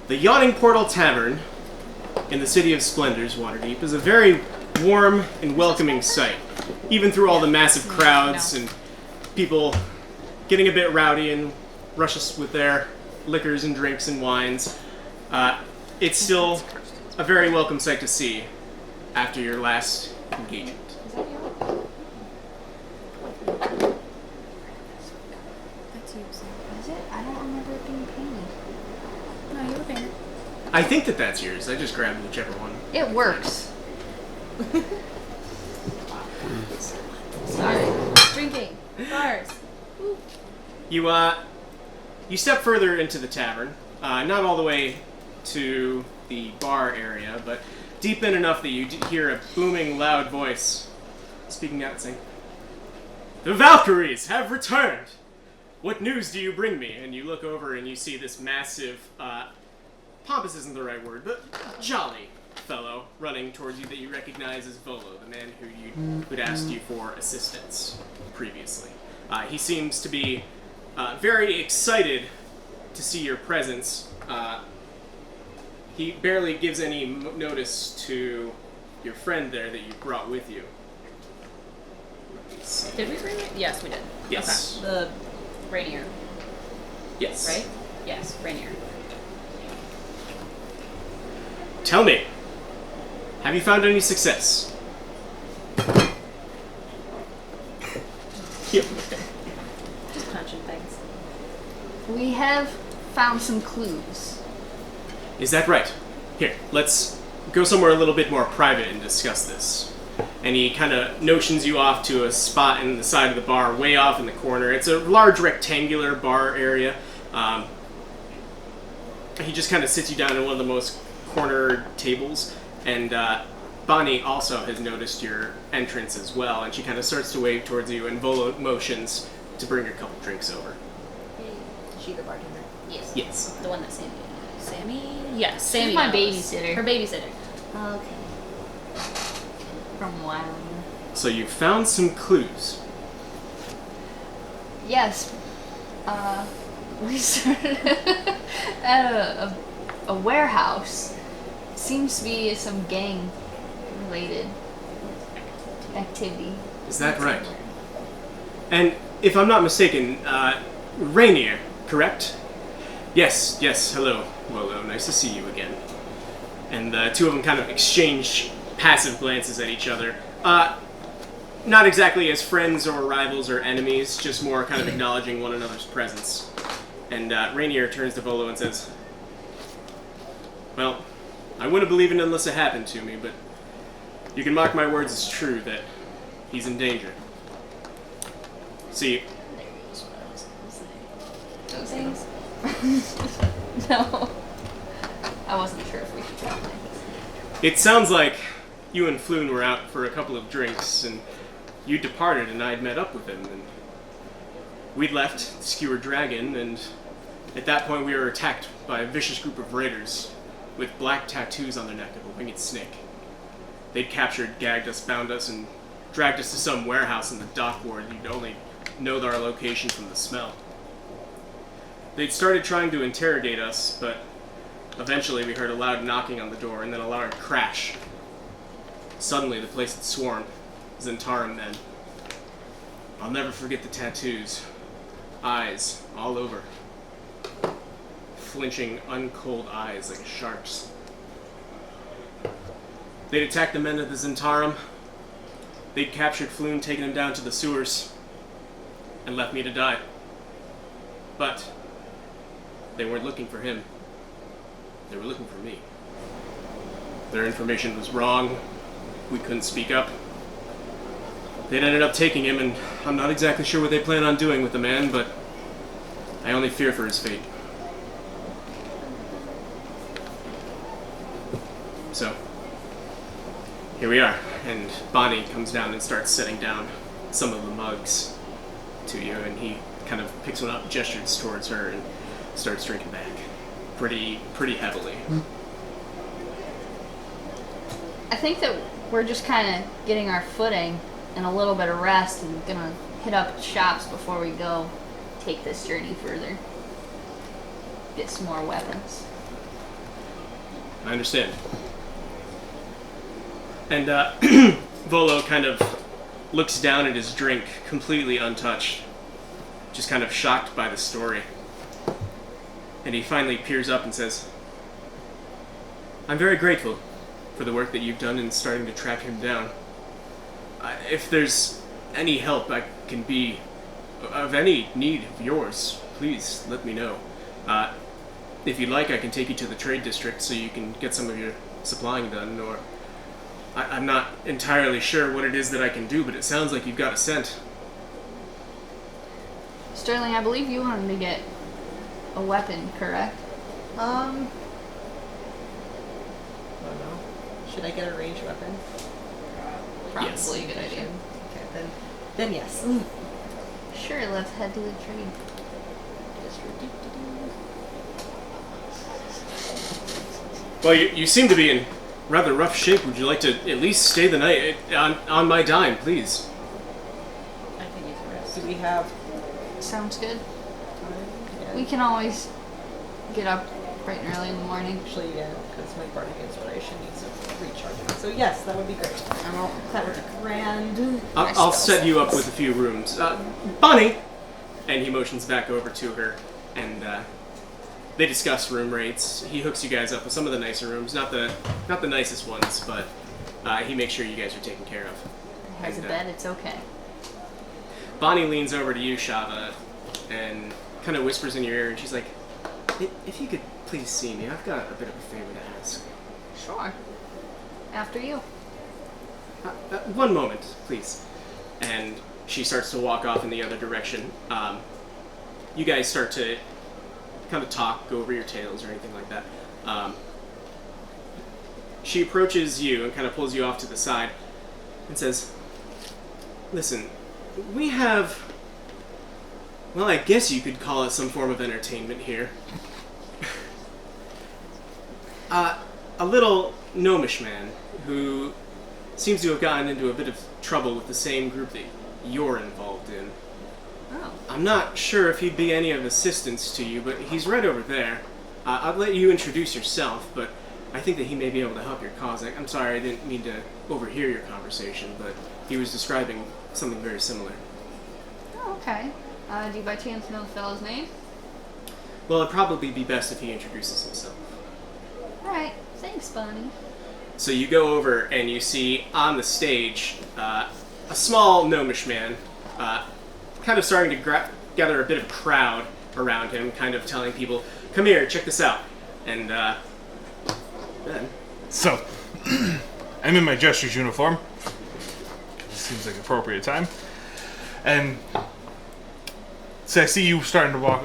The Yawning Portal Tavern in the City of Splendors, Waterdeep, is a very warm and welcoming sight, even through all the massive crowds and people getting a bit rowdy and rushes with their liquors and drinks and wines. It's still a very welcome sight to see after your last engagement. Is it? I don't remember it being painted. No, you were painted. I think that's yours. I just grabbed whichever one. It works. Sorry. Drinking. Bars. You step further into the tavern, not all the way to the bar area, but deep in enough that you hear a booming, loud voice speaking out saying, "The Valkyries have returned! What news do you bring me?" And you look over and you see this massive, pompous isn't the right word, but jolly fellow running towards you that you recognize as Volo, the man who'd asked you for assistance previously. He seems to be very excited to see your presence. He barely gives any notice to your friend there that you brought with you. Did we bring it? Yes, we did. Yes. Okay. The Rainier, Yes. right? Yes, Rainier. Tell me, have you found any success? Yep. Just punching things. We have found some clues. Is that right? Here, let's go somewhere a little bit more private and discuss this. And he kind of notions you off to a spot in the side of the bar, way off in the corner. It's a large rectangular bar area. He just kind of sits you down in one of the most corner tables. And Bonnie also has noticed your entrance as well, and she kind of starts to wave towards you, and Volo motions to bring a couple drinks over. Is she the bartender? Yes. Yes. The one that Sammy? Yes, Sammy. She's my knows. babysitter. Her babysitter. Okay. From Wild. So you've found some clues. Yes. We started at a warehouse. Seems to be some gang related activity. Is that right? And if I'm not mistaken, Rainier, correct? Yes, hello, Volo, nice to see you again. And the two of them kind of exchange passive glances at each other. Not exactly as friends or rivals or enemies, just more kind of acknowledging one another's presence. And Rainier turns to Volo and says, "Well, I wouldn't believe it unless it happened to me, but you can mark my words as true that he's in danger. See, There goes what I was gonna say. Those things? No. I wasn't sure if we should try things. it sounds like you and Floon were out for a couple of drinks, and you departed, and I'd met up with him, and we'd left Skewer Dragon, and at that point we were attacked by a vicious group of raiders with black tattoos on their neck of a winged snake. They'd captured, gagged us, bound us, and dragged us to some warehouse in the dock ward. You'd only know our location from the smell. They'd started trying to interrogate us, but eventually we heard a loud knocking on the door and then a loud crash. Suddenly the place had swarmed Zentarum men. I'll never forget the tattoos. Eyes all over. Flinching, uncold eyes like a shark's. They'd attacked the men of the Zentarum. They'd captured Floon, taken him down to the sewers, and left me to die. But they weren't looking for him. They were looking for me. Their information was wrong. We couldn't speak up. They'd ended up taking him, and I'm not exactly sure what they plan on doing with the man, but I only fear for his fate. So, here we are, and Bonnie comes down and starts setting down some of the mugs to you, and he kind of picks one up, gestures towards her, and starts drinking back. Pretty heavily. I think that we're just kind of getting our footing and a little bit of rest and gonna hit up shops before we go take this journey further. Get some more weapons. I understand. And Volo kind of looks down at his drink, completely untouched, just kind of shocked by the story. And he finally peers up and says, I'm very grateful for the work that you've done in starting to track him down. If there's any help I can be of any need of yours, please let me know. If you'd like, I can take you to the trade district so you can get some of your supplying done, or I'm not entirely sure what it is that I can do, but it sounds like you've got a scent. Sterling, I believe you wanted to get a weapon, correct? I don't know. Should I get a ranged weapon? Probably Yes. a good idea. Okay, then yes. Sure, let's head to the trade. Well, you seem to be in rather rough shape. Would you like to at least stay the night on my dime, please? I can use the rest. Do we have Sounds good. time? Yeah. We can always get up bright and early in the morning. Actually, yeah, because my bardic inspiration needs recharging. So yes, that would be great. That would be grand. I'll set you up with a few rooms. Bonnie! And he motions back over to her, and they discuss room rates. He hooks you guys up with some of the nicer rooms, not the nicest ones, but he makes sure you guys are taken care of. Has a And, bed, it's okay. Bonnie leans over to you, Shava, and kind of whispers in your ear, and she's like, if you could please see me, I've got a bit of a favor to ask. Sure. After you. One moment, please. And she starts to walk off in the other direction. You guys start to kind of talk, go over your tales or anything like that. She approaches you and kind of pulls you off to the side and says, listen, we have, well, I guess you could call it some form of entertainment here. A little gnomish man who seems to have gotten into a bit of trouble with the same group that you're involved in. Oh. I'm not sure if he'd be any of assistance to you, but he's right over there. I'll let you introduce yourself, but I think that he may be able to help your cause. I'm sorry, I didn't mean to overhear your conversation, but he was describing something very similar. Oh, okay. Do you by chance know the fellow's name? Well, it'd probably be best if he introduces himself. Alright. Thanks, Bonnie. So you go over and you see on the stage a small gnomish man, kind of starting to gather a bit of crowd around him, kind of telling people, "Come here, check this out." And then So, I'm in my jester's uniform. Seems like appropriate time. And so I see you starting to walk.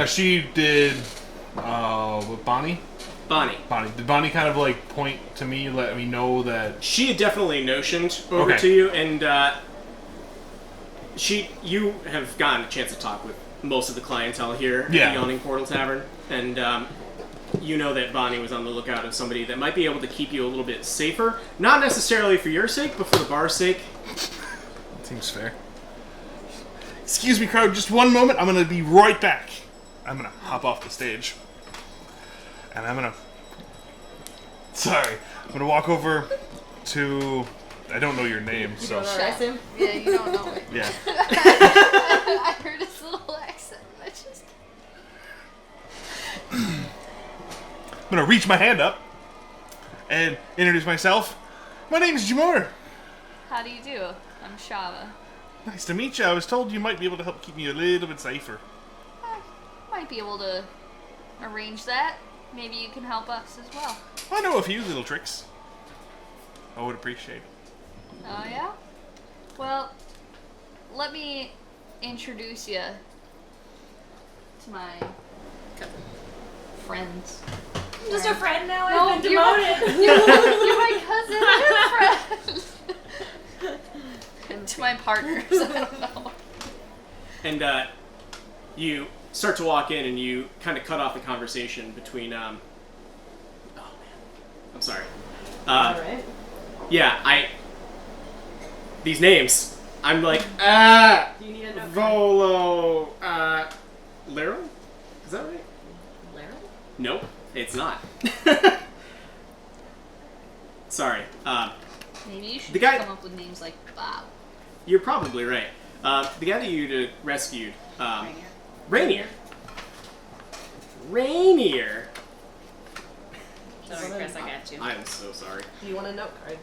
She did. Bonnie. Bonnie. Did Bonnie kind of like point to me, let me know that? She had definitely notioned over Okay. to you, and you have gotten a chance to talk with most of the clientele here at the Yeah. Yawning Portal Tavern, and you know that Bonnie was on the lookout of somebody that might be able to keep you a little bit safer. Not necessarily for your sake, but for the bar's sake. Seems fair. Excuse me, crowd. Just one moment. I'm gonna be right back. I'm gonna hop off the stage, and I'm gonna. Sorry. I'm gonna walk over to. I don't know your name, so. Alright, Sim? Yeah, you don't know it. Yeah. I heard his little accent. I just... I'm gonna reach my hand up and introduce myself. My name's Jamor. How do you do? I'm Shava. Nice to meet you. I was told you might be able to help keep me a little bit safer. Might be able to arrange that. Maybe you can help us as well. I know a few little tricks. I would appreciate it. Oh, yeah? Well, let me introduce you to my friends. I'm just a friend now. No, I've been you're demoted. You're my cousin and friend. And to my partners, I don't know. And you start to walk in, and you kind of cut off the conversation between. Oh man, I'm sorry. Alright. Yeah, these names. I'm like, Do you need a note? Volo, Laro? Is that right? Larry? Nope, it's not. Sorry. Maybe you should The guy- come up with names like Bob. You're probably right. The guy that you rescued, Rainier. Rainier. Rainier. Sorry, Chris, I got you. I am so sorry. Do you want a note card?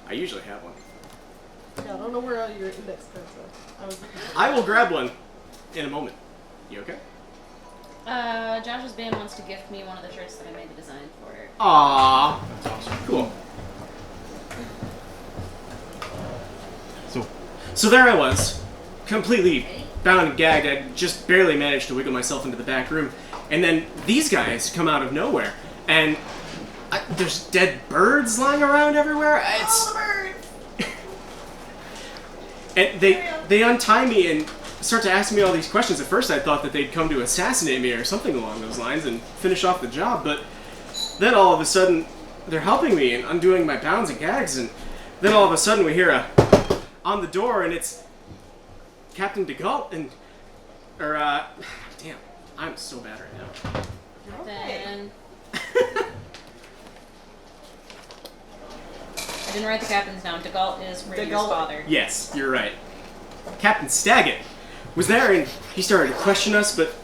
I usually have one. Yeah, I don't know where all your index cards are. I will grab one in a moment. You okay? Josh's band wants to gift me one of the shirts that I made the design for. Aww. That's awesome. Cool. So, So there I was, completely bound and gagged. I just barely managed to wiggle myself into the back room. And then these guys come out of nowhere. And there's dead birds lying around everywhere. It's... And they untie me and start to ask me all these questions. At first I thought that they'd come to assassinate me or something along those lines and finish off the job. But then all of a sudden, they're helping me and undoing my bounds and gags. And then all of a sudden we hear a... on the door, and it's Captain DeGault, and... damn, I'm so bad right now. Then I didn't write the captain's down. DeGault is Rainier's DeGault. father. Yes, you're right. Captain Staggett was there, and he started to question us, but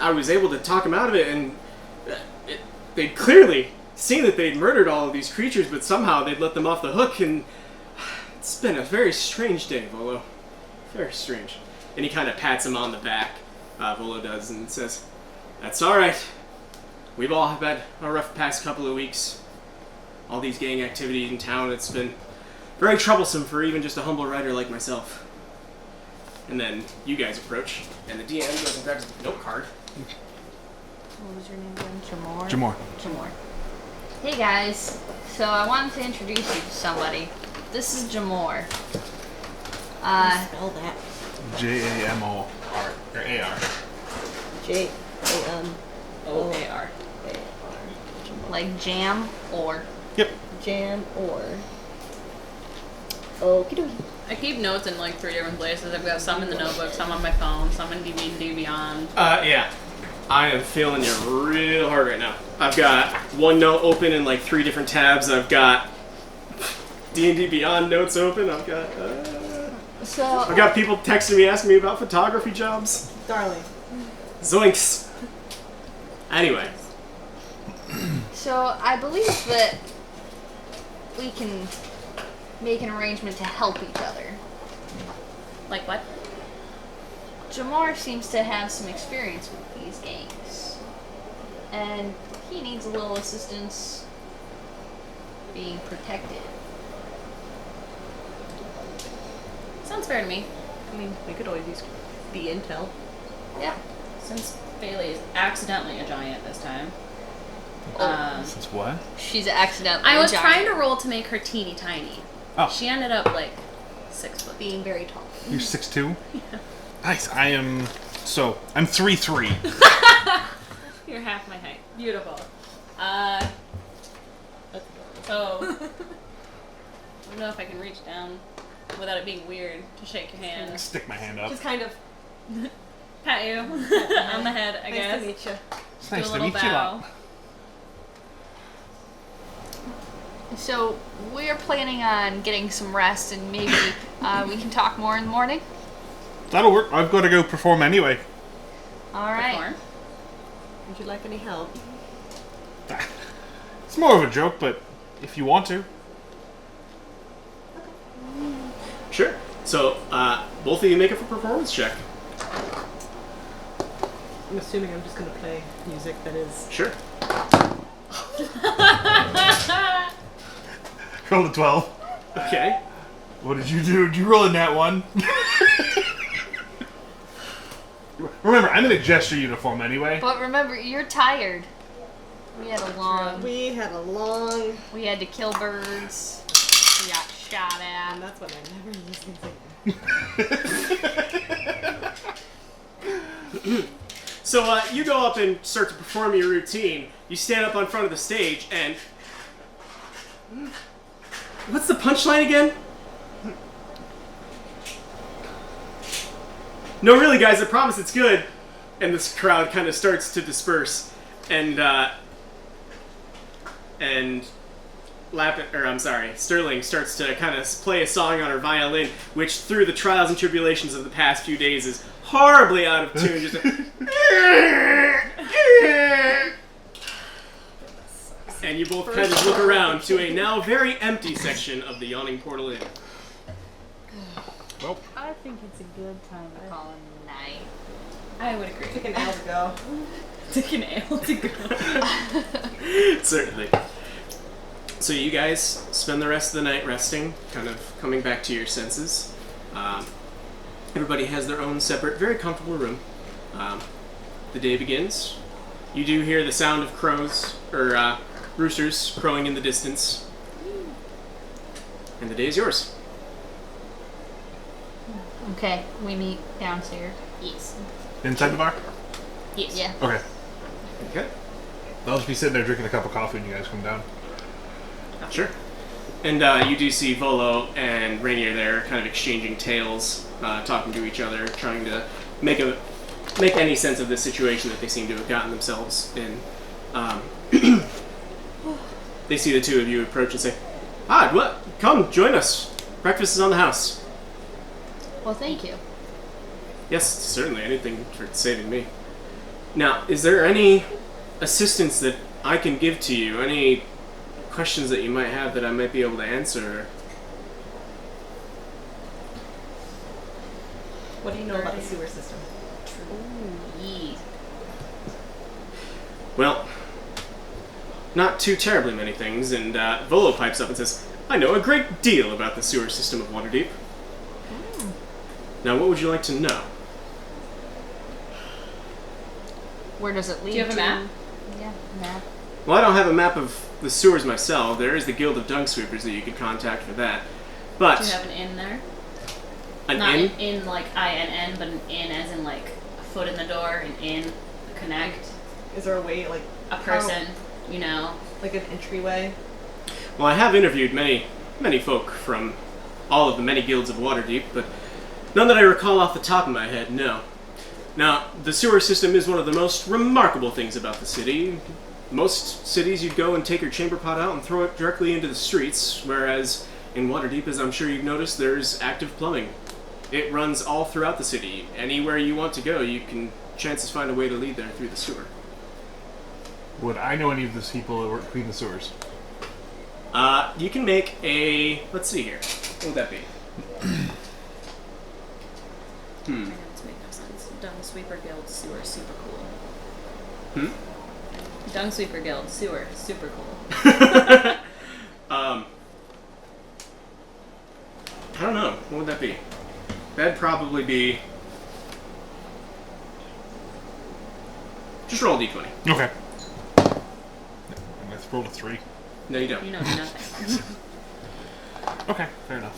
I was able to talk him out of it, and they'd clearly seen that they'd murdered all of these creatures, but somehow they'd let them off the hook, and it's been a very strange day, Volo. Very strange. And he kind of pats him on the back, Volo does, and says, "That's alright. We've all had a rough past couple of weeks. All these gang activities in town, it's been very troublesome for even just a humble writer like myself." And then you guys approach, and the DM goes and grabs a note card. What was your name again? Jamor? Jamor. Jamor. Hey guys, so I wanted to introduce you to somebody. This is Jamor. Spell that. Jamor. Or AR. OAR. Like jam or. Yep. Jam or. Okie dokie. I keep notes in like 3 different places. I've got some in the notebook, some on my phone, some in D&D Beyond. Yeah. I am feeling you real hard right now. I've got one note open in like 3 different tabs. I've got D&D Beyond notes open. I've got people texting me asking me about photography jobs. Darling. Zoinks. Anyway. So I believe that we can make an arrangement to help each other. Like what? Jamor seems to have some experience with these gangs, and he needs a little assistance being protected. Sounds fair to me. I mean, we could always use the intel. Yeah. Since Bailey is accidentally a giant this time. Since what? She's accidentally I was a giant, trying to roll to make her teeny tiny. Oh. She ended up like 6 foot. being very tall. You're 6'2"? Nice. I'm 3'3". You're half my height. Beautiful. So I don't know if I can reach down without it being weird to shake your hand. Stick my hand up. Just kind of. Pat you on the head, I guess. Nice to meet you. It's Do nice a to little meet you. bow. So we're planning on getting some rest, and maybe we can talk more in the morning. That'll work. I've got to go perform anyway. All right. Perform. Would you like any help? It's more of a joke, but if you want to. Sure. So, both of you make a performance check. I'm assuming I'm just going to play music that is. Sure. Roll a 12. Okay. What did you do? Did you roll a nat 1? Remember, I'm in a gesture uniform anyway. But remember, you're tired. We had a long. We had a long. We had to kill birds. We got shot at. And that's what I never used to. So, you go up and start to perform your routine. You stand up on front of the stage, and... What's the punchline again? No, really, guys, I promise it's good. And this crowd kind of starts to disperse. And Sterling starts to kind of play a song on her violin, which through the trials and tribulations of the past few days is horribly out of tune. Just and you both kind of look around to a now very empty section of the Yawning Portal Inn. Well, I think it's a good time to call it a night. I would agree. Take an ale to go. Take an ale to go. Certainly. So you guys spend the rest of the night resting, kind of coming back to your senses. Everybody has their own separate, very comfortable room. The day begins. You do hear the sound of crows, or roosters crowing in the distance. And the day is yours. Okay, we meet downstairs. Yes. inside the bar? Yes. Yeah. Okay. Okay. I'll just be sitting there drinking a cup of coffee when you guys come down. Sure. And you do see Volo and Rainier there kind of exchanging tales, talking to each other, trying to make any sense of the situation that they seem to have gotten themselves in. They see the two of you approach and say, what? Come, join us. Breakfast is on the house. Well, thank you. Yes, certainly. Anything for saving me. Now, is there any assistance that I can give to you? Any questions that you might have that I might be able to answer? What do you know about the sewer system? Yes. Well, not too terribly many things, and Volo pipes up and says, I know a great deal about the sewer system of Waterdeep. Now, what would you like to know? Where does it lead Do you have a to? map? Yeah, map. Well, I don't have a map of the sewers myself. There is the Guild of Dung Sweepers that you could contact for that. But Do you have an inn there? an Not inn? an inn like INN, but an inn as in like a foot in the door, an inn, a connect, Is there a way, like, a person, you know. like an entryway? Well, I have interviewed many folk from all of the many guilds of Waterdeep, but none that I recall off the top of my head, no. Now, the sewer system is one of the most remarkable things about the city. Most cities, you'd go and take your chamber pot out and throw it directly into the streets, whereas in Waterdeep, as I'm sure you've noticed, there's active plumbing. It runs all throughout the city. Anywhere you want to go, you can chances find a way to lead there through the sewer. Would I know any of these people that work clean the sewers? You can make a... Let's see here. What would that be? That make no sense. Dung Sweeper Guild, sewer, super cool. Dung Sweeper Guild, sewer, super cool. I don't know. What would that be? That'd probably be... Just roll a d20. Okay. Let's roll a 3. No, you don't. You know nothing. Okay, fair enough.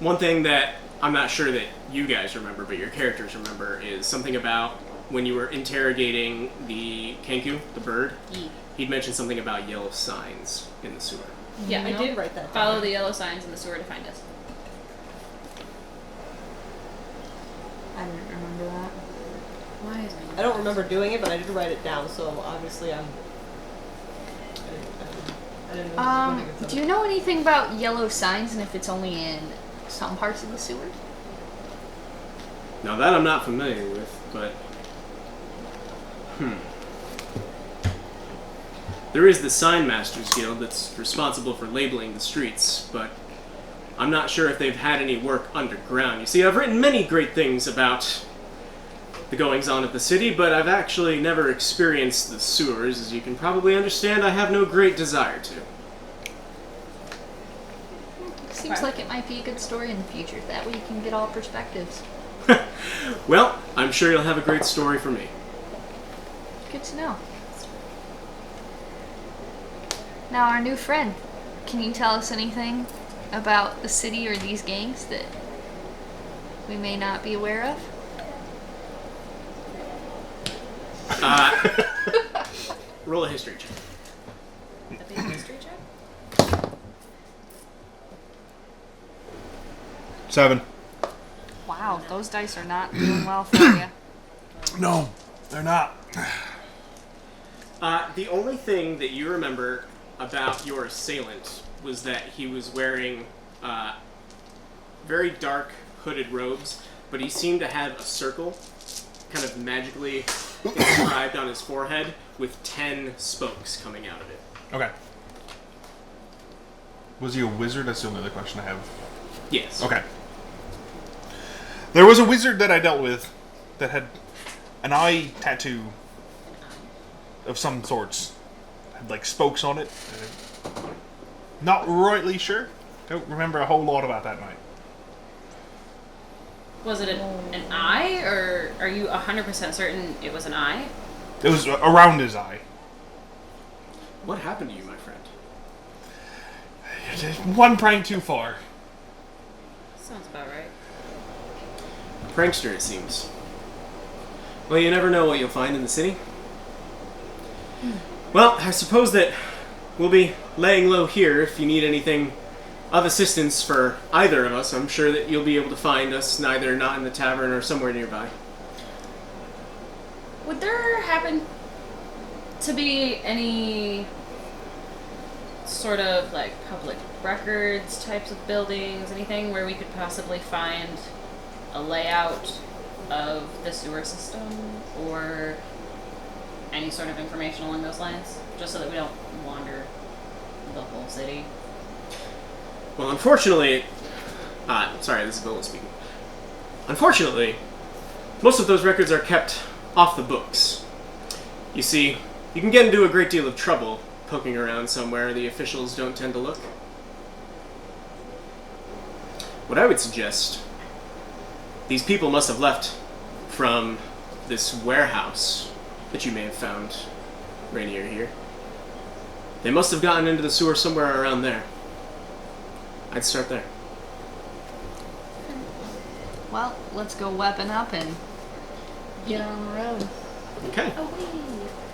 One thing that I'm not sure that you guys remember, but your characters remember, is something about when you were interrogating the Kenku, the bird. Ye. He'd mentioned something about yellow signs in the sewer. Yeah, I did write that down. Follow the yellow signs in the sewer to find us. I didn't remember that. Why is I don't remember doing it, but I did write it down, so obviously I didn't know this was Do you know anything about yellow signs and if it's only in some parts of the sewer? Now that I'm not familiar with, but... There is the Sign Masters Guild that's responsible for labeling the streets, but I'm not sure if they've had any work underground. You see, I've written many great things about the goings-on of the city, but I've actually never experienced the sewers. As you can probably understand, I have no great desire to. Seems like it might be a good story in the future. That way you can get all perspectives. Well, I'm sure you'll have a great story for me. Good to know. Now, our new friend, can you tell us anything about the city or these gangs that we may not be aware of? Roll a history check. A big history check? 7. Wow, those dice are not doing well for you. No, they're not. The only thing that you remember about your assailant was that he was wearing very dark hooded robes, but he seemed to have a circle kind of magically inscribed on his forehead with 10 spokes coming out of it. Okay. Was he a wizard? That's the only other question I have. Yes. Okay. There was a wizard that I dealt with that had an eye tattoo of some sorts. Had like spokes on it. Not rightly sure. Don't remember a whole lot about that night. Was it an eye, or are you 100% certain it was an eye? It was around his eye. What happened to you, my friend? One prank too far. Sounds about right. Prankster, it seems. Well, you never know what you'll find in the city. Well, I suppose that we'll be laying low here. If you need anything of assistance for either of us, I'm sure that you'll be able to find us, neither not in the tavern or somewhere nearby. Would there happen to be any sort of like public records types of buildings, anything where we could possibly find a layout of the sewer system or any sort of information along those lines, just so that we don't wander the whole city? Well, unfortunately... sorry, this is Bill speaking. Unfortunately, most of those records are kept off the books. You see, you can get into a great deal of trouble poking around somewhere the officials don't tend to look. What I would suggest, these people must have left from this warehouse that you may have found right near here. They must have gotten into the sewer somewhere around there. I'd start there. Well, let's go weapon up and get on the road. Okay. Away.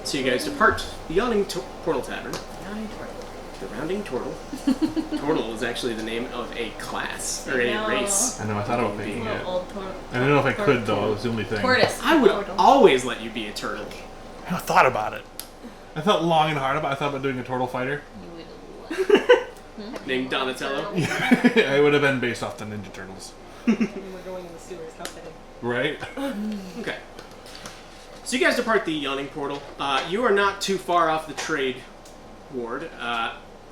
So you guys depart the Yawning Portal Tavern. Rounding turtle. The Rounding Turtle. Turtle is actually the name of a class, or a No. race. I know, I thought about picking it. Little old tor- I don't know if I could, though. It was the only thing. tortoise. I would always let you be a turtle. I thought about it. I thought long and hard about it. I thought about doing a turtle fighter. You would Named Donatello. I would have been based off the Ninja Turtles. I mean, we're going in the sewers. How fitting. Right? Okay. So you guys depart the Yawning Portal. You are not too far off the trade ward,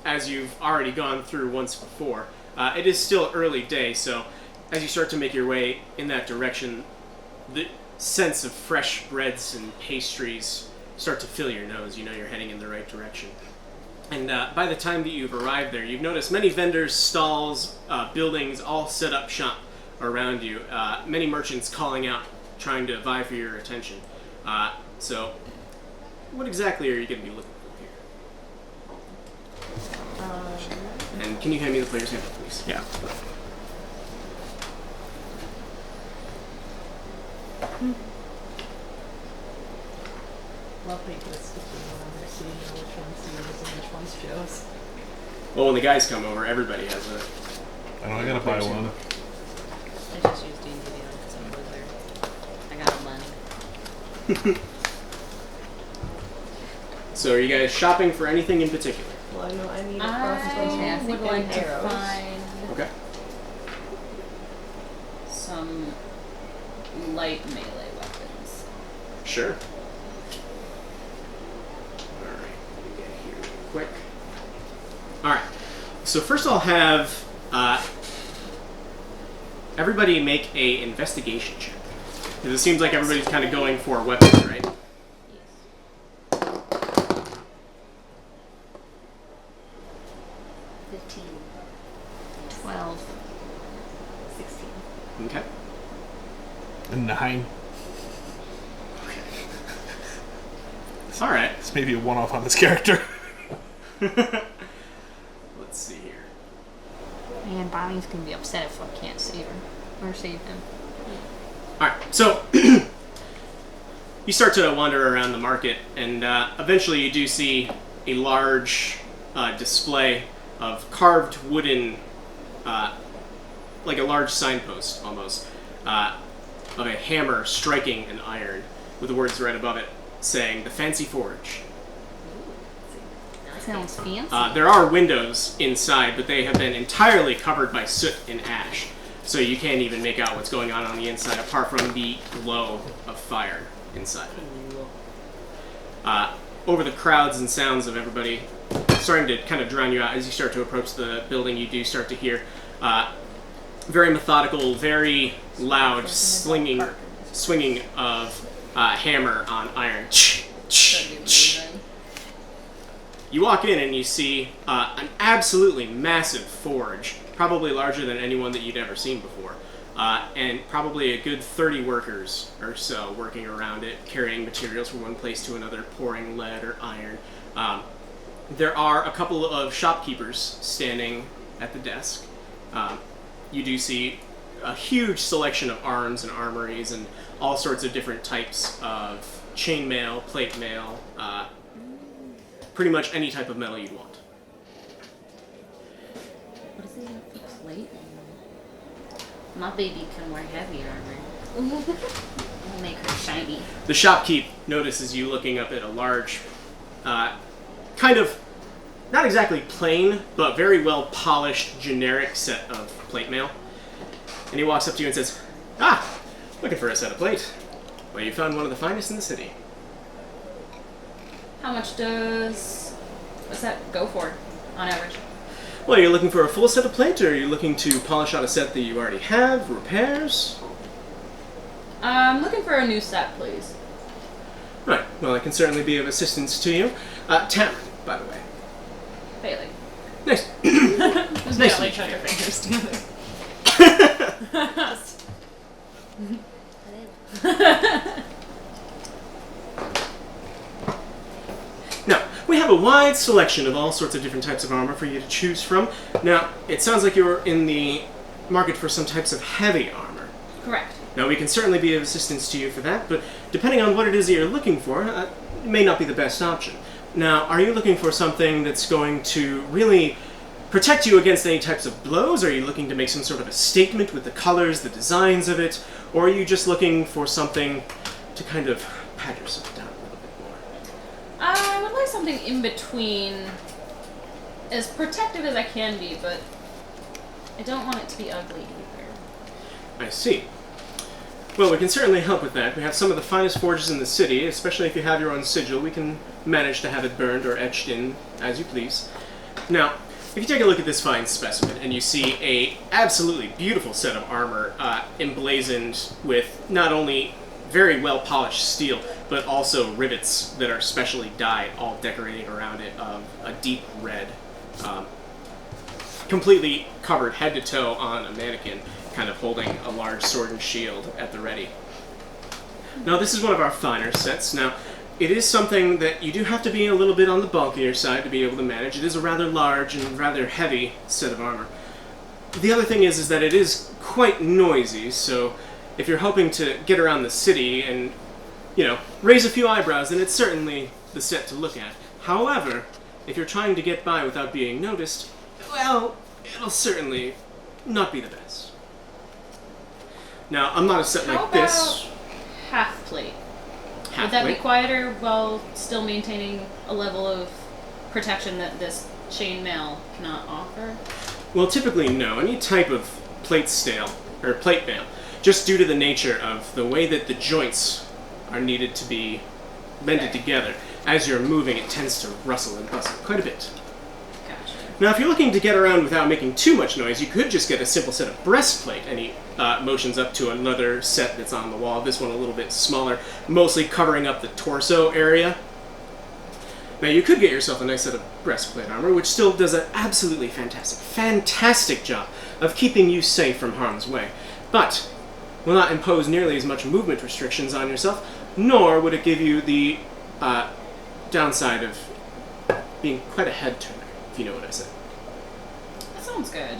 as you've already gone through once before. It is still early day, so as you start to make your way in that direction, the sense of fresh breads and pastries start to fill your nose. You know you're heading in the right direction. And by the time that you've arrived there, you've noticed many vendors, stalls, buildings all set up shop around you. Many merchants calling out, trying to vie for your attention. So, what exactly are you going to be looking for here? And can you hand me the player's handbook, please? Yeah. Love that you put a sticky note on there so you know which one's yours and which one's Joe's. Well, when the guys come over, everybody has a... I know, I gotta buy one. I just used D&D because I'm a wizard. I got money. So, are you guys shopping for anything in particular? Well, I know I need a crossbow I and would like to arrows. find Okay. some light melee weapons. Sure. Alright, let me get here real quick. Alright, so first I'll have everybody make a investigation check. Because it seems like everybody's kind of going for weapons, right? Yes. 15. 12. 16. Okay. 9. Alright. It's maybe a one-off on this character. Let's see here. Man, Bonnie's gonna be upset if I can't save her. Or save him. Alright, so you start to wander around the market, and eventually you do see a large display of carved wooden, like a large signpost almost, of a hammer striking an iron with the words right above it saying, "The Fancy Forge." Sounds fancy. There are windows inside, but they have been entirely covered by soot and ash. So you can't even make out what's going on the inside apart from the glow of fire inside. Over the crowds and sounds of everybody starting to kind of drown you out as you start to approach the building, you do start to hear very methodical, very loud swinging of hammer on iron. You walk in and you see an absolutely massive forge, probably larger than anyone that you'd ever seen before, and probably a good 30 workers or so working around it, carrying materials from one place to another, pouring lead or iron. There are a couple of shopkeepers standing at the desk. You do see a huge selection of arms and armories and all sorts of different types of chainmail, plate mail, pretty much any type of metal you'd want. What is it for plate? My baby can wear heavy armor. I'll make her shiny. The shopkeep notices you looking up at a large, kind of, not exactly plain, but very well polished, generic set of plate mail. And he walks up to you and says, "Ah, looking for a set of plate. Well, you found one of the finest in the city." How much does what's that go for on average? Well, are you looking for a full set of plate, or are you looking to polish out a set that you already have, repairs? I'm looking for a new set, please. Right, well, I can certainly be of assistance to you. Tam, by the way. Bailey. Nice. Just Nice to barely meet put you. your fingers together. Now, we have a wide selection of all sorts of different types of armor for you to choose from. Now, it sounds like you're in the market for some types of heavy armor. Correct. Now, we can certainly be of assistance to you for that, but depending on what it is that you're looking for, it may not be the best option. Now, are you looking for something that's going to really protect you against any types of blows? Are you looking to make some sort of a statement with the colors, the designs of it? Or are you just looking for something to kind of pat yourself down a little bit more? I would like something in between, as protective as I can be, but I don't want it to be ugly either. I see. Well, we can certainly help with that. We have some of the finest forges in the city, especially if you have your own sigil. We can manage to have it burned or etched in as you please. Now, if you take a look at this fine specimen and you see a absolutely beautiful set of armor emblazoned with not only very well polished steel, but also rivets that are specially dyed, all decorating around it of a deep red, completely covered head to toe on a mannequin, kind of holding a large sword and shield at the ready. Now, this is one of our finer sets. Now, it is something that you do have to be a little bit on the bulkier side to be able to manage. It is a rather large and rather heavy set of armor. The other thing is that it is quite noisy, so if you're hoping to get around the city and, you know, raise a few eyebrows, then it's certainly the set to look at. However, if you're trying to get by without being noticed, well, it'll certainly not be the best. Now, I'm not a set How like this. Half plate. Half Would that be plate. quieter while still maintaining a level of protection that this chainmail cannot offer? Well, typically no. Any type of plate mail, just due to the nature of the way that the joints are needed to be bended together. As you're moving, it tends to rustle and bustle quite a bit. Gotcha. Now, if you're looking to get around without making too much noise, you could just get a simple set of breastplate, and he motions up to another set that's on the wall. This one a little bit smaller, mostly covering up the torso area. Now, you could get yourself a nice set of breastplate armor, which still does an absolutely fantastic job of keeping you safe from harm's way, but will not impose nearly as much movement restrictions on yourself, nor would it give you the downside of being quite a head turner, if you know what I said. That sounds good.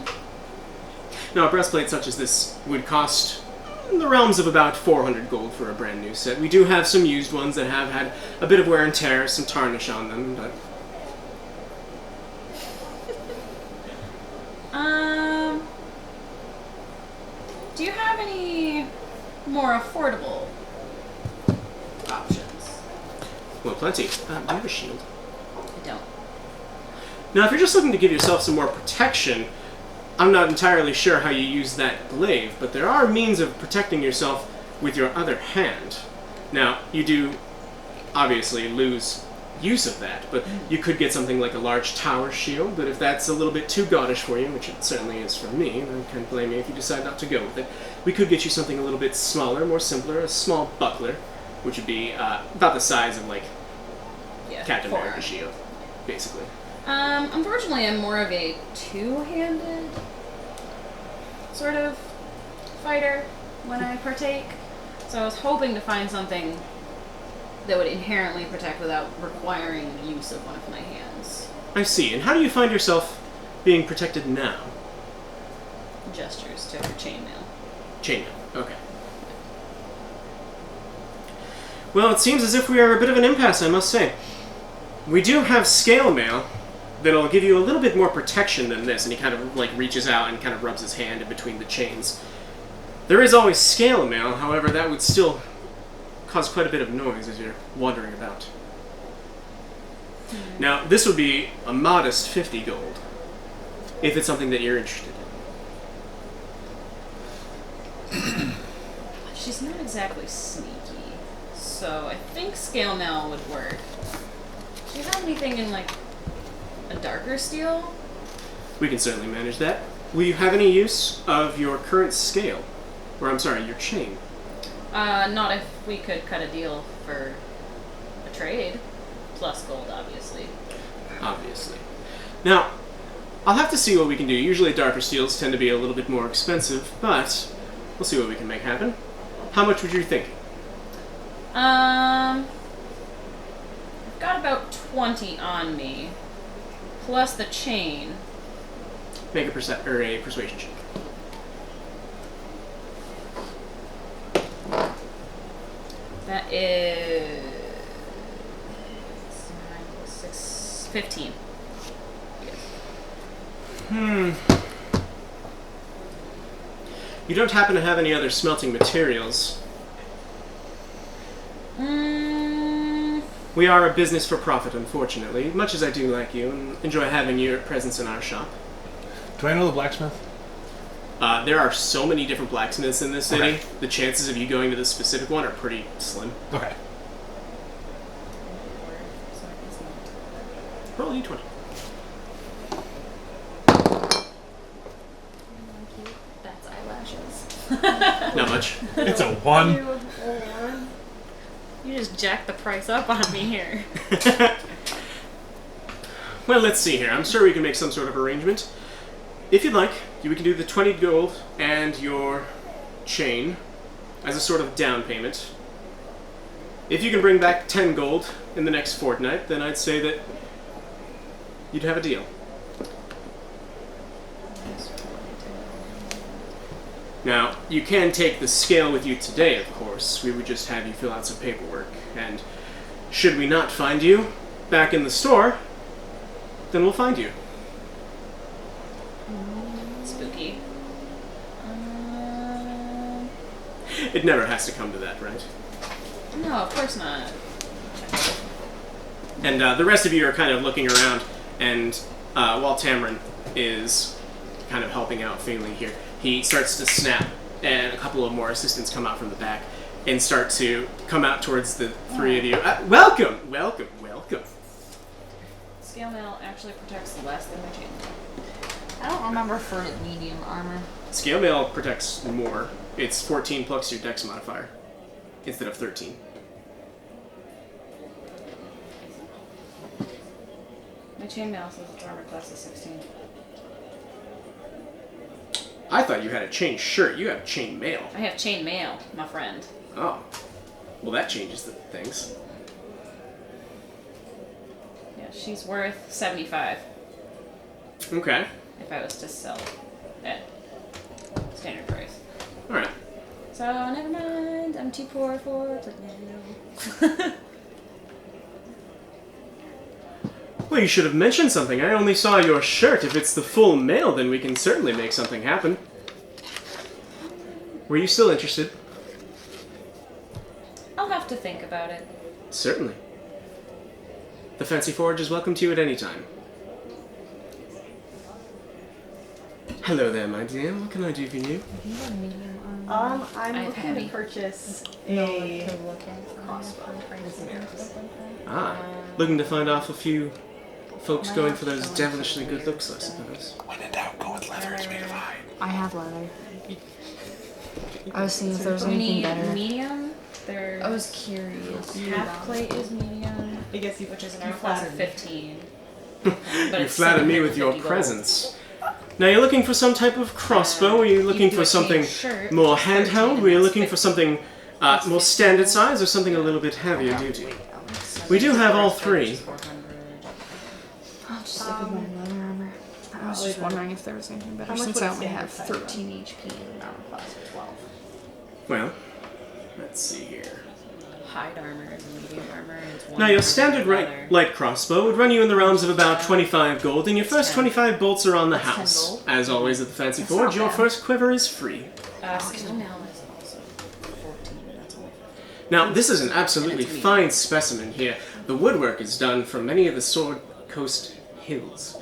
Now, a breastplate such as this would cost in the realms of about 400 gold for a brand new set. We do have some used ones that have had a bit of wear and tear, some tarnish on them, but... Do you have any more affordable options? Well, plenty. Do you have a shield? I don't. Now, if you're just looking to give yourself some more protection, I'm not entirely sure how you use that glaive, but there are means of protecting yourself with your other hand. Now, you do obviously lose use of that, but you could get something like a large tower shield, but if that's a little bit too gaudish for you, which it certainly is for me, then I can't blame you if you decide not to go with it. We could get you something a little bit smaller, more simpler, a small buckler, which would be about the size of, like, Yeah. Captain four. America's shield, basically. Unfortunately, I'm more of a two-handed sort of fighter when I partake. So I was hoping to find something that would inherently protect without requiring the use of one of my hands. I see. And how do you find yourself being protected now? Gestures to chainmail. Chainmail. Okay. Well, it seems as if we are a bit of an impasse, I must say. We do have scale mail that'll give you a little bit more protection than this, and he kind of like reaches out and kind of rubs his hand in between the chains. There is always scale mail, however, that would still cause quite a bit of noise as you're wandering about. Now, this would be a modest 50 gold, if it's something that you're interested in. She's not exactly sneaky, so I think scale mail would work. Do you have anything in, like, a darker steel? We can certainly manage that. Will you have any use of your current scale? Or, I'm sorry, your chain? Not if we could cut a deal for a trade. Plus gold, obviously. Obviously. Now, I'll have to see what we can do. Usually darker steels tend to be a little bit more expensive, but we'll see what we can make happen. How much would you think? I've got about 20 on me. Plus the chain. Make a persuasion check. That is 15. You don't happen to have any other smelting materials? We are a business for profit, unfortunately, much as I do like you and enjoy having your presence in our shop. Do I know the blacksmith? There are so many different blacksmiths in this city, Okay. the chances of you going to this specific one are pretty slim. Okay. Roll a d20. That's eyelashes. Not much. It's a 1. You just jacked the price up on me here. Well, let's see here. I'm sure we can make some sort of arrangement. If you'd like, we can do the 20 gold and your chain as a sort of down payment. If you can bring back 10 gold in the next fortnight, then I'd say that you'd have a deal. Now, you can take the scale with you today, of course. We would just have you fill out some paperwork. And should we not find you back in the store, then we'll find you. Spooky. It never has to come to that, right? No, of course not. And the rest of you are kind of looking around, and while Tamron is kind of helping out Failing here, he starts to snap, and a couple of more assistants come out from the back and start to come out towards the three of you. Welcome! Welcome! Welcome! Scale mail actually protects less than my chain. I don't remember for medium armor. Scale mail protects more. It's 14 plus your dex modifier instead of 13. My chainmail says its armor class is 16. I thought you had a chain shirt. You have chain mail. I have chain mail, my friend. Oh. Well, that changes the things. Yeah, she's worth 75 Okay. if I was to sell at standard price. Alright. So, never mind. I'm too poor for now. Well, you should have mentioned something. I only saw your shirt. If it's the full mail, then we can certainly make something happen. Were you still interested? I'll have to think about it. Certainly. The Fancy Forge is welcome to you at any time. Hello there, my dear. What can I do for you? I'm I have looking heavy. to purchase No a to look at crossbow with some arrows. Ah, looking to find off a few folks going for those devilishly good looks, I suppose. When in doubt, go with leather. It's made of hide. I have leather. I was seeing if there was We anything need better. medium. There's I was curious. half plate is medium, I guess you, which is an you armor class of flattered me. 15. You flatter me with your 750 gold. presence. Now, you're looking for some type of crossbow, or are you looking do for a something chain shirt, more which is 13, handheld, and or are you that's looking for 50. something more standard size, or something a little bit heavier duty? We do have all three. 400. I'll just stick with my leather armor. I was just wondering if there was anything better How much since would I a only have standard size 13 HP and an armor class of 12. Well, let's see here. Hide armor and medium armor is one. Now, your standard leather. light crossbow would run you in the realms of about 25 gold, and your first 10. 25 bolts are on the That's 10 house. gold. As always at the Fancy That's Forge, not your bad. first quiver is free. Skill mail is also 14. That's only 15. Now, this is an absolutely fine specimen here. The woodwork is done from many of the Sword Coast hills.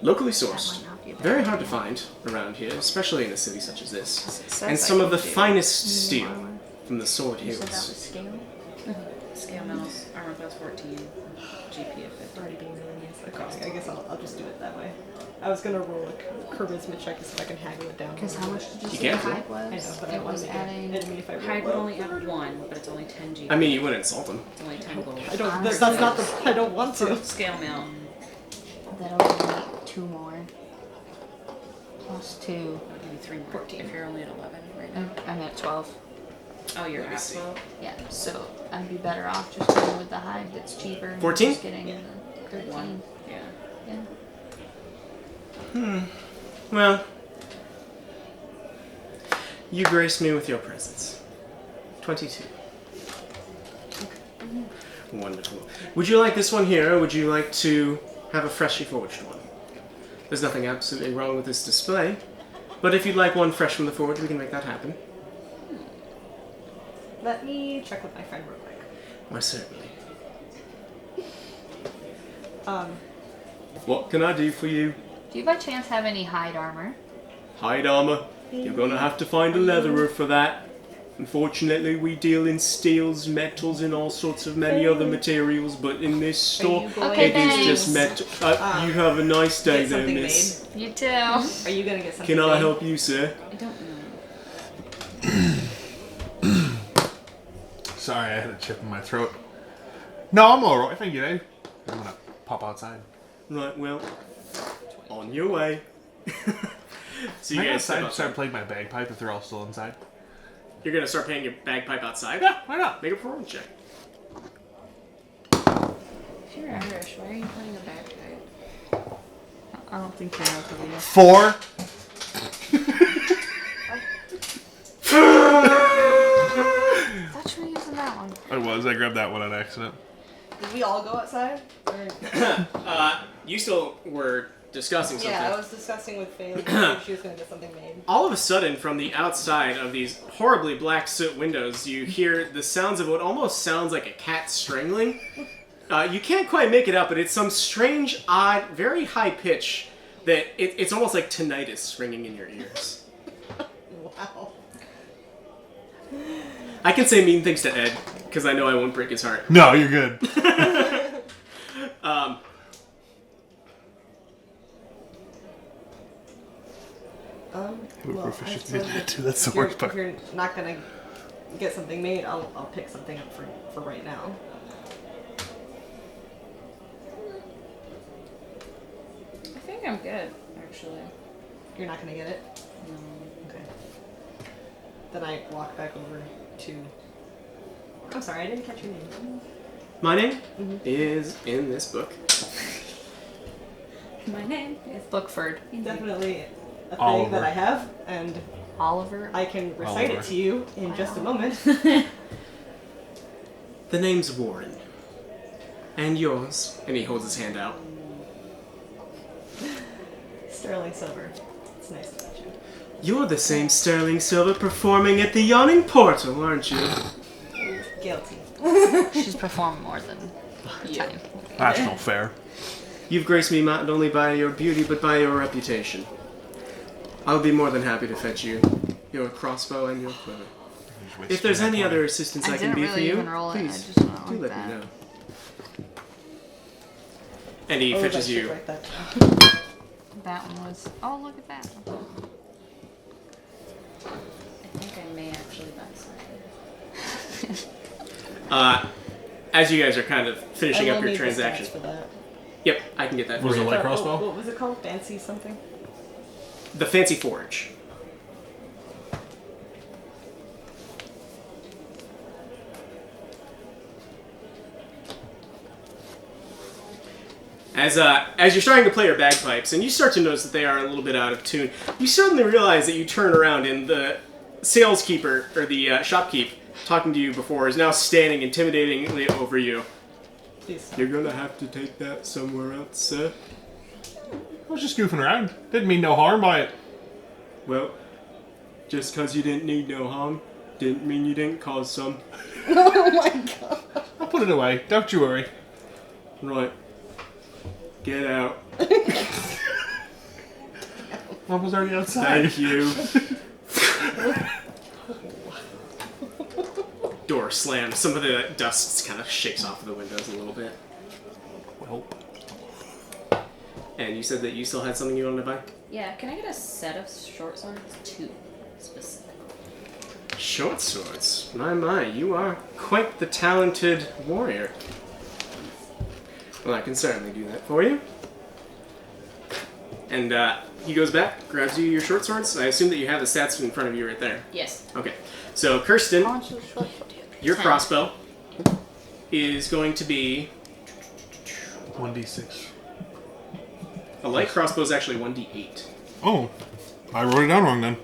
Locally sourced. might not be a bad Very hard to find around here, especially in a city such as this. It says And I some of can the do finest medium steel armor. from the Sword You said that was Hills. scale? Scale mails, armor class 14, GP of 50. Already being really nice. Okay, I guess I'll just do it that way. I was gonna roll a charisma check to see if I can haggle it down. Because a how little much bit. did you You say can't the do hide I know, was? but I It was wanted adding... to mean if I roll Hide would low. only add 1, but it's only 10 GP. I mean, you wouldn't insult them. it's only 10 gold. I don't. That's not the. I don't want to. Scale mail. That'll give me 2 more. Plus 2. I'll give you 3 more 14. if you're only at 11 right now. I'm at 12. Oh, you're Let me at see. 12? Yeah, so I'd be better off just going with the hide that's cheaper. And 14? Just getting the 13. 1. Yeah. Yeah. Well, you graced me with your presence. 22. Wonderful. Would you like this one here, or would you like to have a freshly forged one? There's nothing absolutely wrong with this display, but if you'd like one fresh from the forge, we can make that happen. Let me check with my friend real quick. Why, certainly. Um, What can I do for you? Do you by chance have any hide armor? Hide armor. You're gonna have to find a leatherer for that. Unfortunately, we deal in steels, metals, and all sorts of many other materials, but in this store, you going Okay, it is just thanks. metal. You have a nice day get there, something miss. made. You too. Are you gonna get something Can I made? help you, sir? I don't know. Sorry, I had a chip in my throat. No, I'm alright, thank you, Dave. I'm gonna pop outside. Right, well, on your way. So Can you I go guys step outside and outside. start playing my bagpipe if they're all still inside? You're gonna start playing your bagpipe outside? Yeah, why not? Make a performance check. If you're Irish, why are you playing a bagpipe? I don't think you know the real. 4. I thought you were using that one. I was. I grabbed that one on accident. Did we all go outside? Or... You still were discussing something. Yeah, I was discussing with Faye if she was gonna get something made. All of a sudden, from the outside of these horribly black soot windows, you hear the sounds of what almost sounds like a cat strangling. You can't quite make it out, but it's some strange, odd, very high pitch that it's almost like tinnitus ringing in your ears. Wow. I can say mean things to Ed, because I know I won't break his heart. No, you're good. We're Well, proficient I in suppose that too. That's the if you're, worst part. if you're not gonna get something made, I'll pick something up for right now. I think I'm good, actually. You're not gonna get it? No. Okay. Then I walk back over to... I'm sorry, I didn't catch your name. My name is in this book. My name is Bookford. Definitely a thing Oliver. that I have, and Oliver. I can recite Oliver. it to you in just a moment. The name's Warren. And yours. And he holds his hand out. Sterling silver. It's nice to meet you. You're the same Sterling Silver performing at the Yawning Portal, aren't you? Guilty. She's performed more than time. That's not fair. You've graced me not only by your beauty, but by your reputation. I'll be more than happy to fetch you your crossbow and your quiver. If there's any other assistance I can didn't be really for you, even roll it. I please just went do like let that. me know. And he Oh, fetches I should you. write that down. That one was. Oh, look at that. I think I may actually buy something. As you guys are kind of finishing I up will your need the transaction. stats for that. Yep, I can get that for Was you. it like crossbow? What was it called? Fancy something? The Fancy Forge. As you're starting to play your bagpipes, and you start to notice that they are a little bit out of tune, you suddenly realize that you turn around and the saleskeeper, or the shopkeep, talking to you before, is now standing intimidatingly over you. Please stop. You're gonna have to take that somewhere else, sir. I was just goofing around. Didn't mean no harm by it. Well, just because you didn't need no harm, didn't mean you didn't cause some. Oh my god. I'll put it away. Don't you worry. Right. Get out. I was already outside. Thank you. Door slams. Some of the dust kind of shakes off of the windows a little bit. Well, And you said that you still had something you wanted to buy? Yeah, can I get a set of short swords? 2, specifically. Short swords. My, you are quite the talented warrior. Well, I can certainly do that for you. And he goes back, grabs you your short swords. I assume that you have the stats in front of you right there. Yes. Okay. So, Kirsten, How much is short? your 10. crossbow is going to be... 1d6. A light crossbow is actually 1d8. Oh, I wrote it down wrong then.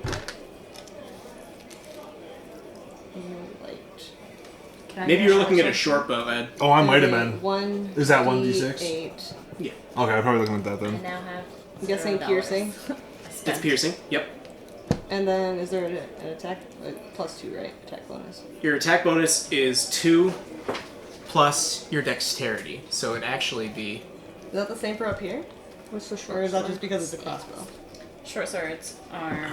Can I Maybe get you're looking at a short short bow, Ed. Oh, I might have been. One. Is that 1d6? 8. Yeah. Okay, I'm probably looking at that I then. now have. I'm guessing $0. piercing. It's piercing. Yep. And then is there an attack? +2, right? Attack bonus. Your attack bonus is 2 plus your dexterity. So it'd actually be... Is that the same for up here? What's the short Or is that sword? just because it's a crossbow? Short swords are.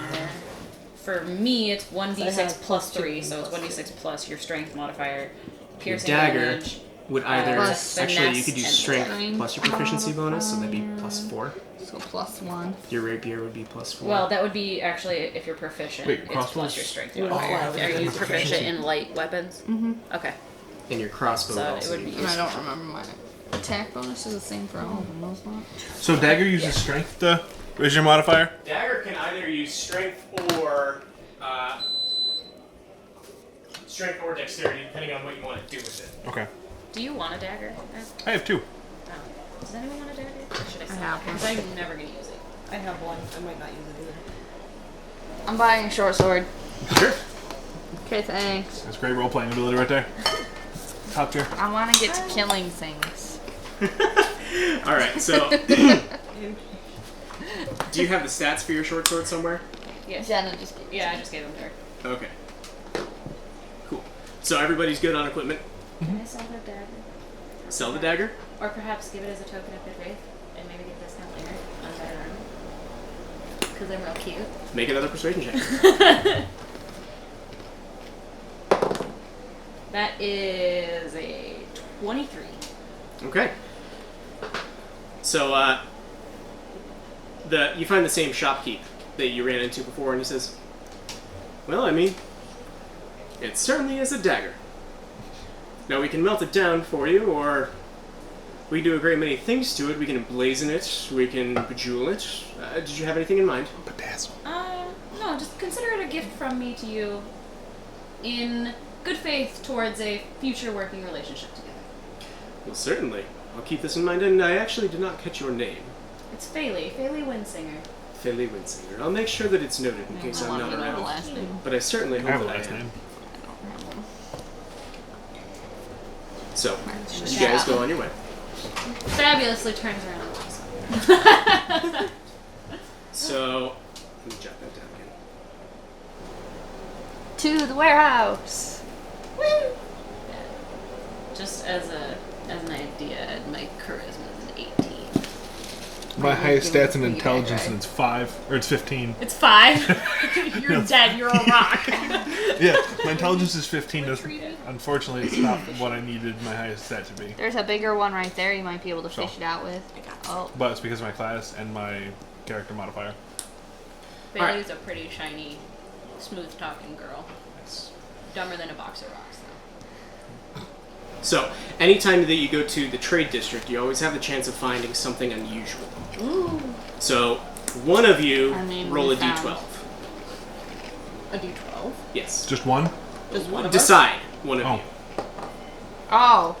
For me, it's 1d6 I have plus +2 3, so it's plus 1d6 plus your strength modifier. Your Piercing dagger damage. would either... Plus actually, you finesse could use and strength strength plus your proficiency bonus, so that'd be plus 4. So +1. Your rapier would be plus 4. Well, that would be actually if you're proficient. Wait, it's crossbows? plus your strength It would modifier. apply Are you with proficient in light weapons? Mm-hmm. Okay. and your crossbow So would it also would be... be- And I don't remember my attack bonus is the same for all of them, was not? So dagger uses strength to raise your modifier? Dagger can either use strength or... strength or dexterity, depending on what you want to do with it. Okay. Do you want a dagger? I have 2. Oh. Does anyone want a dagger? Or should I sell have it? one. Because I'm never going to use it. I have one. I might not use it either. I'm buying a short sword. Sure. Okay, thanks. That's great role playing ability right there. Top tier. I want to get to killing things. Alright, so... do you have the stats for your short sword somewhere? Yes. Jenna just gave Yeah, I just gave them to her. Okay. Cool. So everybody's good on equipment. Can I sell the dagger? Sell the dagger. Or perhaps give it as a token of good faith and maybe get a discount later on better armor. Because I'm real cute. Make another persuasion check. That is a 23. Okay. So, you find the same shopkeep that you ran into before, and he says, "Well, I mean, it certainly is a dagger. Now, we can melt it down for you, or we can do a great many things to it. We can emblazon it, we can bejewel it. Did you have anything in mind?" Bedazzle. No, just consider it a gift from me to you in good faith towards a future working relationship together. Well, certainly. I'll keep this in mind, and I actually did not catch your name. It's Fayley Winsinger. Fayley Winsinger. I'll make sure that it's noted in case I I'm want not to know the around. last name. But I certainly I hope have a that last I am. name. I don't have one. So, you guys go on your way. Fabulously turns around. So, let me jot that down again. To the warehouse. Just as an idea, my charisma is an 18. My highest doing stats in pretty bad, intelligence, right? and it's 5, or it's 15. It's 5. You're dead. You're a rock. Yeah, my intelligence is 15. Retreated. Unfortunately, it's not what I needed my highest stat to be. There's a bigger one right there. You might be able to fish So. it out with. Oh, But it's because of my class and my character modifier. Bailey's a pretty shiny, smooth-talking girl. Dumber than a box of rocks, though. So, anytime that you go to the trade district, you always have the chance of finding something unusual. ooh. So, one of you I mean, roll we a found- d12. A D12. Yes. Just one? Just one of us. Decide one of Oh. you. Oh.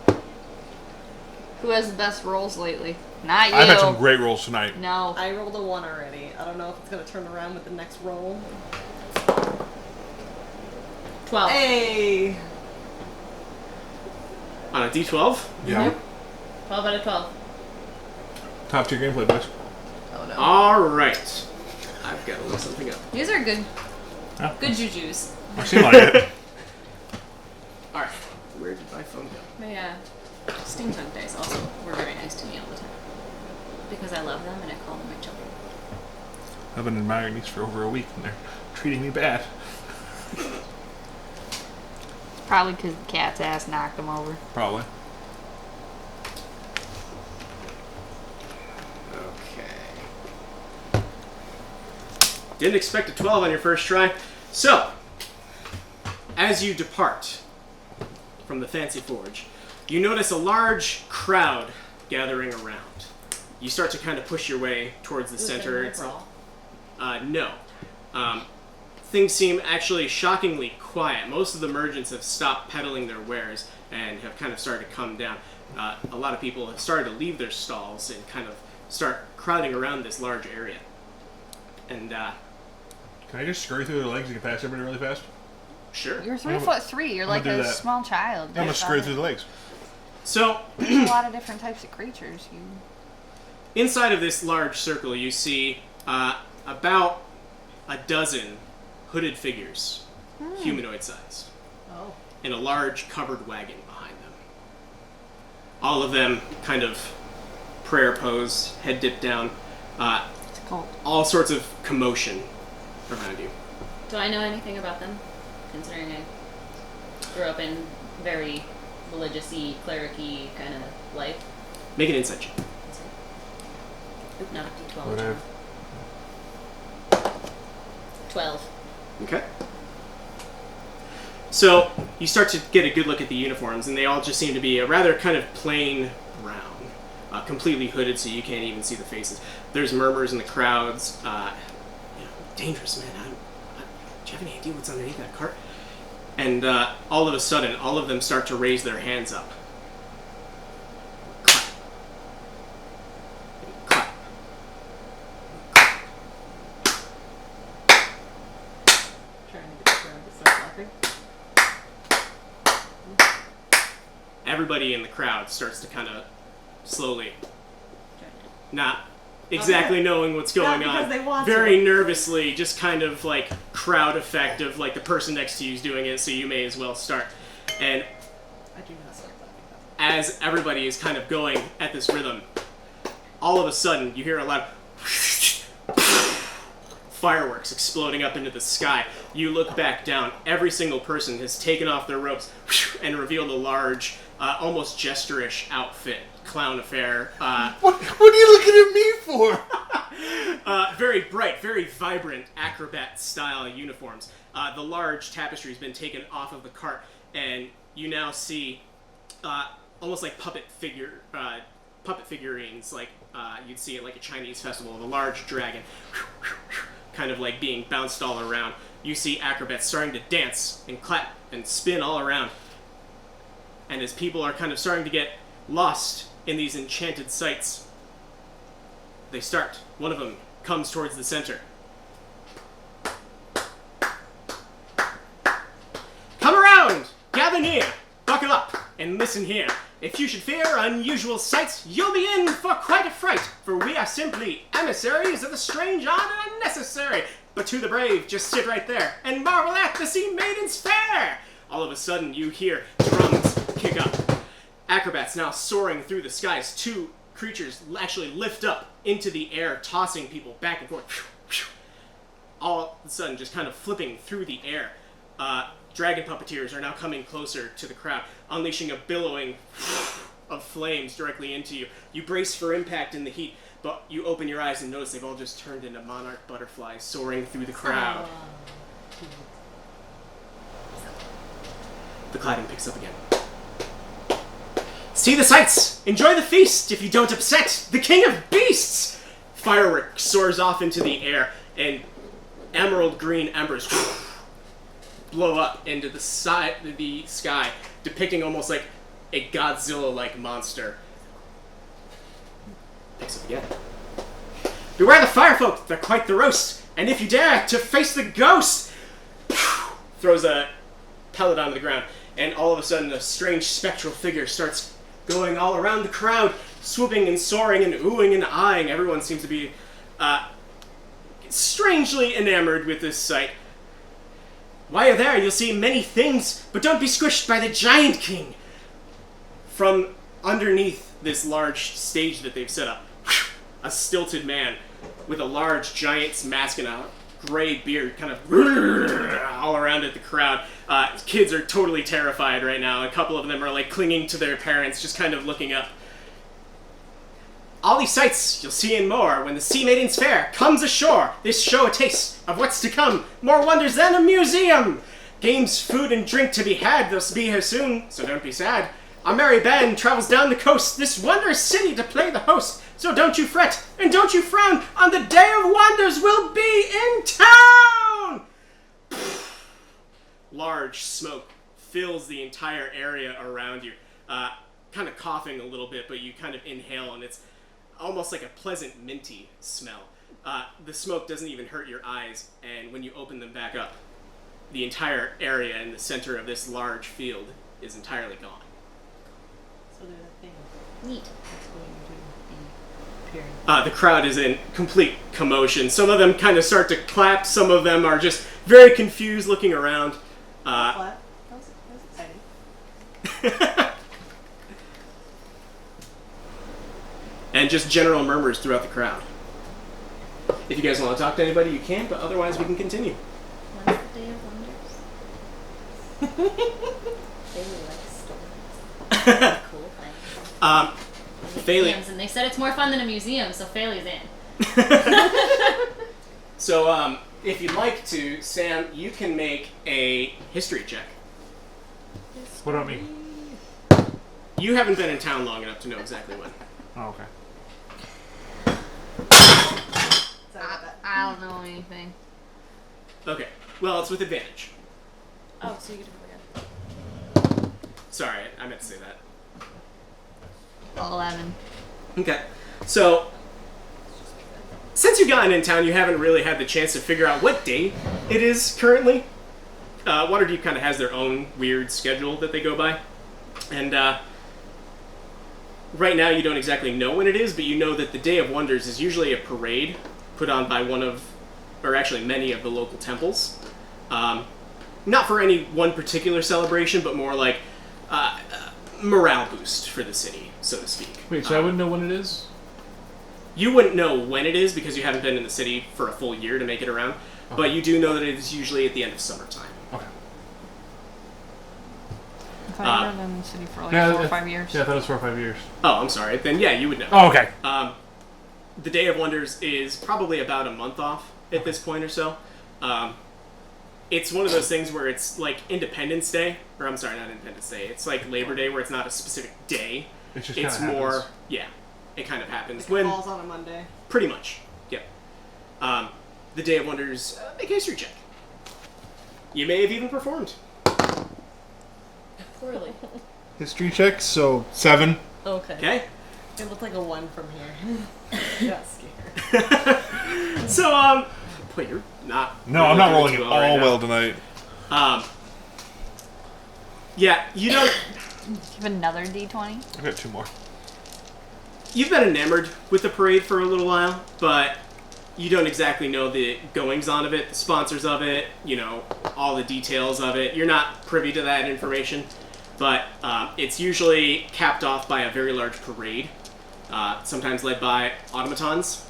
Who has the best rolls lately? Not you. I've had some great rolls tonight. No. I rolled a 1 already. I don't know if it's going to turn around with the next roll. 12. Hey! On a d12? Yeah. 12 out of 12. Top tier gameplay, boys. Oh no. Alright. I've got to look something up. These are good, Yeah. good jujus. I seem like it. Alright. Where did my phone go? My steampunk dice also were very nice to me all the time. Because I love them and I call them my children. I've been admiring these for over a week, and they're treating me bad. Probably because the cat's ass knocked him over. Probably. Okay. Didn't expect a 12 on your first try. So, as you depart from the Fancy Forge, you notice a large crowd gathering around. You start to kind of push your way towards the center. It's no. Things seem actually shockingly quiet. Most of the merchants have stopped peddling their wares and have kind of started to come down. A lot of people have started to leave their stalls and kind of start crowding around this large area. And, Can I just scurry through their legs and get past everybody really fast? sure. You're 3'3". You're like gonna do a that. small child. I'm gonna scurry through the legs. So, There's a lot of different types of creatures. inside of this large circle, you see about a dozen hooded figures, humanoid size, Oh. in a large covered wagon behind them. All of them kind of prayer pose, head dipped down, It's called. all sorts of commotion around you. Do I know anything about them? Considering I grew up in very religious-y, cleric-y kind of life. Make an insight check. Oop, not a D12. Whatever. 12. Okay. So, you start to get a good look at the uniforms, and they all just seem to be a rather kind of plain brown. Completely hooded so you can't even see the faces. There's murmurs in the crowds. Dangerous, man. Do you have any idea what's underneath that cart? And all of a sudden, all of them start to raise their hands up. Clap. Clap. Trying to get the crowd to start laughing. Everybody in the crowd starts to kind of slowly, not exactly knowing what's going Not because on, they want very to. nervously, just kind of like crowd effect of like the person next to you is doing it, so you may as well start. And I do not start laughing. as everybody is kind of going at this rhythm, all of a sudden you hear a loud fireworks exploding up into the sky. You look back down. Every single person has taken off their robes and revealed a large, almost gesture-ish outfit. Clown affair. What are you looking at me for? Very bright, very vibrant acrobat-style uniforms. The large tapestry has been taken off of the cart, and you now see almost like puppet figurines, like you'd see at like a Chinese festival. The large dragon, kind of like being bounced all around. You see acrobats starting to dance and clap and spin all around. And as people are kind of starting to get lost in these enchanted sights, they start. One of them comes towards the center. Come around! Gather near! Buckle up and listen here. If you should fear unusual sights, you'll be in for quite a fright, for we are simply emissaries of the strange, odd, and unnecessary. But to the brave, just sit right there and marvel at the sea maidens fair. All of a sudden, you hear drums kick up. Acrobats now soaring through the skies. Two creatures actually lift up into the air, tossing people back and forth. All of a sudden, just kind of flipping through the air. Dragon puppeteers are now coming closer to the crowd, unleashing a billowing of flames directly into you. You brace for impact in the heat, but you open your eyes and notice they've all just turned into monarch butterflies soaring through the crowd. The cladding picks up again. See the sights! Enjoy the feast if you don't upset the king of beasts! Firework soars off into the air, and emerald green embers blow up into the sky, depicting almost like a Godzilla-like monster. Picks up again. Beware the firefolk, they're quite the roast, and if you dare to face the ghost, throws a pellet onto the ground, and all of a sudden a strange spectral figure starts going all around the crowd, swooping and soaring and oohing and eyeing. Everyone seems to be strangely enamored with this sight. While you're there, you'll see many things, but don't be squished by the Giant King. From underneath this large stage that they've set up, a stilted man with a large giant's mask and a gray beard kind of all around at the crowd. Kids are totally terrified right now. A couple of them are like clinging to their parents, just kind of looking up. All these sights you'll see and more when the Sea Maidens Fair comes ashore. This show a taste of what's to come. More wonders than a museum. Games, food, and drink to be had. They'll be here soon, so don't be sad. A merry band travels down the coast, this wondrous city to play the host. So don't you fret, and don't you frown, on the day of wonders we'll be in town! Large smoke fills the entire area around you. Kind of coughing a little bit, but you kind of inhale, and it's almost like a pleasant minty smell. The smoke doesn't even hurt your eyes, and when you open them back up, the entire area in the center of this large field is entirely gone. So there's a thing Neat. that's going to be appearing. The crowd is in complete commotion. Some of them kind of start to clap. Some of them are just very confused, looking around. What? That was exciting. And just general murmurs throughout the crowd. If you guys want to talk to anybody, you can, but otherwise we can continue. When's the Day of Wonders? They really like stories. Cool thing. Bailey. Museums, and they said it's more fun than a museum, so Failey's in. So, if you'd like to, Sam, you can make a history check. What about me? You haven't been in town long enough to know exactly when. Oh, okay. Sorry about that. I don't know anything. Okay. Well, it's with advantage. Oh, so you get to go again. Sorry, I meant to say that. 11. Okay. So, since you've gotten in town, you haven't really had the chance to figure out what day it is currently. Waterdeep kind of has their own weird schedule that they go by. And, right now you don't exactly know when it is, but you know that the Day of Wonders is usually a parade put on by one of, or actually many of the local temples. Not for any one particular celebration, but more like morale boost for the city, so to speak. Wait, so I wouldn't know when it is? You wouldn't know when it is because you haven't been in the city for a full year to make it around, but you do know that it is usually at the end of summertime. Okay. I thought you were in the city for like 4 or 5 years. Yeah, I thought it was 4 or 5 years. Oh, I'm sorry. Then yeah, you would know. Oh, okay. The Day of Wonders is probably about a month off at this point or so. It's one of those things where it's like Independence Day, or I'm sorry, not Independence Day. It's like Labor Day, where it's not a specific day. It just It's kinda more, happens. yeah, it kind of happens. It When falls on a Monday. pretty much, yeah. The Day of Wonders, make a history check. You may have even performed. Poorly. History check, so 7. Okay. Okay. It looked like a 1 from here. Got scared. So, wait, you're not. No, I'm not rolling too it well right all now. well tonight. Yeah, you don't. Do you have another D20? I've got 2 more. You've been enamored with the parade for a little while, but you don't exactly know the goings-on of it, the sponsors of it, you know, all the details of it. You're not privy to that information, but it's usually capped off by a very large parade sometimes led by automatons.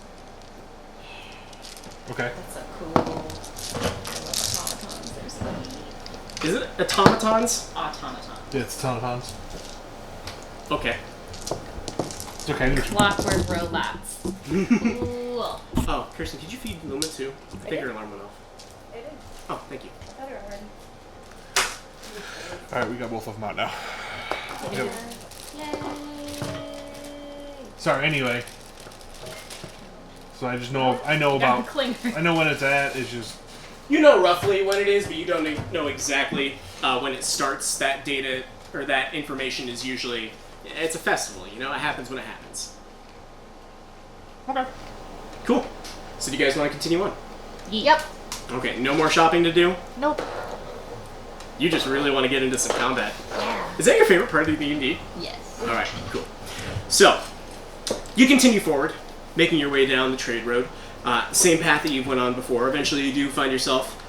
Okay. That's a cool. I love automatons. They're so neat. Is it automatons? Automatons. Yeah, it's automatons. Okay. It's okay. Clockwork robots. Cool. Oh, Kirsten, could you feed Luma too? I think her alarm went off. I did. Oh, thank you. I thought it already. All right, we got both of them out now. Yep. Yay! Sorry. Anyway. So I just know. I know Yeah, about. clinger. I know when it's at. It's just. You know roughly when it is, but you don't know exactly when it starts. That data or that information is usually, it's a festival, you know? It happens when it happens. Okay. Cool. So do you guys want to continue on? Yep. Okay, no more shopping to do? Nope. You just really want to get into some combat. Yeah. Is that your favorite part of the D&D? Yes. Alright, cool. So, you continue forward, making your way down the trade road. Same path that you went on before. Eventually you do find yourself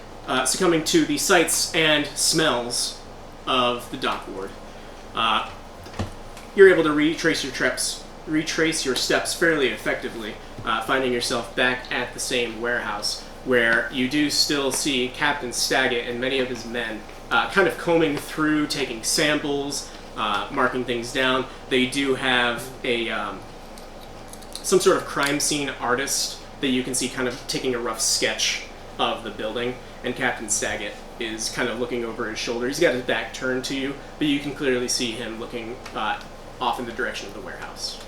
succumbing to the sights and smells of the dock ward. You're able to retrace your steps fairly effectively, finding yourself back at the same warehouse, where you do still see Captain Staggett and many of his men kind of combing through, taking samples, marking things down. They do have a some sort of crime scene artist that you can see kind of taking a rough sketch of the building, and Captain Staggett is kind of looking over his shoulder. He's got his back turned to you, but you can clearly see him looking off in the direction of the warehouse.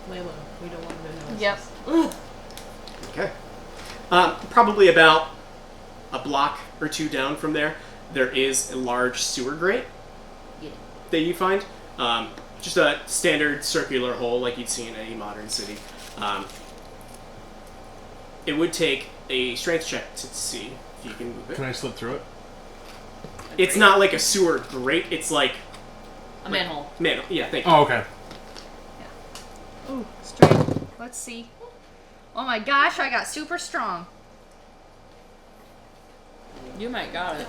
Layla, we don't want to know. Yep. Okay. Probably about a block or two down from there, there is a large sewer grate that you find. Just a standard circular hole like you'd see in any modern city. It would take a strength check to see if you can move it. Can I slip through it? It's not like a sewer grate, it's like... A manhole. Yeah, thank you. Oh, okay. Ooh, straight. Let's see. Oh my gosh, I got super strong. You might got it.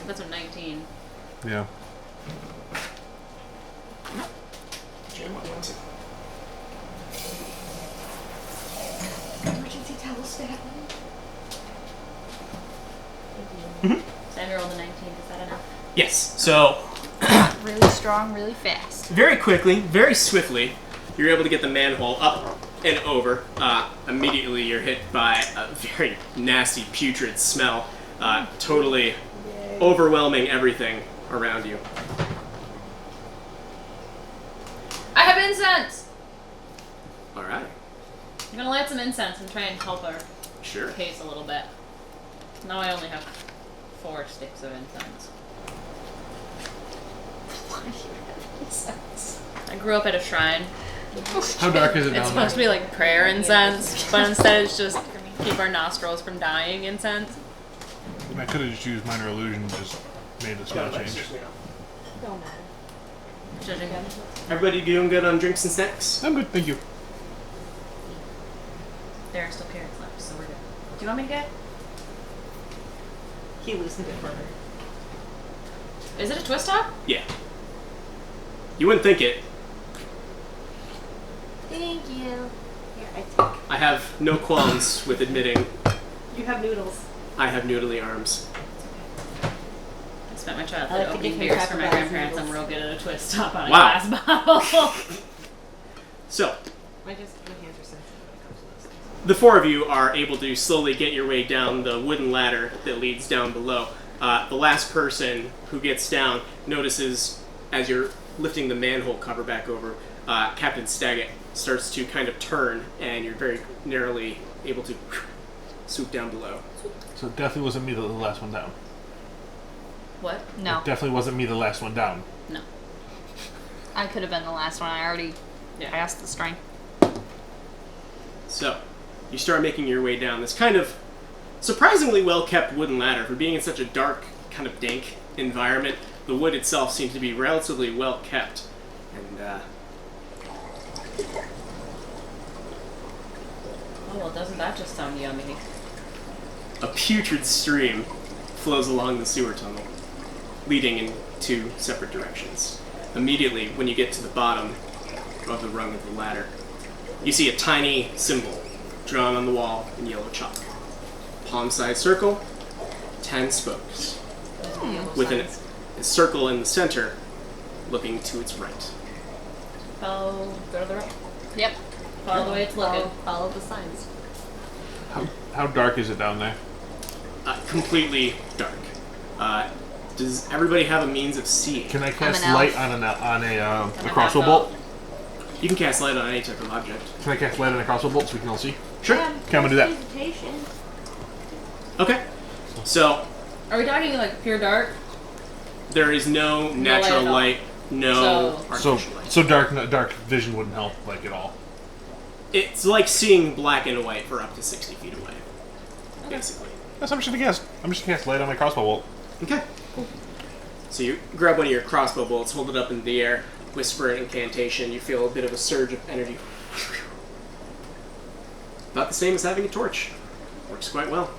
That's a 19. Yeah. Emergency towel stat. Sandra rolled a 19. Is that enough? Yes, so Really strong, really fast. very quickly, very swiftly, you're able to get the manhole up and over. Immediately you're hit by a very nasty, putrid smell, totally overwhelming everything around you. I have incense! Alright, I'm gonna light some incense and try and help our sure. pace a little bit. Now I only have 4 sticks of incense. I grew up at a shrine. How dark is it It's down supposed to there? be like prayer incense, but instead it's just keep our nostrils from dying incense. I could have just used minor illusion and just made the spell change. Don't matter. Judging. Everybody doing good on drinks and snacks? I'm good, thank you. There are still carrots left, so we're good. Do you want me to get? He loosened it for her. Is it a twist top? Yeah. You wouldn't think it. Thank you. Here, I take. I have no qualms with admitting You have noodles. I have noodly arms. I spent my I childhood like to opening give him beers for my Pepper grandparents. I'm noodles. real good at a twist top on a Wow. glass bottle. So, My hands are sensitive when it comes to those things. the four of you are able to slowly get your way down the wooden ladder that leads down below. The last person who gets down notices, as you're lifting the manhole cover back over, Captain Staggett starts to kind of turn, and you're very narrowly able to swoop down below. So it definitely wasn't me the last one down. What? No, It definitely wasn't me the last one down. No. I could have been the last one. I already Yeah. passed the strength. So, you start making your way down this kind of surprisingly well-kept wooden ladder. For being in such a dark, kind of dank environment, the wood itself seems to be relatively well-kept. And, Oh, well, doesn't that just sound yummy? a putrid stream flows along the sewer tunnel, leading in two separate directions. Immediately, when you get to the bottom, of the rung of the ladder, you see a tiny symbol drawn on the wall in yellow chalk. Palm-sized circle, 10 spokes, with a circle in the center looking to its right. Go to the right. Yep. Follow the way it's looking. Follow the signs. How dark is it down there? Completely dark. Does everybody have a means of seeing? Can I an cast elf. light on a a crossbow half bolt? You can cast light on any type of object. Can I cast light on a crossbow bolt so we can all see? Sure. Okay, I'm gonna do that. Okay. So Are we talking like pure dark? there is no natural at all. light, no So- artificial light. So dark vision wouldn't help like at all. It's like seeing black and white for up to 60 feet away, basically. Yes, I'm just gonna cast light on my crossbow bolt. Okay. So you grab one of your crossbow bolts, hold it up in the air, whisper an incantation. You feel a bit of a surge of energy. About the same as having a torch. Works quite well.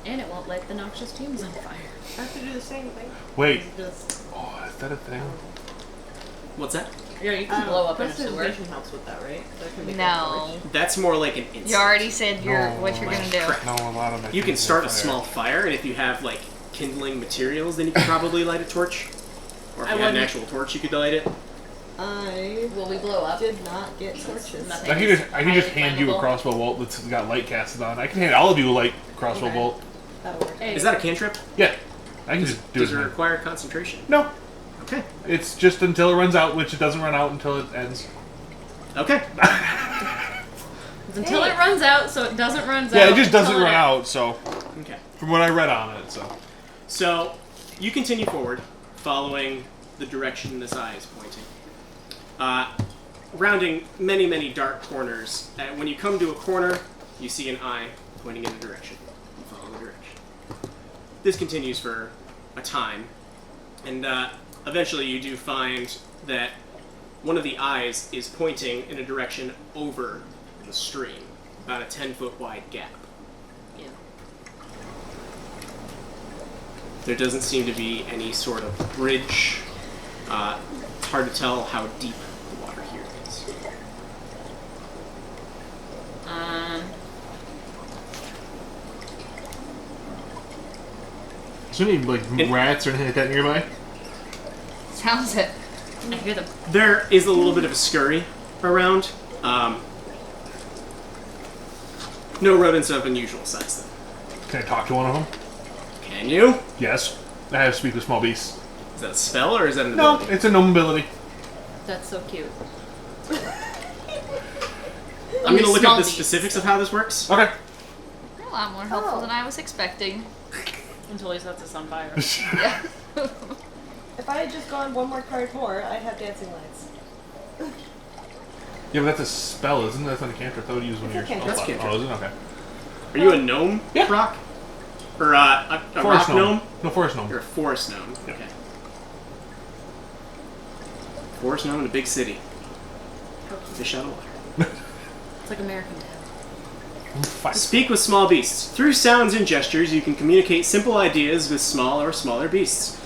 And it won't light the noxious fumes on fire. I have to do the same thing. Wait. Just Oh, is that a thing? What's that? Yeah, you can blow up in a sewer. Prestidigitation helps with that, right? That can make No. That's more like an instant. You already said what you're gonna do. crap. No, a lot of my You can things start are a fire. small fire, and if you have like kindling materials, then you can probably light a torch. Or if I you had an wouldn't- actual torch, you could light it. I Will we blow up? did not get torches. Nothing. I can just Highly hand you a flammable. crossbow bolt that's got light casted on. I can hand all of you a light crossbow Okay. bolt. That'll work. Hey, Is that a cantrip? Yeah, I can just do Does it. it require concentration? No, Okay. it's just until it runs out, which it doesn't run out until it ends. Okay. It's until it runs out, so it doesn't run out. Yeah, it just doesn't until run it- out. So, Okay. from what I read on it, so So you continue forward, following the direction this eye is pointing. Rounding many, many dark corners. When you come to a corner, you see an eye pointing in a direction. You follow the direction. This continues for a time, and eventually you do find that one of the eyes is pointing in a direction over the stream, about a 10-foot wide gap. Yeah. There doesn't seem to be any sort of bridge. It's hard to tell how deep the water here is. is there any like rats or anything like that nearby? Sounds it. I hear them. There is a little bit of a scurry around. No rodents of unusual size, though. Can I talk to one of them? Can you? Yes. I have speak with small beasts. Is that a spell or is that an No, ability? it's a gnome ability. That's so cute. I'm going to look up small the beasts. specifics of how this works. Okay. A lot more helpful than I was expecting. Until he sets us on fire. Yeah. If I had just gone one more card more, I'd have dancing lights. Yeah, but that's a spell, isn't it? That's not a cantrip. That would use when It's a you're cantrip. That's a cantrip. Oh, is it? Okay. Are you a gnome, Yeah. Rock? Or a Forest rock gnome? No, forest gnome. You're a forest gnome. Yeah. Okay. Forest gnome in a big city. Fish out of water. It's like American Dad. Five. Speak with small beasts. Through sounds and gestures, you can communicate simple ideas with small or smaller beasts.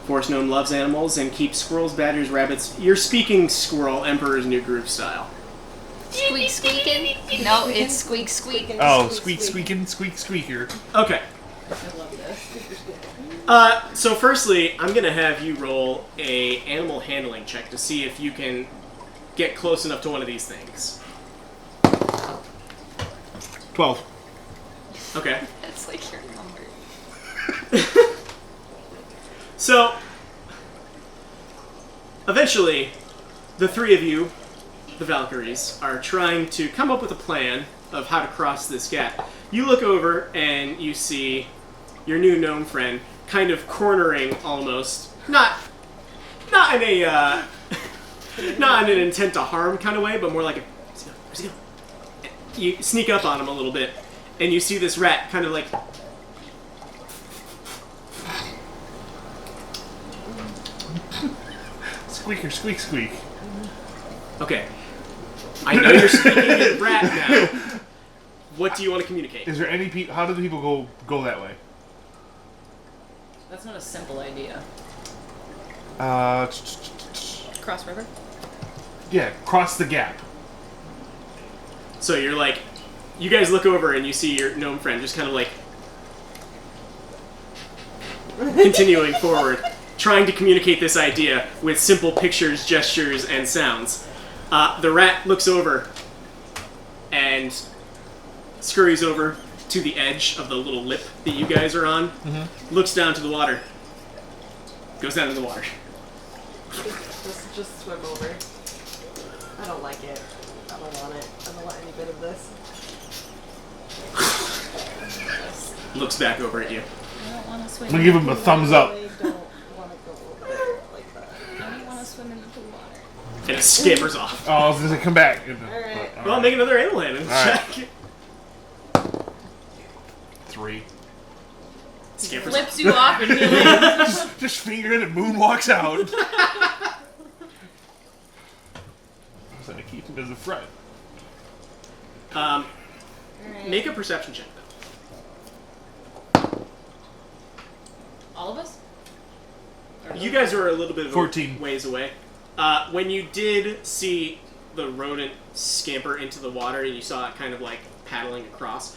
Forest gnome loves animals and keeps squirrels, badgers, rabbits. You're speaking squirrel, Emperor's New Groove style. Squeak squeaking? No, it's squeak squeaking. Oh, squeaking, squeaker. Okay. I love this. So firstly, I'm gonna have you roll a animal handling check to see if you can get close enough to one of these things. 12. Okay. That's like your number. So, eventually, the three of you, the Valkyries, are trying to come up with a plan of how to cross this gap. You look over and you see your new gnome friend kind of cornering almost, not in a not in an intent to harm kind of way, but more like a where's he going? You sneak up on him a little bit, and you see this rat kind of like Squeaker, squeak, squeak. okay. I know you're speaking in rat now. What do you want to communicate? Is there any people? How do the people go that way? That's not a simple idea. Uh, Cross river? Yeah, cross the gap. So you're like, you guys look over and you see your gnome friend just kind of like continuing forward, trying to communicate this idea with simple pictures, gestures, and sounds. The rat looks over and scurries over to the edge of the little lip that you guys are on, looks down to the water, goes down to the water. Just swim over. I don't like it. I don't want it. I don't want any bit of this. Looks back over at you. I don't want to swim. I'm gonna give him a thumbs up. I don't want to go over there like that. I don't want to swim into the water. And it scampers off. Oh, I was gonna say come back. Alright. Well, make another animal handling Alright. check. 3. Scampers Flips you off and you're like, Just finger it and moonwalks out. I was gonna keep him as a friend. Make a perception check, though. all of us? You guys are a little bit of 14. a ways away. When you did see the rodent scamper into the water and you saw it kind of like paddling across,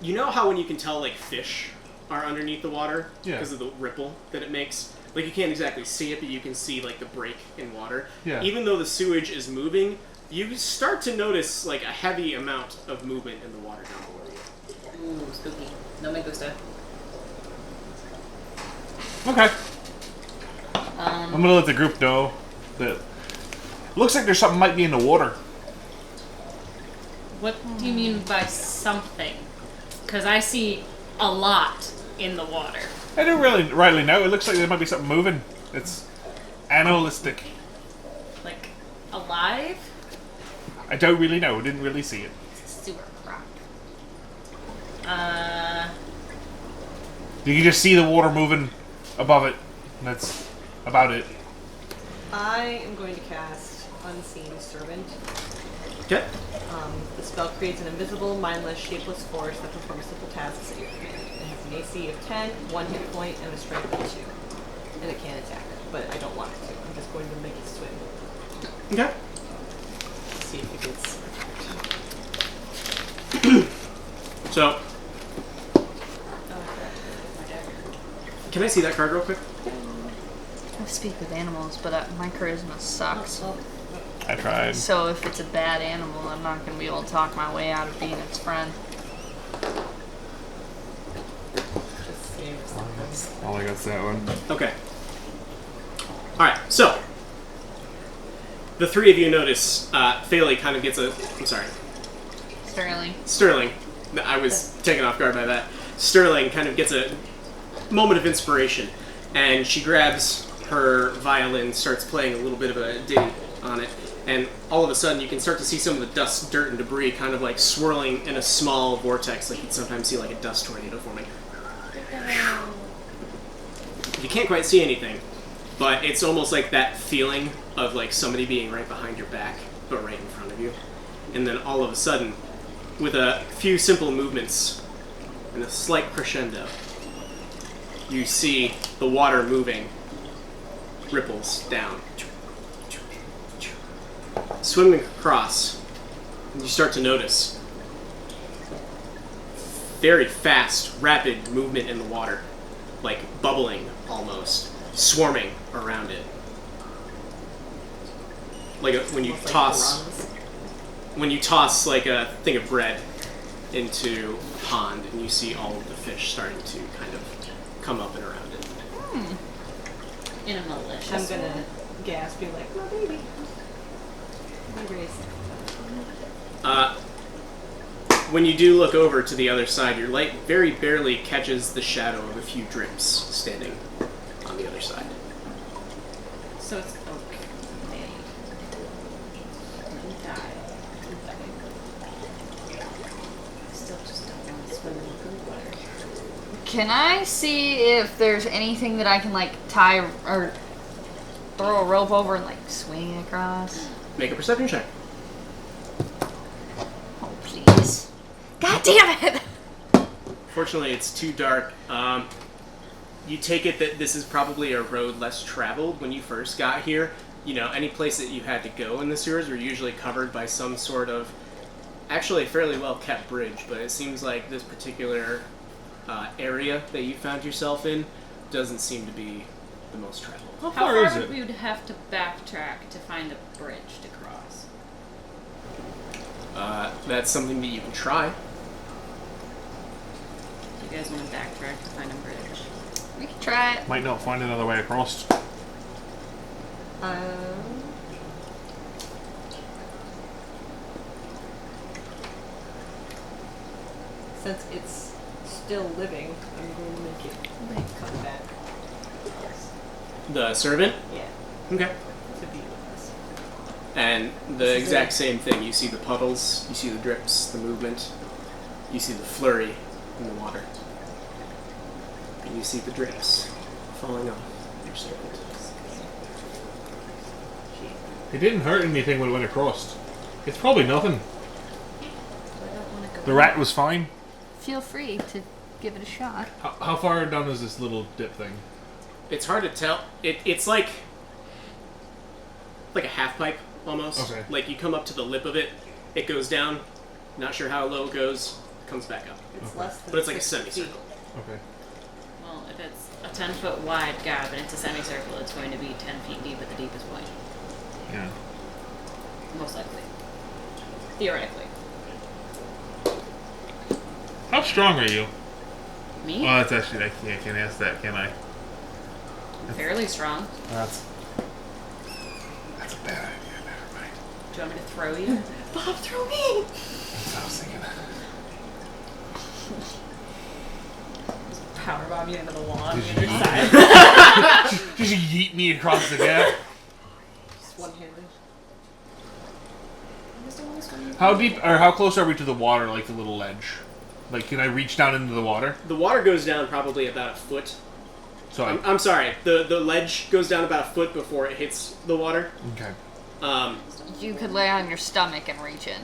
you know how when you can tell like fish are underneath the water because of the ripple that it makes? Like you can't exactly see it, but you can see like the break in water. Yeah. Even though the sewage is moving, you start to notice like a heavy amount of movement in the water down below you. Ooh, spooky. No me gusta. Okay. I'm gonna let the group know that looks like there's something might be in the water. What do you mean by something? Because I see a lot in the water. I don't really rightly know. It looks like there might be something moving. It's animalistic. Like, alive? I don't really know. Didn't really see it. Sewer rock. You can just see the water moving above it. That's about it. I am going to cast Unseen Servant. Okay. The spell creates an invisible, mindless, shapeless force that performs simple tasks at your command. It has an AC of 10, 1 hit point, and a strength of 2. And it can attack, but I don't want it to. I'm just going to make it swim. Okay. See if it gets So, my dagger. can I see that card real quick? I speak with animals, but my charisma sucks. I tried. So if it's a bad animal, I'm not going to be able to talk my way out of being its friend. Just save something. All I got's that one. Okay. Alright, so. The three of you notice Thalie kind of gets a... I'm sorry. Sterling. I was taken off guard by that. Sterling kind of gets a moment of inspiration, and she grabs her violin, starts playing a little bit of a ditty on it, and all of a sudden you can start to see some of the dust, dirt, and debris kind of like swirling in a small vortex, like you'd sometimes see like a dust tornado forming. You can't quite see anything, but it's almost like that feeling of like somebody being right behind your back, but right in front of you. And then all of a sudden, with a few simple movements and a slight crescendo, you see the water moving, ripples down, swimming across, and you start to notice very fast, rapid movement in the water, like bubbling almost, swarming around it. Like when you Almost like toss, piranhas. when you toss like a thing of bread into a pond, and you see all of the fish starting to kind of come up and around it. In a malicious I'm way. gonna gasp, be like, my baby. My grace. When you do look over to the other side, your light very barely catches the shadow of a few drips standing on the other side. So it's okay. Die. Still just don't want to swim in good water. Can I see if there's anything that I can like tie or throw a rope over and like swing across? Make a perception check. Oh please! God damn it! Fortunately, it's too dark. You take it that this is probably a road less traveled when you first got here, any place that you had to go in the sewers were usually covered by some sort of, actually a fairly well kept bridge, but it seems like this particular area that you found yourself in doesn't seem to be the most traveled. How How far far is would it? we would have to backtrack to find a bridge to cross? That's something that you can try. Do you guys want to backtrack to find a bridge? We can try it. Might not find another way across. Since it's still living, I'm going to make it come back. The servant? Yeah, Okay. to be with us. And the This is exact it. same thing. You see the puddles, you see the drips, the movement, you see the flurry in the water. And you see the drips falling off your servant. It didn't hurt anything when it went across. It's probably nothing. I don't want to go. The rat was fine. Feel free to give it a shot. How far down is this little dip thing? It's hard to tell. It's like a half pipe almost. Okay. Like you come up to the lip of it, it goes down. Not sure how low it goes. Comes back up. It's Okay. less than But it's like a 60 feet. semicircle. Okay. Well, if it's a 10-foot wide gap and it's a semicircle, it's going to be 10 feet deep at the deepest point. Yeah. Most likely. Theoretically. How strong are you? Me? Oh, that's actually, I can't ask that, can I? I'm fairly strong. That's a bad idea. Never mind. Do you want me to throw you? Bob, throw me! That's what I was thinking. Powerbomb you into the wall on Did the you other yeet side. Just yeet me across the gap. Just one-handed. How deep, or how close are we to the water, like the little ledge? Like, can I reach down into the water? The water goes down probably about a foot. So I'm sorry. The ledge goes down about a foot before it hits the water. okay. You could lay on your stomach and reach in.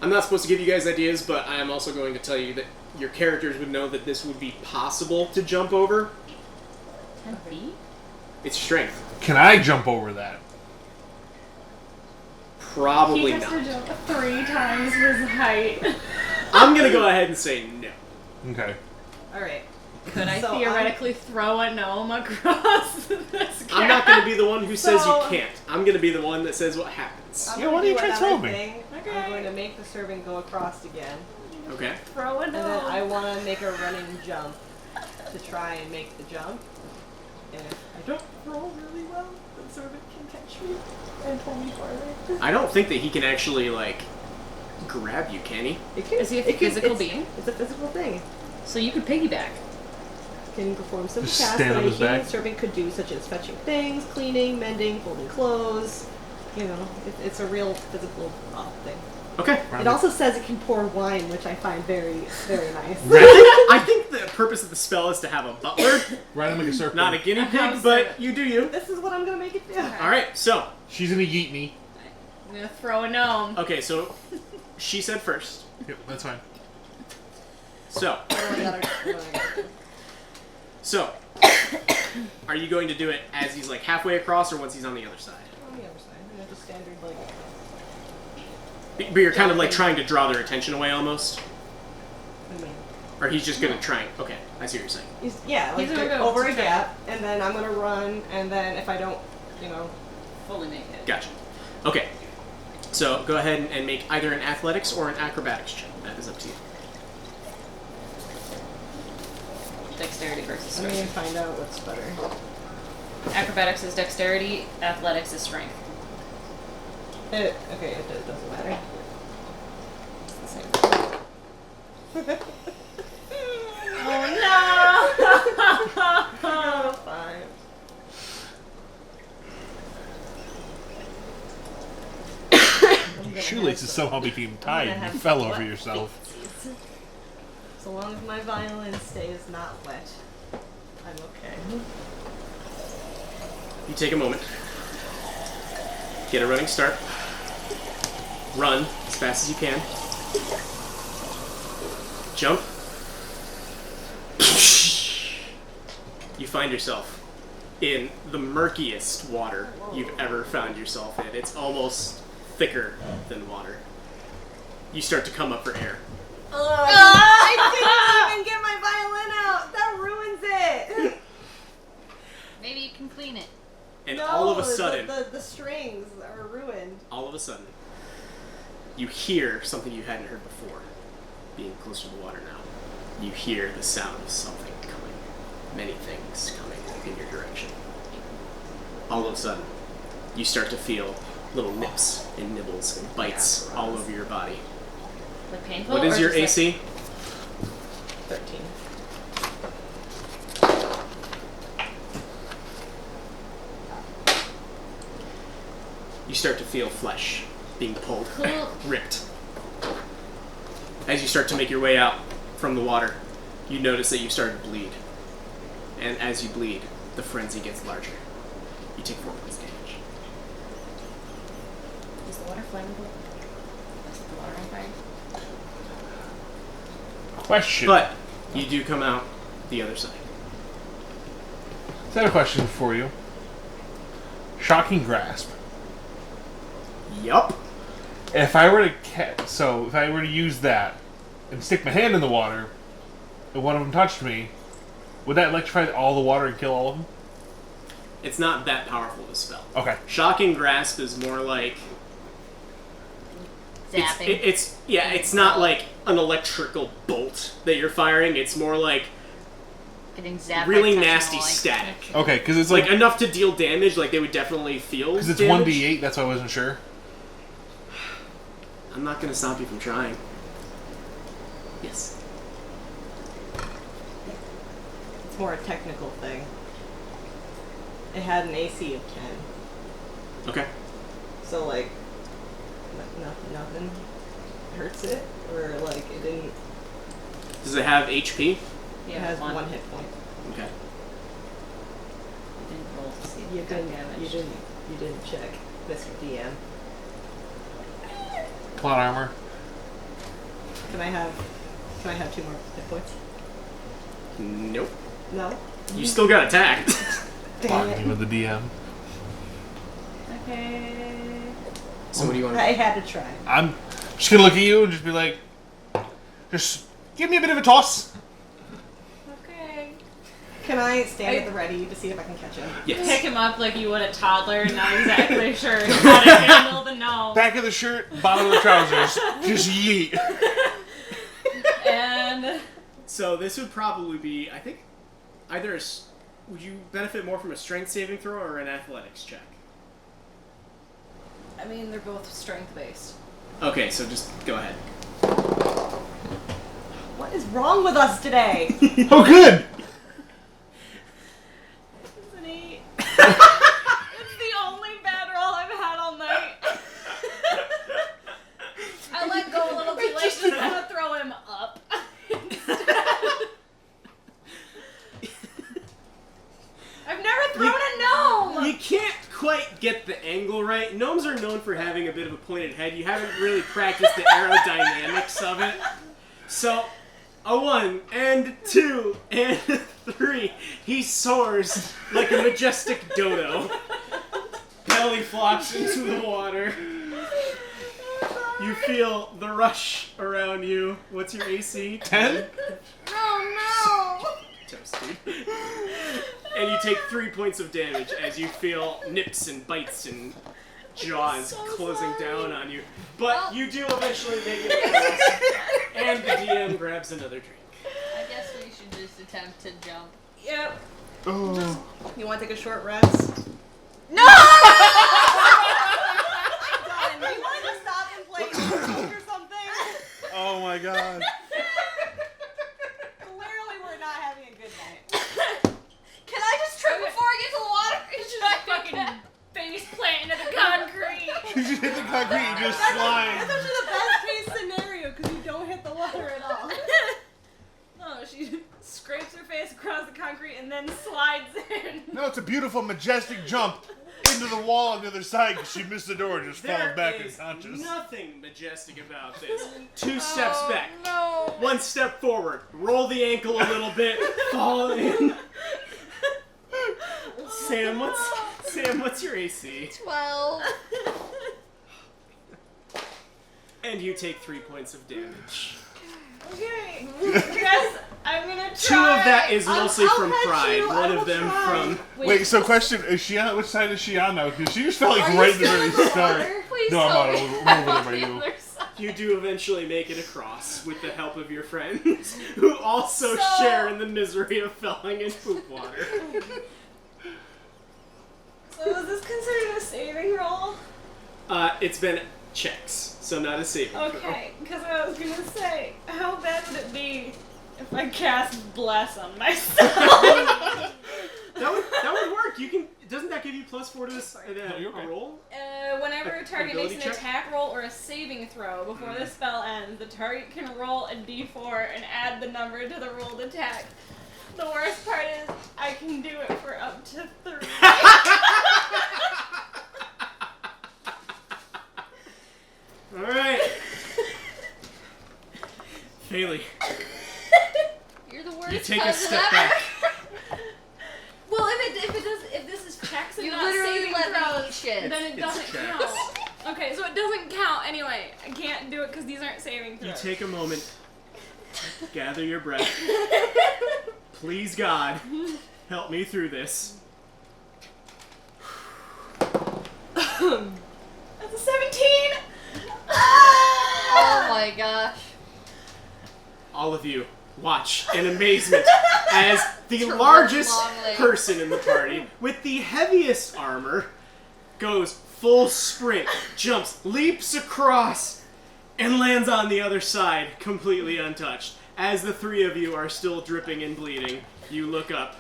I'm not supposed to give you guys ideas, but I am also going to tell you that your characters would know that this would be possible to jump over. 10 feet? It's strength. Can I jump over that? Probably He has to not. jump 3 times his height. I'm gonna go ahead and say no. Okay. Alright. Could I So theoretically throw a gnome across this gap? I'm not gonna be the one who says So- you can't. I'm gonna be the one that says what happens. I'm Yeah, gonna why don't you do another transform me? thing. Okay. I'm going to make the servant go across again. Okay. Throw a And gnome. then I want to make a running jump to try and make the jump. And if I don't roll really well, the servant can catch me and pull me farther. I don't think that he can actually grab you, can he? It can, Is he a it can- physical it's- being? It's a physical thing. So you could piggyback. Can perform simple Just tasks stand that on a his human back? servant could do, such as fetching things, cleaning, mending, folding clothes. You know, it's a real physical thing. Okay. It also says it can pour wine, which I find very, very nice. I think the purpose of the spell is to have a butler, Right in like a circle. not a guinea pig, house but servant. you do you. This is what I'm gonna make it do. Alright, so, She's gonna yeet me. I'm gonna throw a gnome. okay, so she said first. Yep, that's fine. So, are you going to do it as he's halfway across or once he's on the other side? On the other side, just standard But you're kind of trying to draw their attention away almost? I mean, Or he's just gonna try. Okay, I see what you're saying. yeah, He's like gonna go over a to gap, and then I'm gonna run, and then if I don't, Fully make it. Gotcha. Okay, so go ahead and make either an athletics or an acrobatics check. That is up to you. Dexterity versus I'm gonna strength. find out what's better. Acrobatics is dexterity, athletics is strength. Okay, it doesn't matter. It's the same. Oh no! 5. Your shoelaces somehow became tied and you have fell over wet yourself. feetsies. So long as my violin stays not wet, I'm okay. You take a moment. Get a running start. Run as fast as you can. Jump. You find yourself in the murkiest water you've ever found yourself in. It's almost thicker than water. You start to come up for air. I didn't even get my violin out. That ruins it. Maybe you can clean it. And No, all of a sudden, the strings are ruined. all of a sudden, you hear something you hadn't heard before. Being closer to the water now, you hear the sound of something coming. Many things coming in your direction. All of a sudden, you start to feel little nips and nibbles and bites all over your body. Like painful? What is or your just, AC? 13. You start to feel flesh being pulled, Cool. ripped. As you start to make your way out from the water, you notice that you start to bleed. And as you bleed, the frenzy gets larger. You take 4 points damage. Is the water flammable? Is the water on fire? Question. But you do come out the other side. So I have a question for you. Shocking grasp. Yup. If I were to if I were to use that and stick my hand in the water, and one of them touched me, would that electrify all the water and kill all of them? It's not that powerful of a spell. Okay. Shocking Grasp is more like... Zapping. It's not like an electrical bolt that you're firing. It's more like Getting zapped. really by nasty techno, static. Okay, because it's Like like enough to deal damage, like they would definitely feel because it's damage. 1d8. That's why I wasn't sure. I'm not gonna stop you from trying. Yes. It's more a technical thing. It had an AC of 10. Okay. So, like, nothing hurts it? Or, like, it didn't... Does it have HP? It has one hit point. Okay. Didn't roll to see if You it got didn't, damaged. you didn't check, Mr. DM. Plot armor. Can I have 2 more hit points? Nope. No? You still got attacked. Dang Fucking with the DM. Okay. So what do you want to I had to try. I'm just gonna look at you and just be like, just give me a bit of a toss. Okay. Can I stand at the ready to see if I can catch him? Yes. Pick him up like you would a toddler, not exactly sure how to handle the no. Back of the shirt, bottom of the trousers, just yeet. And So this would probably be, I think, either would you benefit more from a strength saving throw or an athletics check? I mean, they're both strength based. Okay, so just go ahead. What is wrong with us today? Oh, good. It's an 8. It's the only bad roll I've had all night. I let go a little too late, just want to throw him up. I've never thrown a gnome! You can't quite get the angle right. Gnomes are known for having a bit of a pointed head. You haven't really practiced the aerodynamics of it. So, a 1, and 2, and 3. He soars like a majestic dodo. Belly flops into the water. You feel the rush around you. What's your AC? 10? Oh Toasted. And you take 3 points of damage as you feel nips and bites and jaws So closing sorry. down on you. But Well- you do eventually make it across, and the DM grabs another drink. no! I guess we should just attempt to jump. Yep. Oh. You want to take a short rest? No! Done. Do you want to stop and play or something? Oh my god. Clearly we're not having a good night. Can I just trip before I get to the water? Should I Fucking face plant into the concrete. You just hit the concrete and just That's slide. actually the best case scenario because you don't hit the water at all. No, she scrapes her face across the concrete and then slides in. No, it's a beautiful, majestic jump into the wall on the other side because she missed the door and just falls There back is unconscious. nothing majestic about this. 2 steps back. No. 1 step forward. Roll the ankle a little bit. Fall in. Sam, what's your AC? 12. And you take 3 points of damage. Okay. Guys, I'm gonna try. 2 of that is mostly I'll from catch pride. you, I One will of them try. from. Wait, so question, is she on, which side is she on now? Because she just felt like Are you right at the still very in the start. water? Please No, I'm tell not. me I'm over I'm there on by the you. other side. You do eventually make it across with the help of your friends, who also So- share in the misery of falling in poop water. So is this considered a saving roll? It's been checks, so not a saving throw. Okay, because I was gonna say, how bad would it be if I cast Bless on myself? That would work. You can. Doesn't that give you +4 to this you okay? a roll? Whenever a target makes Ability an check? attack roll or a saving throw before the spell ends, the target can roll a d4 and add the number to the rolled attack. The worst part is, I can do it for up to 3. All right. Haley, You're the worst you take a cousin step ever. back. Well, if this is checks and You not literally saving let me throws, eat shit. then it It's doesn't checks. count. Okay, so it doesn't count anyway. I can't do it because these aren't saving You throws. take a moment, gather your breath. Please, God, help me through this. That's a 17. Oh my gosh. All of you watch in amazement as the It's her largest long leg. person in the party with the heaviest armor goes full sprint, jumps, leaps across, and lands on the other side completely untouched. As the 3 of you are still dripping and bleeding, you look up,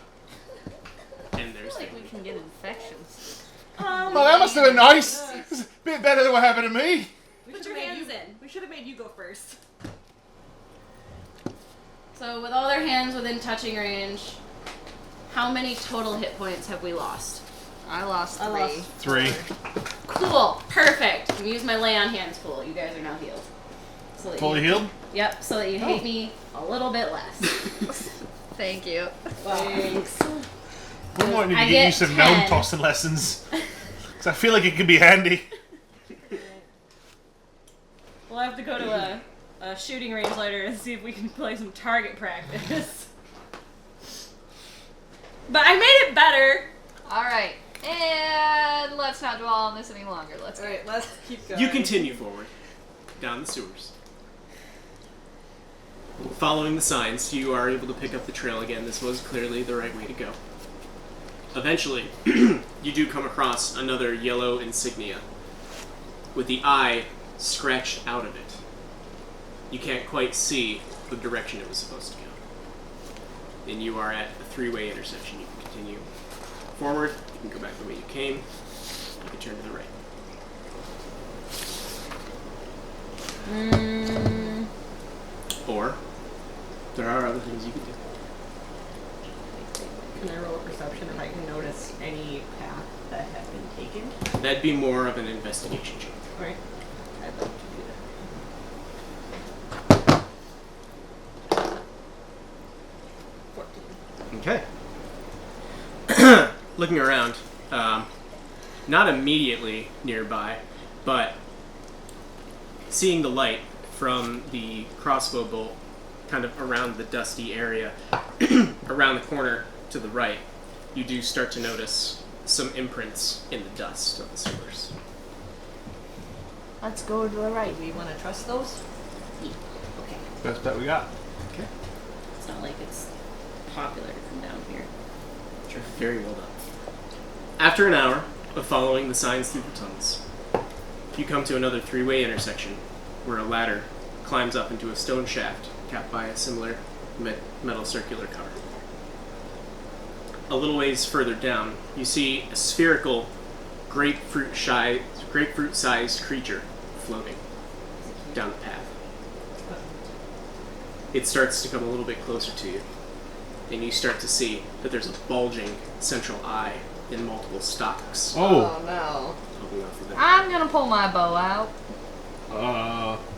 and I there's feel like Haley. we can get infections. Well, that must have been nice. It's a bit better than what happened to me. Put your hands in. We should have made you go first. So with all their hands within touching range, how many total hit points have we lost? I lost 3. I lost 3. Cool. Perfect. I'm gonna use my lay on hands pool. You guys are now healed. So that Fully you, healed? Yep, so that you hate me a little bit less. Thank you. Thanks. We might need to I get you get some 10. gnome tossing lessons. Because I feel like it could be handy. We'll have to go to a shooting range later and see if we can play some target practice. But I made it better. Alright. And let's not dwell on this any longer. Let's go. Alright, let's keep going. You continue forward, down the sewers. Following the signs, you are able to pick up the trail again. This was clearly the right way to go. Eventually, you do come across another yellow insignia with the eye scratched out of it. You can't quite see the direction it was supposed to go. And you are at a 3-way intersection. You can continue forward, you can go back the way you came, you can turn to the right. Or, there are other things you can do. Can I roll a perception if I can notice any path that has been taken? That'd be more of an investigation check. Alright. I'd like to do that. 14. Okay. Looking around, not immediately nearby, but seeing the light from the crossbow bolt kind of around the dusty area, around the corner to the right, you do start to notice some imprints in the dust of the sewers. Let's go to the right. Do we want to trust those? Okay. Best bet we got. Okay. It's not like it's popular to come down here. Sure. Very well done. After an hour of following the signs through the tunnels, you come to another 3-way intersection where a ladder climbs up into a stone shaft capped by a similar metal circular cover. A little ways further down, you see a spherical grapefruit-sized creature floating down the path. It starts to come a little bit closer to you, and you start to see that there's a bulging central eye in multiple stalks Oh. no. poking off of it. I'm gonna pull my bow out.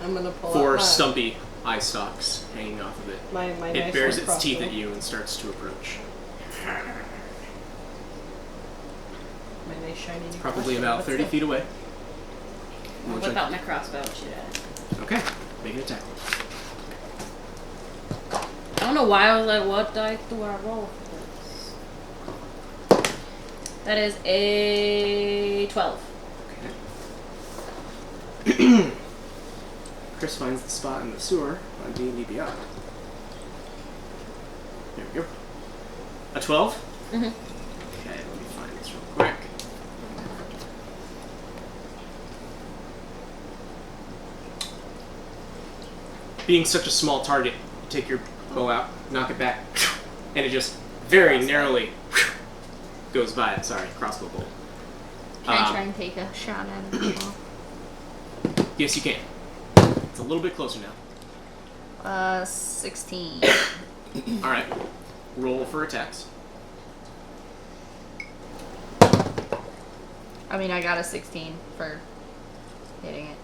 I'm gonna pull 4 out my, stumpy eye stalks hanging off of it. my It nice bares one its teeth crossbow. at you and starts to approach. nice shiny new Probably crossbow. about Let's 30 go. feet away. I'll whip out my crossbow and shoot at it. Okay, make an attack. I don't know why I was like, what dice do I roll for this? That is a 12. Okay. Chris finds the spot in the sewer on D&D Beyond. There we go. A 12? Mm-hmm. Okay, let me find this real quick. Being such a small target, you take your bow out, knock it back, and it just very narrowly goes by it. Sorry, crossbow bolt. Can I try and take a shot at it as well? Yes, you can. It's a little bit closer now. 16. Alright. Roll for attacks. I mean, I got a 16 for hitting it.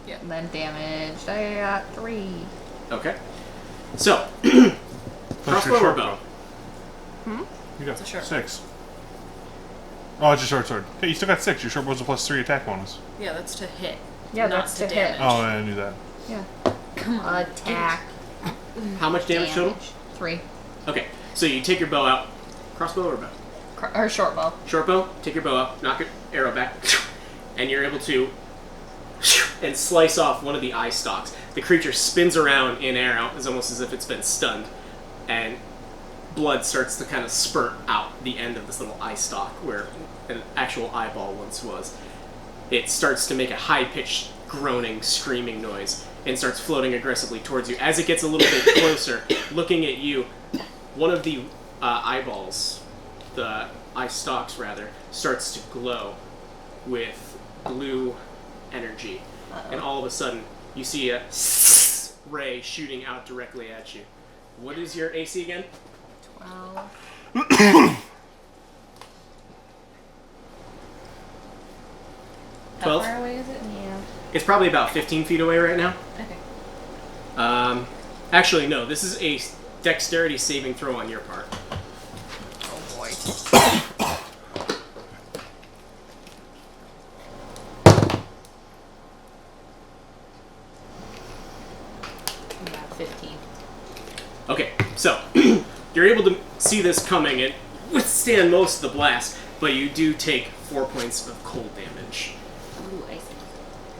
Yeah. And then damage, I got 3. Okay. So, What's your crossbow or short bow? bow? You got It's a short 6. Oh, it's a short sword. Hey, you still got 6. Your short bow's a +3 attack bonus. Yeah, that's to hit. Yeah, not that's to to hit. damage. Oh, I knew that. Yeah. Come on. Attack. How much damage total? 3. Okay. So you take your bow out. Crossbow or bow? Or short bow. Short bow, take your bow out, knock your arrow back, and you're able to and slice off one of the eye stalks. The creature spins around in air, it's almost as if it's been stunned, and blood starts to kind of spurt out the end of this little eye stalk where an actual eyeball once was. It starts to make a high-pitched, groaning, screaming noise and starts floating aggressively towards you. As it gets a little bit closer, looking at you, one of the eyeballs, the eye stalks rather, starts to glow with blue energy. And all of a sudden, you see a ray shooting out directly at you. What is your AC again? 12. 12? How far away is it? Yeah. It's probably about 15 feet away right now. Okay. Actually, no. This is a dexterity saving throw on your part. Oh boy. About 15. Okay, so you're able to see this coming and withstand most of the blast, but you do take 4 points of cold damage. Ooh, I see.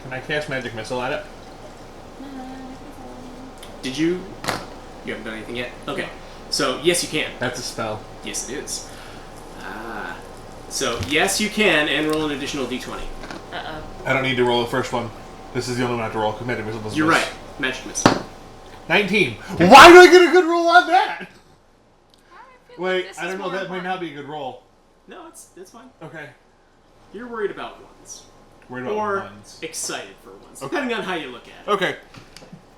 Can I cast Magic Missile at it? Did you? You haven't done anything yet? Okay. So, yes, you can. That's a spell. Yes, it is. So, yes, you can, and roll an additional d20. Uh-oh. I don't need to roll the first one. This is the only one I have to roll, because Magic Missile doesn't You're miss. right. Magic missile. 19. Why do I get a good roll on that? Wait, I don't know. That might not be a good roll. No, it's fine. Okay. You're worried about ones. Worried about Or ones. excited for ones, Okay. depending on how you look at it. Okay.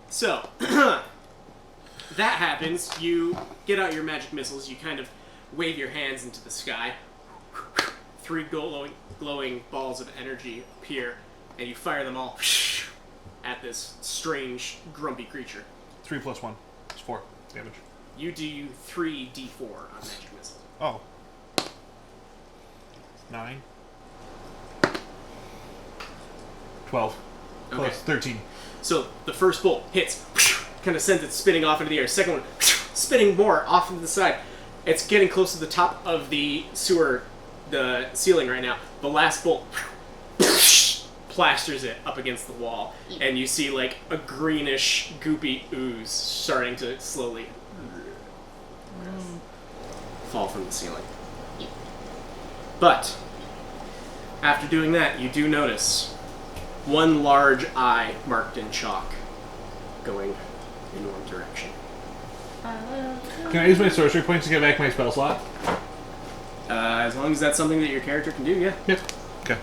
So, that happens. You get out your magic missiles. You kind of wave your hands into the sky. 3 glowing balls of energy appear, and you fire them all at this strange, grumpy creature. 3 plus 1. It's 4 damage. You do 3d4 on magic missiles. Oh. 9. 12. Okay. Plus 13. So the first bolt hits, kind of sends it spinning off into the air. Second one, spinning more off into the side. It's getting close to the top of the sewer, the ceiling right now. The last bolt plasters it up against the wall, and you see like a greenish, goopy ooze starting to slowly fall from the ceiling. But after doing that, you do notice one large eye marked in chalk going in one direction. Can I use my sorcery points to get back my spell slot? As long as that's something that your character can do, yeah. Yep. Okay.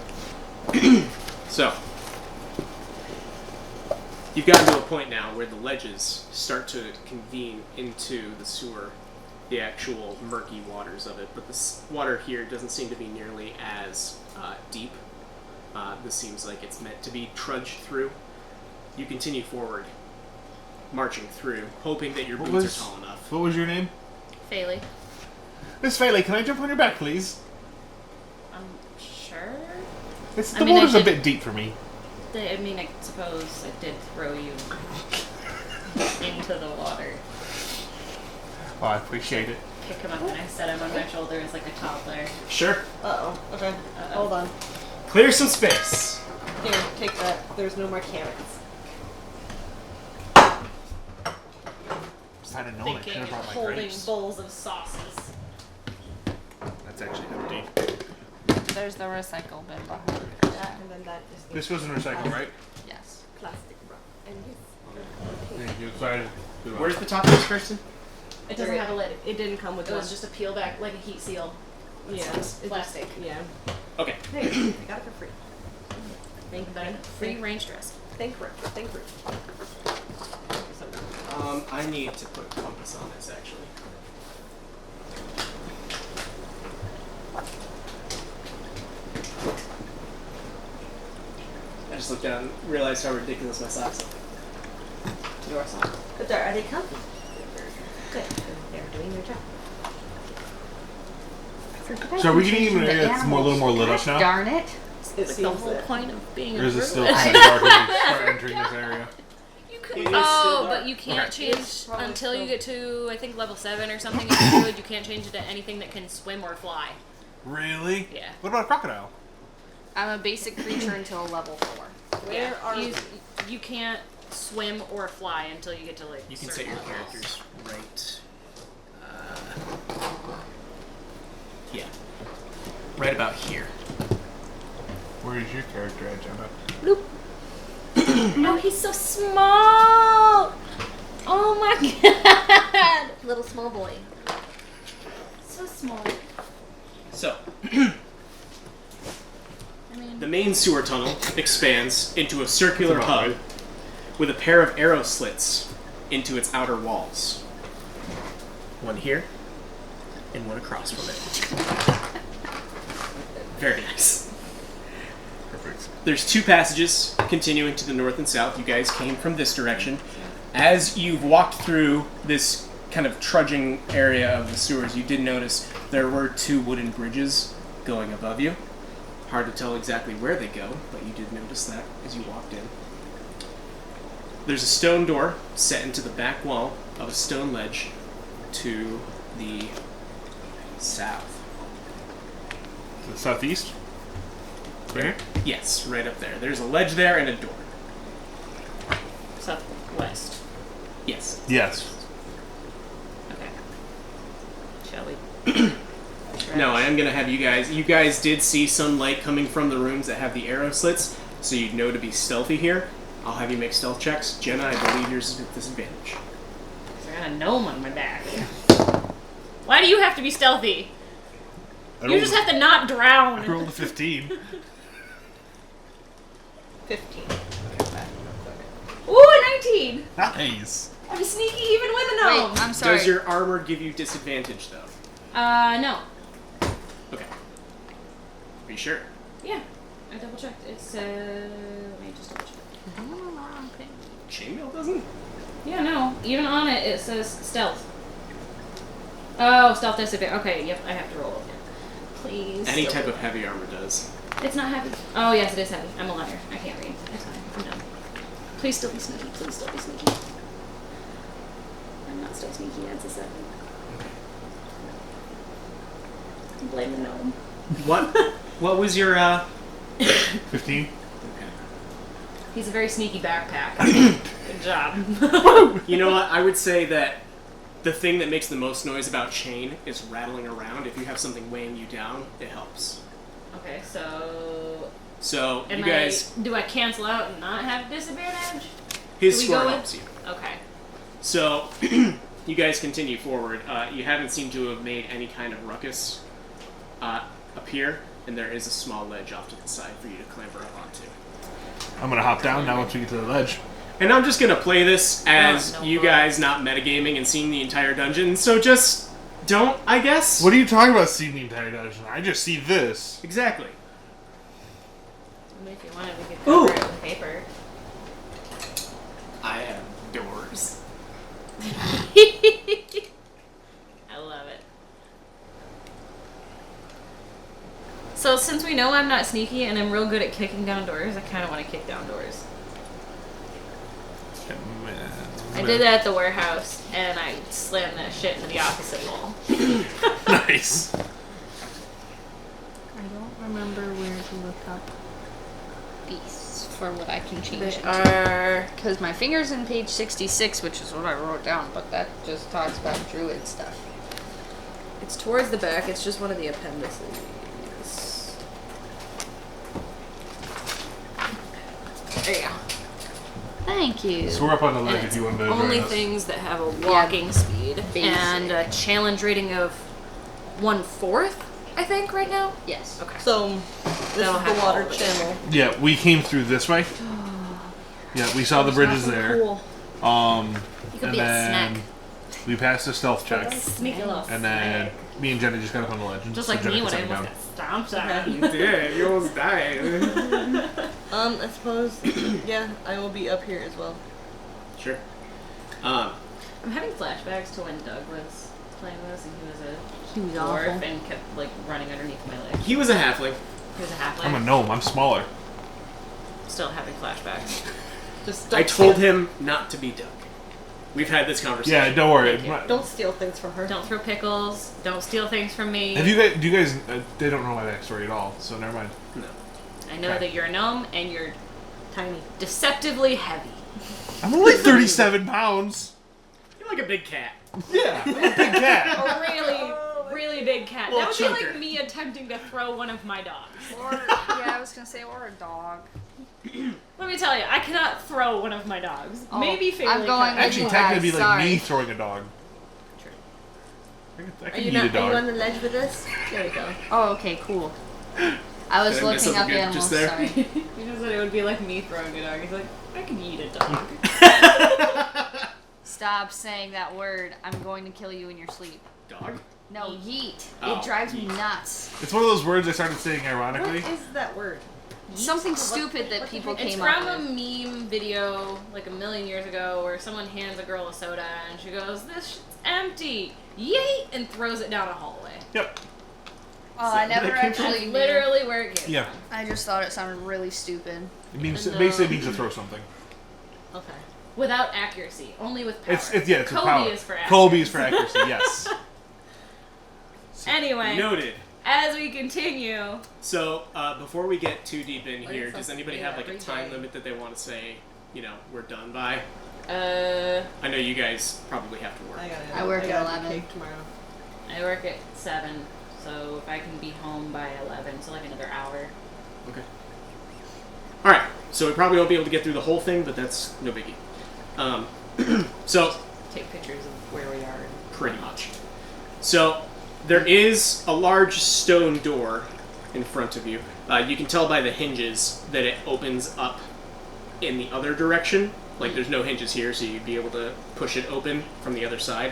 So, you've gotten to a point now where the ledges start to convene into the sewer, the actual murky waters of it, but the water here doesn't seem to be nearly as deep. This seems like it's meant to be trudged through. You continue forward, marching through, hoping that your boots are tall enough. What was your name? Faley. Miss Faley, can I jump on your back, please? Sure. The I mean, water's I a did- bit deep for me. I suppose it did throw you into the water. Oh, I appreciate it. Pick him up and I set him on my shoulder as like a toddler. Sure. Uh-oh. Okay. Hold on. Clear some space. Here, take that. There's no more carrots. Just had a known I should have brought my holding grapes. bowls of sauces. That's actually empty. There's the recycle bin behind. And then that is This wasn't recycled, right? Yes. plastic wrap. And Thank you. Excited. Where's the top of this person? It doesn't have a lid. it didn't come with It one. was just a peel back, like a heat seal. yeah, Plastic. Yeah. Okay. Hey, I got it for free. Thank you, free range dress. Thank Rick. Thank Rick. I need to put a compass on this actually. I just looked down and realized how ridiculous my socks look. Your song. But are they comfy? Good. They're doing their job. So are we getting even it's more, a little more lit up now? Darn it. It The seems whole that. point of being Or a is it still druid. kind of dark as we start entering this area? You It could, is oh, still dark. but you can't Okay. change It's probably until you still- get to, I think, level 7 or something. If you're druid, you can't change it to anything that can swim or fly. Really? Yeah. What about a crocodile? I'm a basic creature until level 4. Where are you can't swim or fly until you get to like. You can set certain your levels. characters right. Yeah. Right about here. Where is your character at, Jenna? Oh, he's so small! Oh my god! little small boy? So small. So, I mean, the main sewer tunnel expands into a circular That's about hub right. with a pair of arrow slits into its outer walls. One here, and one across from it. Very nice. Perfect. There's 2 passages continuing to the north and south. You guys came from this direction. As you've walked through this kind of trudging area of the sewers, you did notice there were 2 wooden bridges going above you. Hard to tell exactly where they go, but you did notice that as you walked in. There's a stone door set into the back wall of a stone ledge to the south. To the southeast? Right here? Yes, right up there. There's a ledge there and a door. southwest. Yes. Yes. Okay. Shall we? No, I am going to have you guys... You guys did see some light coming from the rooms that have the arrow slits, so you'd know to be stealthy here. I'll have you make stealth checks. Jenna, I believe yours is at disadvantage. I got a gnome on my back. Why do you have to be stealthy? You just have to not I drown. rolled a 15. 15. Ooh, a 19! Nice. I'm sneaky even with a gnome. Wait, I'm sorry. Does your armor give you disadvantage, though? No. Okay. Are you sure? Yeah. I double checked. It's, let me just double check. Chainmail doesn't? Yeah, no. Even on it, it says stealth. Oh, stealth disadvantage. Okay, yep, I have to roll again. Please. Any type of heavy armor does. It's not heavy. Oh, yes, it is heavy. I'm a liar. I can't read. It's fine. I'm done. Please still be sneaky. Please still be sneaky. I'm not still sneaky. That's a 7. Blame the gnome. What was your, 15? Okay. He's a very sneaky backpack. Good job. You know what? I would say that the thing that makes the most noise about chain is rattling around. If you have something weighing you down, it helps. Okay, so So, am you guys... do I cancel out and not have disadvantage? His do we score go with- helps you. Okay. So, you guys continue forward. You haven't seemed to have made any kind of ruckus up here, and there is a small ledge off to the side for you to clamber up onto. I'm gonna hop down now once we get to the ledge. And I'm just gonna play this as no you problem. guys not metagaming and seeing the entire dungeon, so just don't, I guess? What are you talking about seeing the entire dungeon? I just see this. Exactly. I mean, if you wanted, we could Ooh. cover it with paper. I have doors. I love it. So So since we know I'm not sneaky and I'm real good at kicking down doors, I kind of want to kick down doors. I did that at the warehouse, and I slammed that shit into the opposite wall. Nice. I don't remember where to look up beasts for what I can change They it to. are... Because my finger's in page 66, which is what I wrote down, but that just talks about druid stuff. It's towards the back. It's just one of the appendices. There you go. Thank you. So we're up on the ledge And if it's you want to only things that have a walking speed Basic. and a challenge rating of 1/4, I think, right now. Yes. Okay. So, this That'll is have the all water of it. channel. Yeah, we came through this way. Yeah, we saw the bridges there. Cool. You could And be a then snack. we passed the stealth check, Sneaky little and then me and Jenna just got up on the ledge. And just so like Jenna me could when I set me almost down. got stomped on. You did. You almost died. I suppose, yeah, I will be up here as well. Sure. I'm having flashbacks to when Doug was playing with us and he was a was dwarf awful. and kept like running underneath my leg. He was a halfling. He was a halfling. I'm a gnome. I'm smaller. Still having flashbacks. Just I don't told steal- him not to be Doug. We've had this conversation. Yeah, don't worry. Thank you. Don't steal things from her. Don't throw pickles. Don't steal things from me. Have you guys? Do you guys? They don't know my backstory at all, so never mind. No. I know Okay. that you're a gnome and you're Tiny. deceptively heavy. I'm only 37 pounds. You're like a big cat. Yeah, I'm a big cat. A really, really big cat. Little That would be chunker. like me attempting to throw one of my dogs. Or, yeah, I was going to say, or a dog. Let me tell you, I cannot throw one of my dogs. Oh, maybe Fairly I'm going could. with Actually, you technically, it'd be guys, like me sorry. throwing a dog. True. I Are can you eat not? a dog. Are you on the ledge with us? There we go. Oh, okay, cool. I was Did I miss looking up something good animals, just there? sorry. You just said it would be like me throwing a dog. He's like, I can eat a dog. Stop saying that word. I'm going to kill you in your sleep. Dog? No, yeet. Oh, It drives me nuts. It's one of those words I started saying What ironically. is that word? Something stupid that what people It's came from up a with. meme video like a million years ago where someone hands a girl a soda and she goes, "This shit's empty, yeet," and throws it down a hallway. Yep. Oh, I never that came from? actually knew. Literally where it came Yeah. from. I just thought it sounded really stupid. It means No. basically means to throw something. Okay. Without accuracy, only with power. It's yeah. It's Kobe with power. is for accuracy. Kobe is for accuracy. Yes. Anyway, Noted. as we continue, So, before we get too deep in What here, is does that? anybody Yeah, have like a every time day. limit that they want to say, you know, we're done by? I I know you guys probably have to work. I work at gotta 11. Cake tomorrow. work at 7, so if I can be home by 11, so like another hour. Okay. Alright, so we probably won't be able to get through the whole thing, but that's no biggie. So, Take pictures of where we are. pretty much. So, there is a large stone door in front of you. You can tell by the hinges that it opens up in the other direction. Like, there's no hinges here, so you'd be able to push it open from the other side.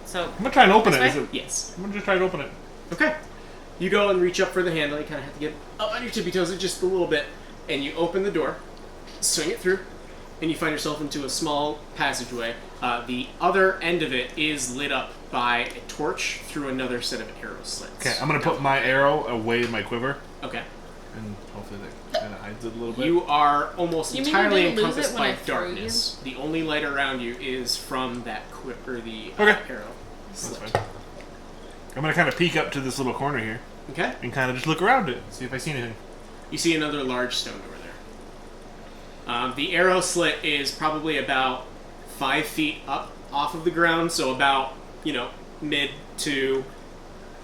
So I'm gonna try and open it. This Is way? it- Yes. I'm gonna just try and open it. Okay. You go and reach up for the handle. You kind of have to get up on your tippy toes just a little bit. And you open the door, swing it through, and you find yourself into a small passageway. The other end of it is lit up by a torch through another set of arrow slits. Okay, I'm gonna put my arrow away in my quiver, Okay. and hopefully that kind of hides it a little bit. You are almost You mean you entirely didn't lose encompassed it when by I threw darkness. The only light around you is from that quiver, the Okay. arrow That's slit. fine. I'm gonna kind of peek up to this little corner here Okay. and kind of just look around it, see if I see anything. You see another large stone door there. The arrow slit is probably about 5 feet up off of the ground, so about, you know, mid to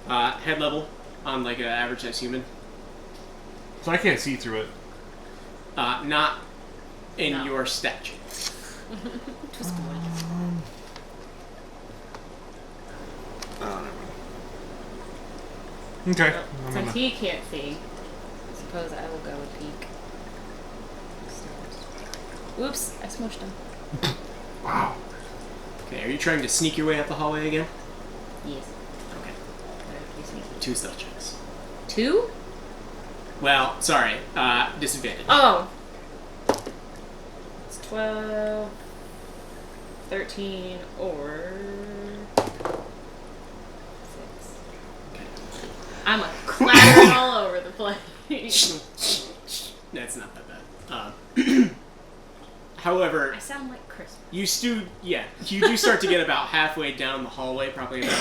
head level on like an average size human. So I can't see through it. Not in No. your stature. Okay. I'm since gonna, he can't see, I suppose I will go and peek. Oops, I smushed him. wow. Okay, are you trying to sneak your way up the hallway again? Yes. Okay. Better be sneaky. 2 stealth checks. 2? Well, sorry, disadvantage. Oh! It's 12, 13, or 6. I'm a clattering all over the place. That's not that bad. However, I sound like Chris. you do start to get about halfway down the hallway, probably about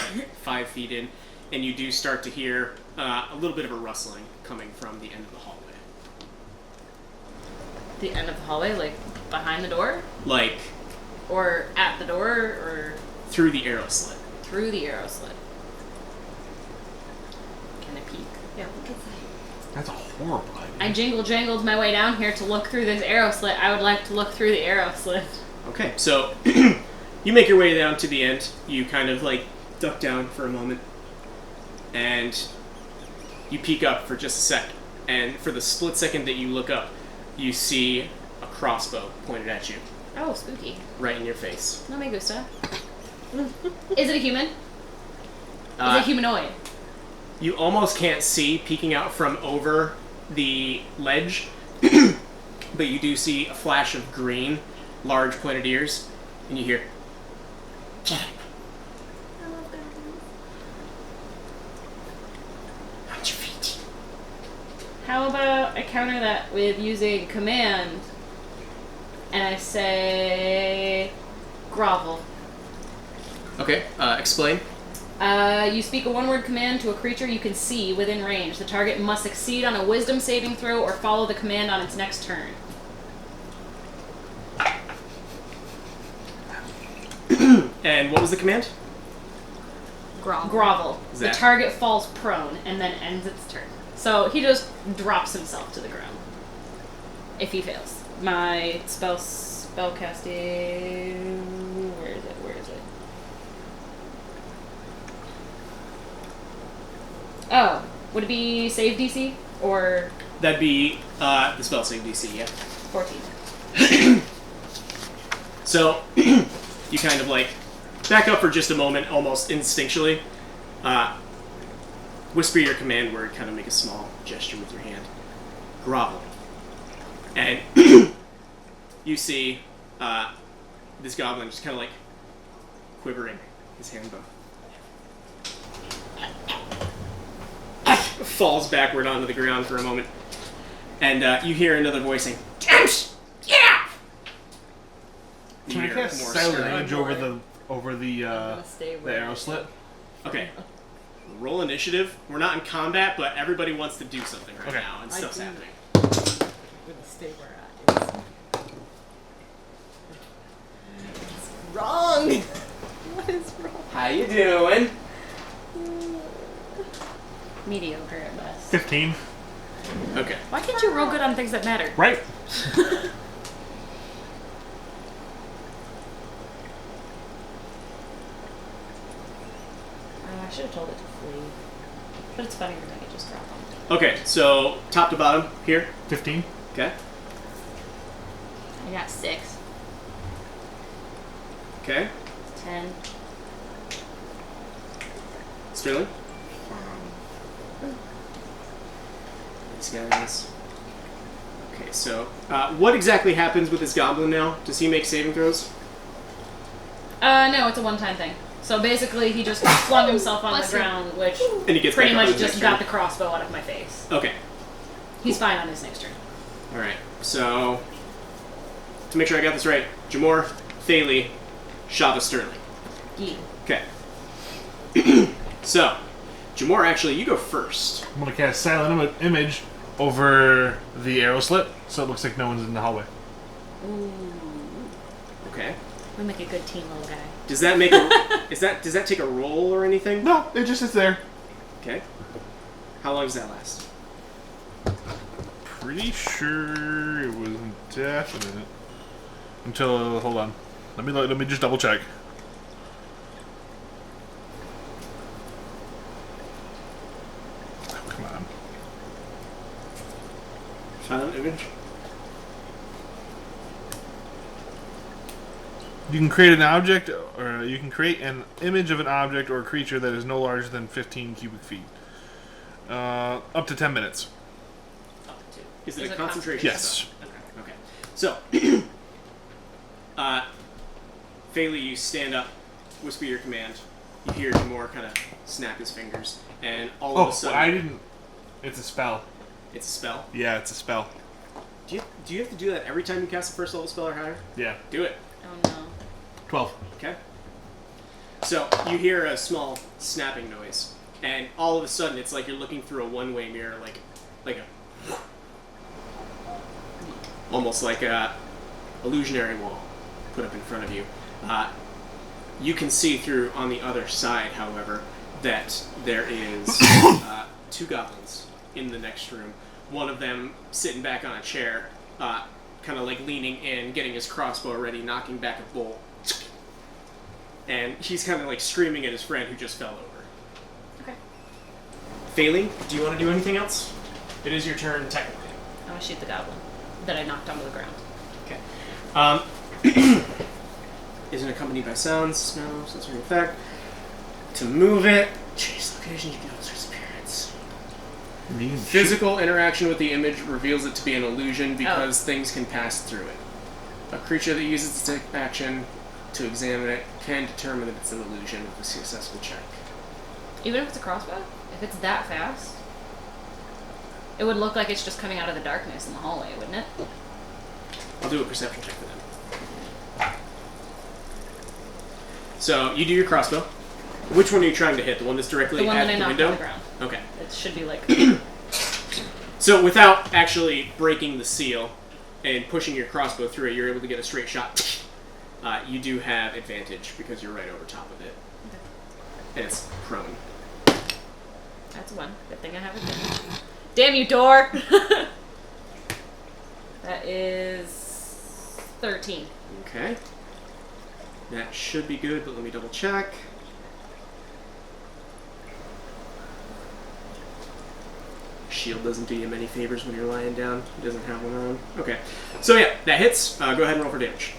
5 feet in, and you do start to hear a little bit of a rustling coming from the end of the hallway. The end of the hallway, like behind the door? Like, Or at the door? Or through the arrow slit. through the arrow slit? Can I peek? Yeah, look at that. That's a horrible idea. I jingled my way down here to look through this arrow slit. I would like to look through the arrow slit. Okay, so you make your way down to the end. You kind of like duck down for a moment, and you peek up for just a sec. And for the split second that you look up, you see a crossbow pointed at you, Oh, spooky. right in your face. No me gusta. Is it a human? Is Uh, it humanoid? You almost can't see peeking out from over the ledge, but you do see a flash of green, large pointed ears, and you hear. On your feet. How about I counter that with using command, and I say grovel. Okay, explain. You speak a one-word command to a creature you can see within range. The target must succeed on a wisdom saving throw or follow the command on its next turn. And what was the command? Grovel. The Zach. target falls prone and then ends its turn. So he just drops himself to the ground. If he fails. My spellcasting... Where is it? Oh, would it be save DC? Or That'd be the spell save DC, yeah. 14? So, you kind of like back up for just a moment, almost instinctually. Whisper your command word, kind of make a small gesture with your hand. Grovel. And you see this goblin just kind of like quivering his hand bow. Falls backward onto the ground for a moment. And you hear another voice saying, "James! Yeah!" You Can I hear cast more silent stirring. image over the gonna stay the where arrow I slit? Okay. Roll initiative. We're not in combat, but everybody wants to do something right Okay. now, and I stuff's do. happening. I'm gonna stay where I am. It's wrong! What is wrong? How you doing? Mediocre at best. 15. Okay. Why can't you roll good on things that matter? Right. I should have told it to flee. But it's funnier when you just drop them. Okay, so top to bottom here. 15. Okay. I got 6. Okay. 10. Sterling. These guys. Okay, so what exactly happens with this goblin now? Does he make saving throws? No, it's a one-time thing. So basically, he just flung himself on Bless the him. ground, which And he gets pretty back up much his just next got turn. the crossbow out of my face. Okay. He's fine on his next turn. All right. So to make sure I got this right, Jamor, Thalie, Shava, Sterling. Yee. Okay. So, Jamor, actually, you go first. I'm gonna cast silent image over the arrow slit, so it looks like no one's in the hallway. Ooh. Okay. We make a good team, little guy. Does that make a does that take a roll or anything? No, it just sits there. Okay. How long does that last? Pretty sure it was indefinite. Until hold on, let me just double check. Oh, come on. Silent image. You can create an object, or you can create an image of an object or a creature that is no larger than 15 cubic feet. Up to 10 minutes. Up to 2. Is it Is a it concentration? Yes. spell? Okay. So, Thalie, you stand up, whisper your command, You hear Jamor kind of snap his fingers, and all of a sudden... I didn't... It's a spell. It's a spell? Yeah, it's a spell. Do you have to do that every time you cast a first level spell or higher? Yeah. Do it. Oh no. 12. Okay. So, you hear a small snapping noise, and all of a sudden it's like you're looking through a one-way mirror, like a... Almost like a illusionary wall put up in front of you. You can see through on the other side, however, that there is 2 goblins in the next room. One of them sitting back on a chair, kind of like leaning in, getting his crossbow ready, knocking back a bolt. And he's kind of like screaming at his friend who just fell over. Okay. Failing, do you want to do anything else? It is your turn, technically. I'm gonna shoot the goblin that I knocked onto the ground. Okay. Isn't accompanied by sounds, smells, sensory effect. To move it, change location, you can alter its appearance. Physical interaction with the image reveals it to be an illusion because things can pass through it. A creature that uses its action to examine it can determine that it's an illusion with a successful check. Even if it's a crossbow? If it's that fast? It would look like it's just coming out of the darkness in the hallway, wouldn't it? I'll do a perception check for them. So, you do your crossbow. Which one are you trying to hit? The one that's directly The one at that I the knocked window? on the ground. Okay. It should be like... So, without actually breaking the seal and pushing your crossbow through it, you're able to get a straight shot. You do have advantage because you're right over top of it. Okay. And it's prone. That's one. Good thing I have it. Damn you, door! That is 13. Okay. That should be good, but let me double check. Shield doesn't do you many favors when you're lying down. He doesn't have one on. Okay. So yeah, that hits. Go ahead and roll for damage.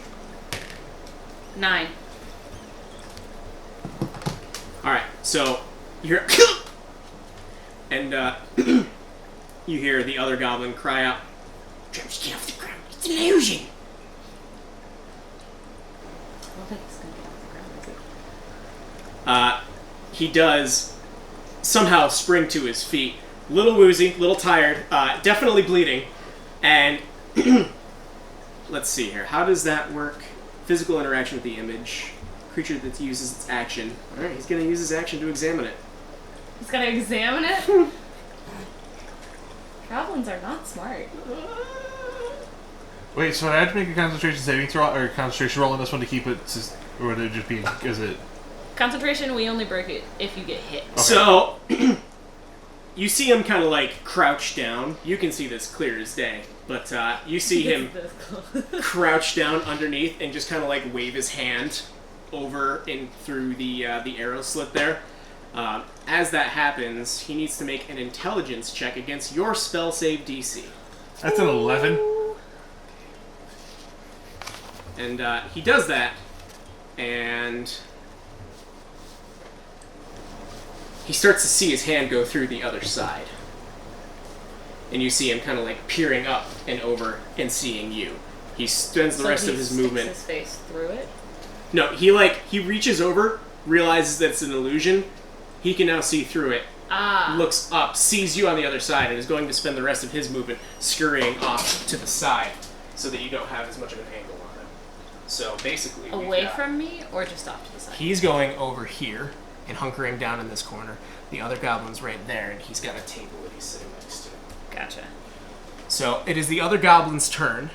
9. Alright, so you hear... and you hear the other goblin cry out, "Travis, get off the ground. It's an illusion!" I don't think it's gonna get off the ground, is it? He does somehow spring to his feet. Little woozy, little tired, definitely bleeding. And let's see here. How does that work? Physical interaction with the image. Creature that uses its action. Alright, he's going to use his action to examine it. He's gonna examine it? Goblins are not smart. Wait, so I have to make a concentration saving throw or concentration roll on this one to keep it, or would it just be? Is it? Concentration, we only break it if you get hit. Okay. So, you see him kind of like crouch down. You can see this clear as day, but you see him crouch down underneath and just kind of like wave his hand over in through the arrow slit there. As that happens, he needs to make an intelligence check against your spell save DC. That's an 11. And he does that, and he starts to see his hand go through the other side. And you see him kind of like peering up and over and seeing you. He spends the rest of his movement. His face through it. No, he reaches over, realizes that it's an illusion. He can now see through it. Looks up, sees you on the other side, and is going to spend the rest of his movement scurrying off to the side, so that you don't have as much of an angle on him. So basically, Away from me, or just off to the side? he's going over here and hunkering down in this corner. The other goblin's right there, and he's got a table that he's sitting next to. Gotcha. So it is the other goblin's turn.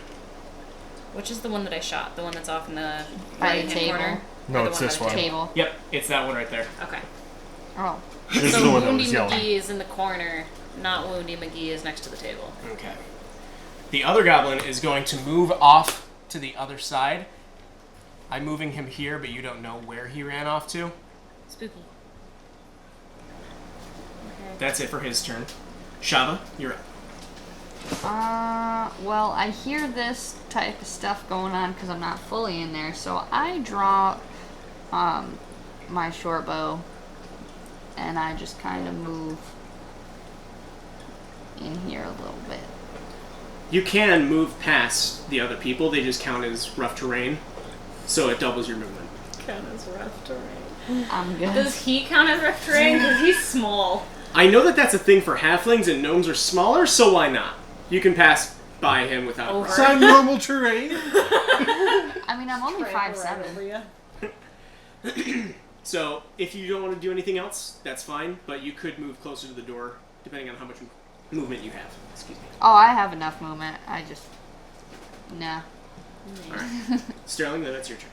Which is the one that I shot? The one that's off in the By the right-hand table. corner? No, Or the it's by this the one. Table. Yep, it's that one right there. Okay. Oh. This is So the one that Woundy was yelling. McGee is in the corner, not Woundy McGee is next to the table. Okay. The other goblin is going to move off to the other side. I'm moving him here, but you don't know where he ran off to. Spooky. Okay. That's it for his turn. Shava, you're up. Well, I hear this type of stuff going on because I'm not fully in there, so I draw, my short bow, and I just kind of move in here a little bit. You can move past the other people. They just count as rough terrain, so it doubles your movement. Count as rough terrain. I'm good. Does he count as rough terrain? Because he's small. I know that that's a thing for halflings and gnomes are smaller, so why not? You can pass by him without a Over. It's problem. not normal terrain. I mean, I'm only Trample right 5'7". over ya. So, if you don't want to do anything else, that's fine, but you could move closer to the door, depending on how much movement you have. Excuse me. Oh, I have enough movement. I just... Nah. Alright. Sterling, then that's your turn.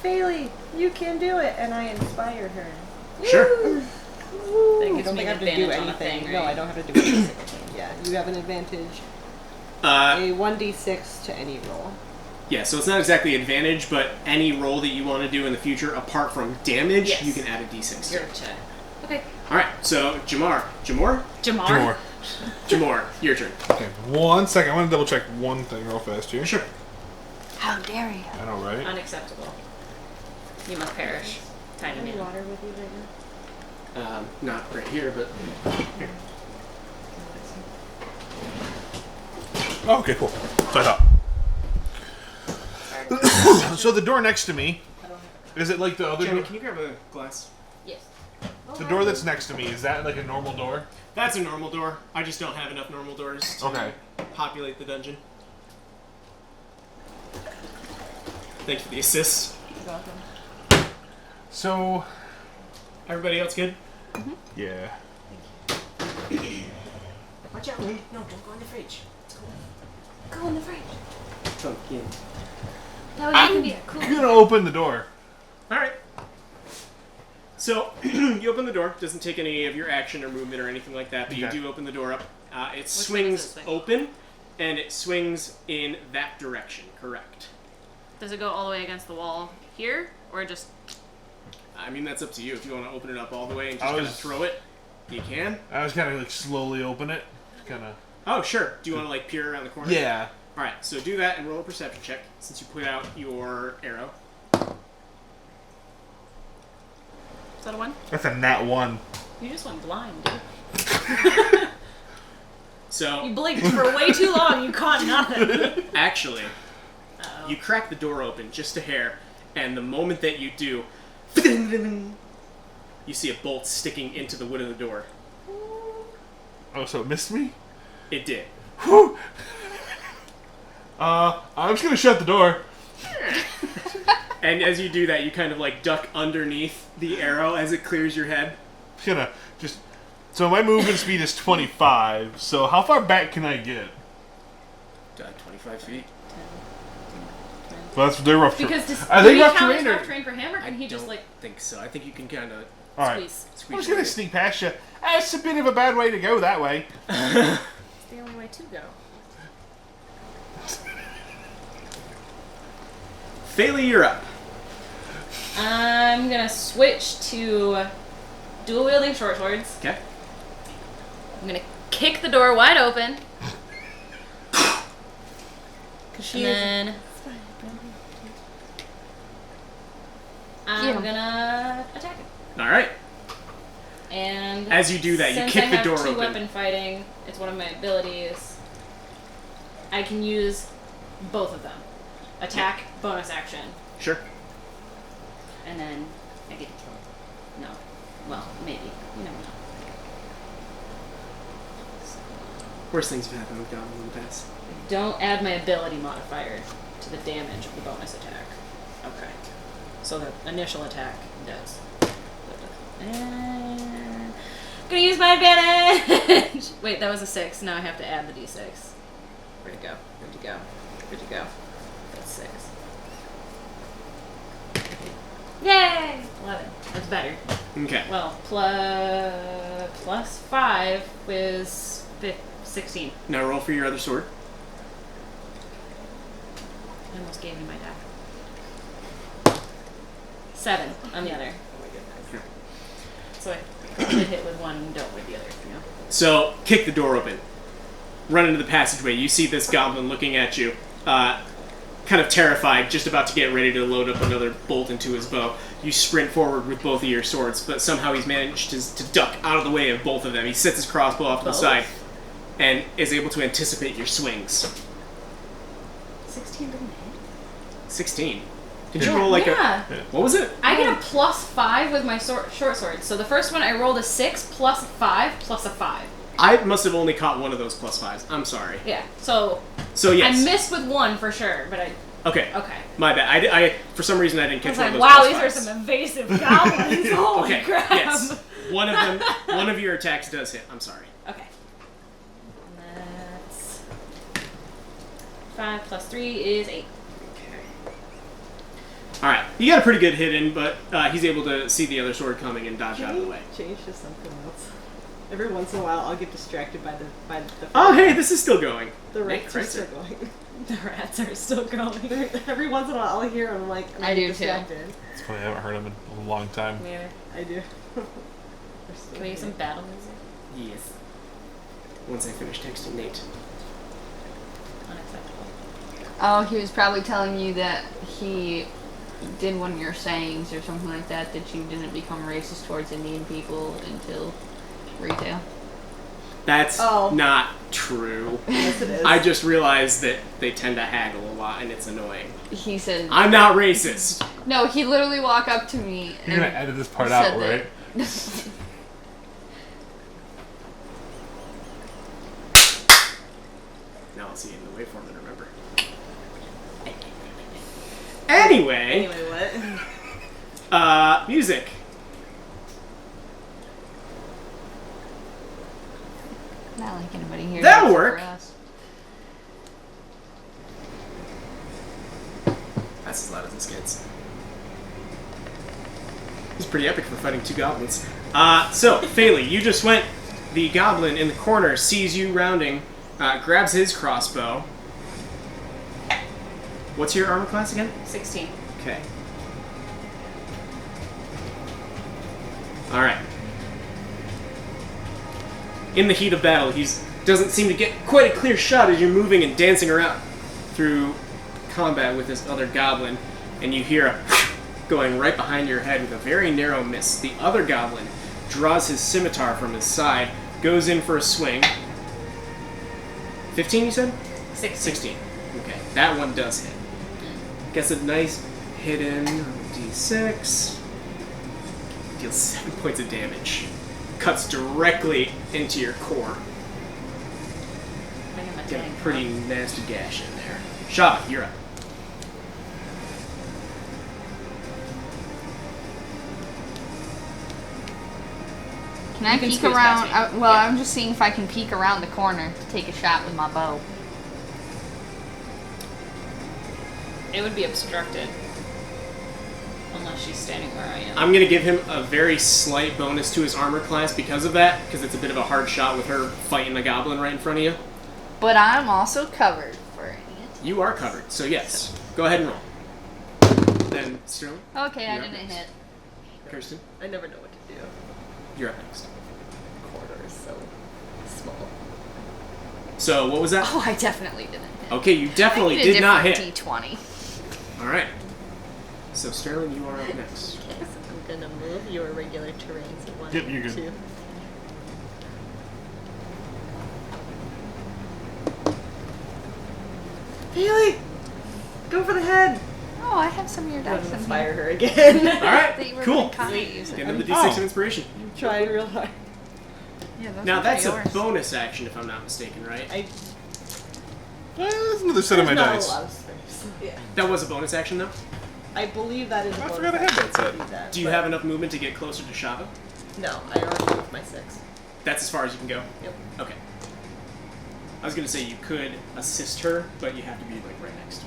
Bailey, you can do it, and I inspire her. Sure. That I gives don't me think I an have to do advantage on a anything. thing, No, right? I don't have to do anything. Yeah, you have an advantage. A 1d6 to any roll. Yeah, so it's not exactly advantage, but any roll that you want to do in the future, apart from damage, Yes. you can add a d6 to. Gotcha. Okay. Alright, so Jamar, Jamar? your turn. Okay, 1 second. I want to double check one thing real fast here. Sure. How dare you? I know, right? Unacceptable. You must perish. Tiny Any man. water with you right now? Not right here, but here. Oh, okay, cool. So I thought. So the door next to me, is it like the other Jenny, door? can you grab a glass? Yes. The door that's next to me, is that like a normal door? That's a normal door. I just don't have enough normal doors to Okay. populate the dungeon. Thanks for the assist. You're welcome. So, Everybody else good? yeah. Watch out, Lynn. No, don't go in the fridge. Go in the fridge. Pumpkin. That I'm would be a cool. gonna open the door. Alright. So, you open the door. Doesn't take any of your action or movement or anything like that, but you Okay. do open the door up. It way does swings it swing? open, and it swings in that direction, correct? Does it go all the way against the wall here, or just? I mean, that's up to you. If you want to open it up all the way and I just kind of was- throw it, you can. I was kind of like slowly open it. Kind of. Oh, sure. Do you want to, like, peer around the corner? Yeah. Alright, so do that and roll a perception check, since you put out your arrow. Is that a 1? That's a nat 1. You just went blind, dude. So, You blinked for way too long. You caught nothing. actually, Uh-oh. you crack the door open just a hair, and the moment that you do, you see a bolt sticking into the wood of the door. Oh, so it missed me? It did. Whew. I'm just gonna shut the door. And as you do that, you kind of like duck underneath the arrow as it clears your head. Just gonna just. So my movement speed is 25. So how far back can I get? 25 feet. Well, that's they're rough. Because does, Are do they we rough count as terrain or? rough terrain for him, or can he just don't like think so. I think you can kind of All right. squeeze? I'm squeeze just your gonna way. sneak past you. It's a bit of a bad way to go that way. It's the only way to go. Phaley, you're up. I'm gonna switch to dual wielding short swords. Okay. I'm gonna kick the door wide open. And then I'm gonna attack it. Alright. And As you do that, you since kick I the have door two open. weapon fighting, it's one of my abilities. I can use both of them. Attack, bonus action, Sure. and then I get to kill it. No. Well, maybe. You never know. Worst things have happened with Goblin in the past. Don't add my ability modifier to the damage of the bonus attack. Okay. So the initial attack does. And gonna use my advantage! Wait, that was a 6. Now I have to add the d6. Where'd it go? Where'd it go? Where'd it go? That's 6. Yay! 11. That's better. Okay. Well, plus 5 was 16. Now roll for your other sword. I almost gave you my die. 7 on the other. Okay. So I probably hit with one and don't with the other, you know? So, kick the door open. Run into the passageway. You see this goblin looking at you, kind of terrified, just about to get ready to load up another bolt into his bow. You sprint forward with both of your swords, but somehow he's managed to duck out of the way of both of them. He sets his crossbow off to the Both? side. and is able to anticipate your swings. 16 didn't hit. 16. Did you roll like yeah. a... What was it? I get a +5 with my short sword. So the first one I rolled a 6 plus 5 plus a 5. I must have only caught one of those +5s. I'm sorry. Yeah. So yes. I missed with one for sure, but I. Okay. Okay. My bad. I for some reason I didn't I catch was one like, of those wow, +5s. these are some invasive goblins. Holy Okay. crap. Yes. One of your attacks does hit. I'm sorry. Okay. That's 5 plus 3 is 8. All right, you got a pretty good hit in, but he's able to see the other sword coming and dodge out of the way. Change to something else. Every once in a while, I'll get distracted by the. Oh, hey, this is still going. The Nick, rats are right, still sir. going. The rats are still going. Every once in a while, I'll hear them like. I do too. distracted. It's funny, I haven't heard him in a long time. Yeah. I do. Can we use some battle music? Yes. Once I finish texting Nate. Unacceptable. Oh, he was probably telling you that he did one of your sayings or something like that, that you didn't become racist towards Indian people until retail. That's Oh. not true. Yes, it is. I just realized that they tend to haggle a lot, and it's annoying. He said, I'm not racist. no, he literally walked up to me You're and gonna edit this part said out, that- right? Now I'll see it in the waveform and remember. Anyway, Anyway, what? Music. Not like anybody here. That'll except work. for us. That's as loud as this gets. It's pretty epic for fighting two goblins. So, Phaley, you just went. The goblin in the corner sees you rounding, grabs his crossbow. What's your armor class again? 16. Okay. Alright. In the heat of battle, he doesn't seem to get quite a clear shot as you're moving and dancing around through combat with this other goblin, and you hear a going right behind your head with a very narrow miss. The other goblin draws his scimitar from his side, goes in for a swing. 15, you said? 16. Okay, that one does hit. Gets a nice hit in D6. Deals 7 points of damage. Cuts directly into your core. Get a pretty nasty gash in there. Shava, you're up. Can I You can peek squeeze around? past me. Well, Yeah. I'm just seeing if I can peek around the corner to take a shot with my bow. It would be obstructed. Unless she's standing where I am. I'm going to give him a very slight bonus to his armor class because of that, because it's a bit of a hard shot with her fighting a goblin right in front of you. But I'm also covered for it. You are covered, so yes. Go ahead and roll. Then, Sterling, Okay, I You're up didn't next. hit. Kirsten, I never know what to do. you're up next. Corridor is so small. So, what was that? Oh, I definitely didn't hit. Okay, you definitely I need a did not different hit. D20. Alright. So, Sterling, you are up next. Okay, so I'm gonna move your regular terrain. So 1, Yep, you're good. 2. Haley! Go for the head! Oh, I have some of your I'm dice gonna in fire here. her again. Alright, That you were cool. gonna kinda use it. Give him the Oh. D6 of inspiration. I'm trying real hard. Yeah, those Now, are that's a yours. bonus action, if I'm not mistaken, right? There's another set of my There's not dice. a lot of space. Yeah. That was a bonus action, though? I believe that is a I bonus forgot I had action that to set. do that, Do you but- have enough movement to get closer to Shava? No, I already moved my 6. That's as far as you can go? Yep. Okay. I was gonna say you could assist her, but you have to be like right next.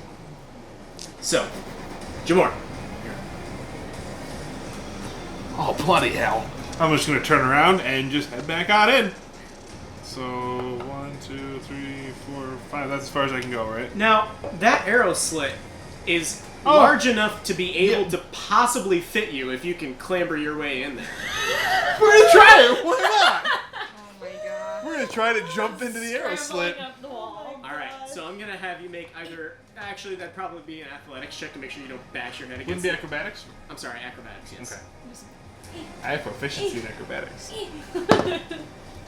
So, Jamor. Oh, bloody hell. I'm just going to turn around and just head back on in. So, 1, 2, 3, 4, 5. That's as far as I can go, right? Now, that arrow slit is Oh. large enough to be able Yeah. to possibly fit you if you can clamber your way in there. We're going to try it. Why not? Oh my god. We're going to try to jump into the arrow slit. Up the wall. Alright, so I'm gonna have you make either... Actually, that'd probably be an athletics check to make sure you don't bash your head Wouldn't against be it. acrobatics? I'm sorry, acrobatics, yes. Okay. I have proficiency in acrobatics.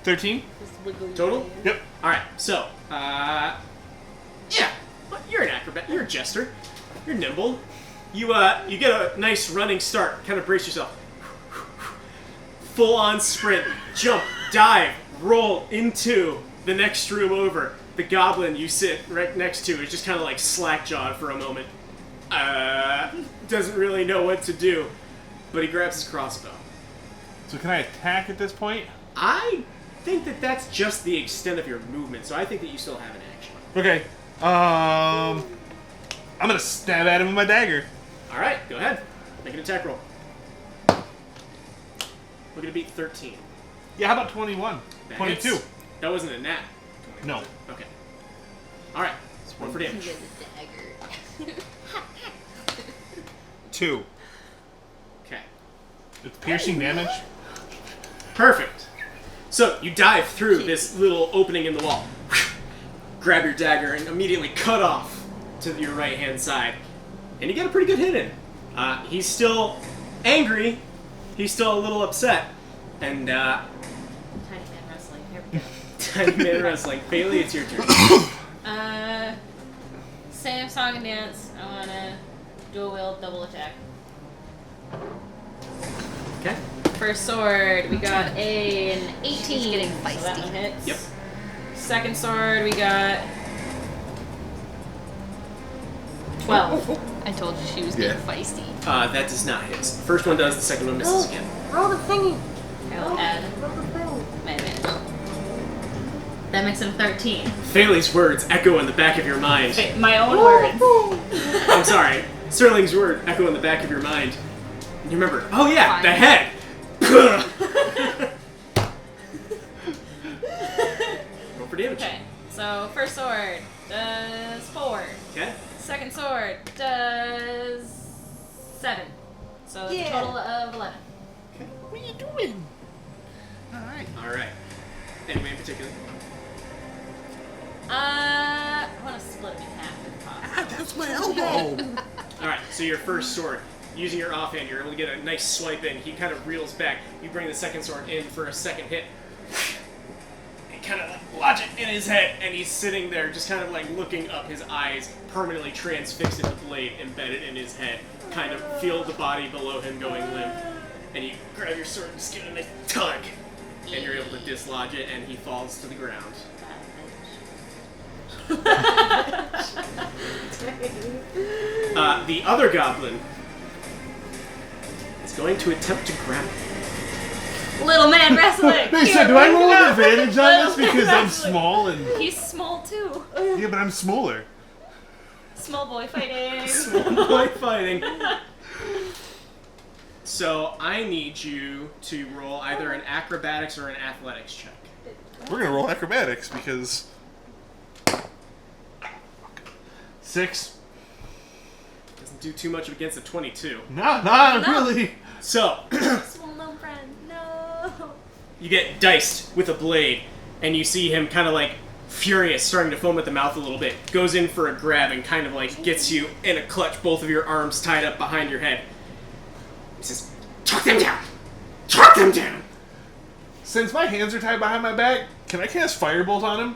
13. This wiggly Total? hand. Yep. All right. So, yeah, but you're an acrobat. You're a jester. You're nimble. You get a nice running start. Kind of brace yourself. Full on sprint, jump, dive, roll into the next room over. The goblin you sit right next to is just kind of like slack-jawed for a moment. Doesn't really know what to do, but he grabs his crossbow. So can I attack at this point? I think that that's just the extent of your movement, so I think that you still have an action. Okay. I'm gonna stab at him with my dagger. All right, go ahead. Make an attack roll. We're gonna beat 13. Yeah, how about 21? That 22. hits. That wasn't a nat. No. Okay. All right. It's 1 for damage. 2. Okay. It's piercing damage. Perfect. So you dive through this little opening in the wall, grab your dagger, and immediately cut off to your right-hand side, and you get a pretty good hit in. He's still angry. He's still a little upset, and Tiny man wrestling. Here we go. tiny man wrestling. Bailey, it's your turn. Same song and dance. I wanna dual wield, double attack. Okay. First sword, we got an 18. She's getting So that feisty. one hits. Yep. Second sword, we got 12. I told you she was getting feisty. That does not hit. First one does. The second one misses again. Roll the thingy. I'll add my advantage. That makes it a 13. Bailey's words echo in the back of your mind. Wait, my own words. I'm sorry. Sterling's word echo in the back of your mind. And you remember, oh yeah, Fine. the head! Roll for damage. Okay, so first sword does 4. Okay. Second sword does 7. So it's a total of 11. What are you doing? Alright. Alright. Anyway in particular? I want to split it in half if possible. Ah, that's my elbow. Alright, so your first sword, using your offhand, you're able to get a nice swipe in. He kind of reels back. You bring the second sword in for a second hit. And kind of like lodge it in his head, and he's sitting there just kind of like looking up, his eyes permanently transfixed in the blade embedded in his head. Kind of feel the body below him going limp. And you grab your sword and just give it a nice tug. And you're able to dislodge it, and he falls to the ground. The other goblin is going to attempt to grab him. Little man wrestling! They said, do I roll an advantage on this because I'm small and... He's small too. Yeah, but I'm smaller. Small boy fighting. Small boy fighting. So I need you to roll either an acrobatics or an athletics check. We're gonna roll acrobatics because... 6. Doesn't do too much against a 22. Not really. So Small gnome friend. No. you get diced with a blade, and you see him kind of like furious, starting to foam at the mouth a little bit. Goes in for a grab and kind of like gets you in a clutch, both of your arms tied up behind your head. He says, "Chuck them down! Chuck them down!" Since my hands are tied behind my back, can I cast Firebolt on him?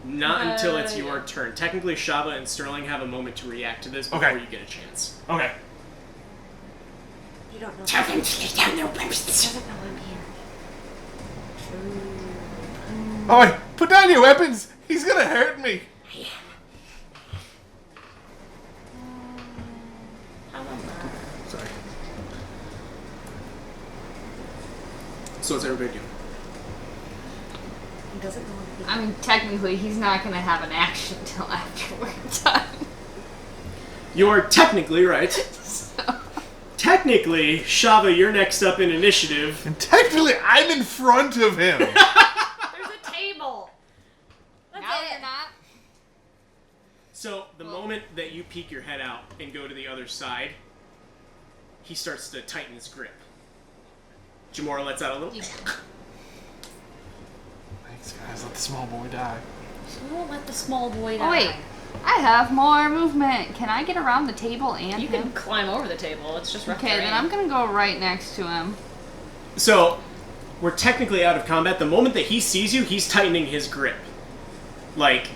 Not until it's yeah. your turn. Technically, Shaba and Sterling have a moment to react to this before Okay. you get a chance. Okay. You don't know. Tell them to lay down their weapons. Doesn't know I'm here. Oh, wait, put down your weapons! He's gonna hurt me! Sorry. So what's everybody doing? He doesn't know I'm here. I mean, technically, he's not gonna have an action till after we're done. You're technically right. So, Technically, Shava, you're next up in initiative. And technically, I'm in front of him! There's a table. That's now it. you're not. So the moment that you peek your head out and go to the other side, he starts to tighten his grip. Jamora lets out a little. Thanks, guys. Let the small boy die. We won't let the small boy die. Oh, wait. I have more movement. Can I get around the table and You him? can climb over the table. It's just rough Okay, terrain. then I'm gonna go right next to him. So we're technically out of combat. The moment that he sees you, he's tightening his grip. Like,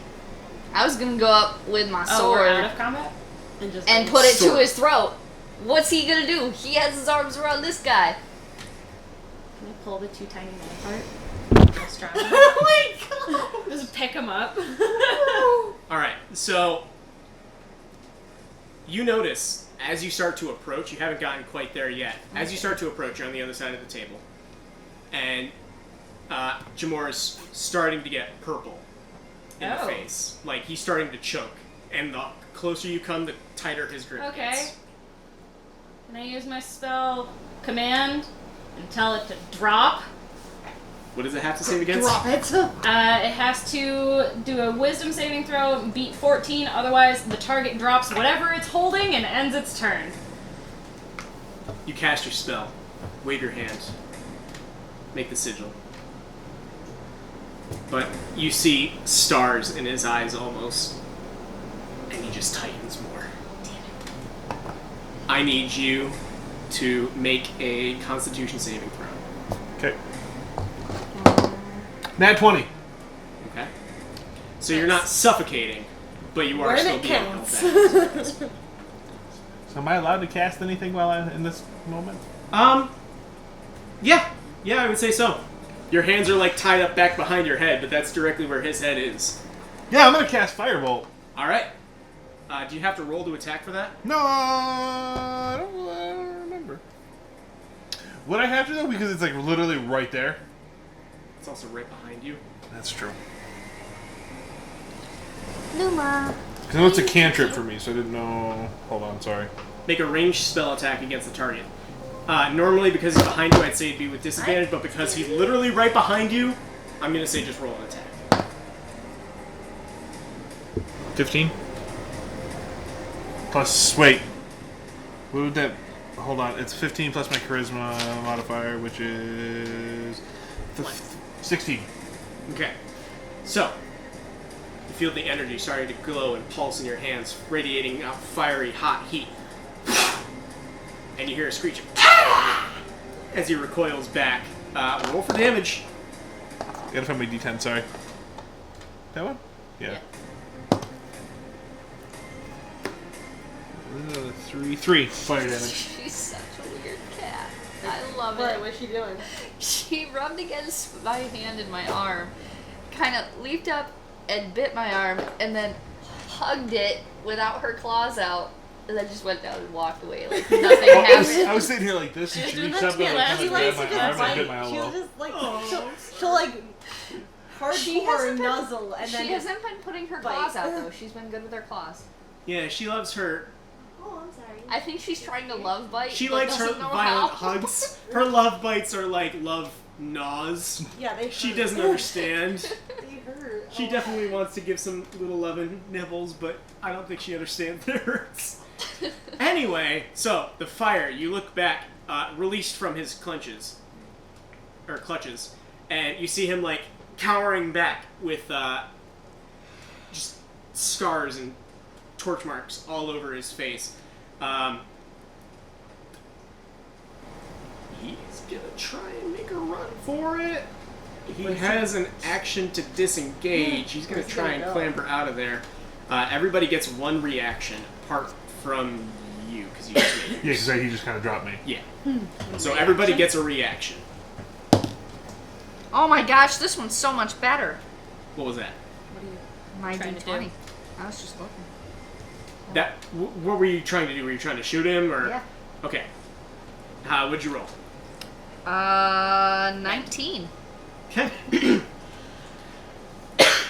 I was gonna go up with my Oh, we're out sword of combat? and put it to Sword. his throat. What's he gonna do? He has his arms around this guy. Can I pull the two tiny men apart? How strong? Oh my god! Just pick them up. alright, so you notice as you start to approach, you haven't gotten quite there yet. As you start to approach, you're on the other side of the table. And Jamor's starting to get purple in the Oh. face. Like, he's starting to choke. And the closer you come, the tighter his grip Okay. gets. Can I use my spell command and tell it to drop? What does it have to save against? Drop it. It has to do a wisdom saving throw, beat 14, otherwise the target drops whatever it's holding and ends its turn. You cast your spell. Wave your hand. Make the sigil. But you see stars in his eyes almost. And he just tightens more. I need you to make a Constitution saving throw. Okay. Nat 20. Okay? So you're not suffocating, but you are When still it being held counts. back. So am I allowed to cast anything while I'm in this moment? Yeah. Yeah, I would say so. Your hands are like tied up back behind your head, but that's directly where his head is. Yeah, I'm gonna cast Firebolt. Alright. Do you have to roll to attack for that? No, I don't remember. Would I have to though? Because it's like literally right there. It's also right behind you. That's true. Luma. Because I know it's a cantrip for me, so I didn't know. Hold on, sorry. Make a ranged spell attack against the target. Normally, because he's behind you, I'd say it'd be with disadvantage, but because he's literally right behind you, I'm going to say just roll an attack. 15. Plus, wait. What would that? Hold on, it's 15 plus my charisma modifier, which is 16. Okay. So, you feel the energy starting to glow and pulse in your hands, radiating out fiery, hot heat. And you hear a screech as he recoils back. Roll for damage. I gotta find my D10. Sorry. That one? Yeah. 3 fire damage. She's such a weird cat. I love What? it. What's she doing? She rubbed against my hand and my arm, kind of leaped up and bit my arm, and then hugged it without her claws out, and then just went down and walked away like nothing happened. I was sitting here like this, and she reached up and like, She kind of likes grabbed to my arm just and bit my bite. She'll elbow. just like she'll like She hardcore hasn't been- nuzzle and then She hasn't been putting her bite. claws out though. She's been good with her claws. Yeah, she loves her. Oh, I'm sorry. I think she's trying to love bite. She but likes her doesn't know violent how. hugs. Her love bites are like love gnaws. Yeah, they She hurt. doesn't understand. They hurt. She definitely wants to give some little loving nibbles, but I don't think she understands that it hurts. Anyway, so the fire, you look back, released from his clutches, and you see him like cowering back with just scars and torch marks all over his face. He's gonna try and make a run for it. He has an action to disengage. He's gonna try and clamber out of there. Everybody gets one reaction, apart from you, because you just made Yeah, yours. because he just kind of dropped me. Yeah. So everybody gets a reaction. Oh my gosh, this one's so much better. What was that? What are you My trying to D20. do? I was just looking. What were you trying to do? Were you trying to shoot him, or? Yeah. Okay. What'd you roll? 19. Okay.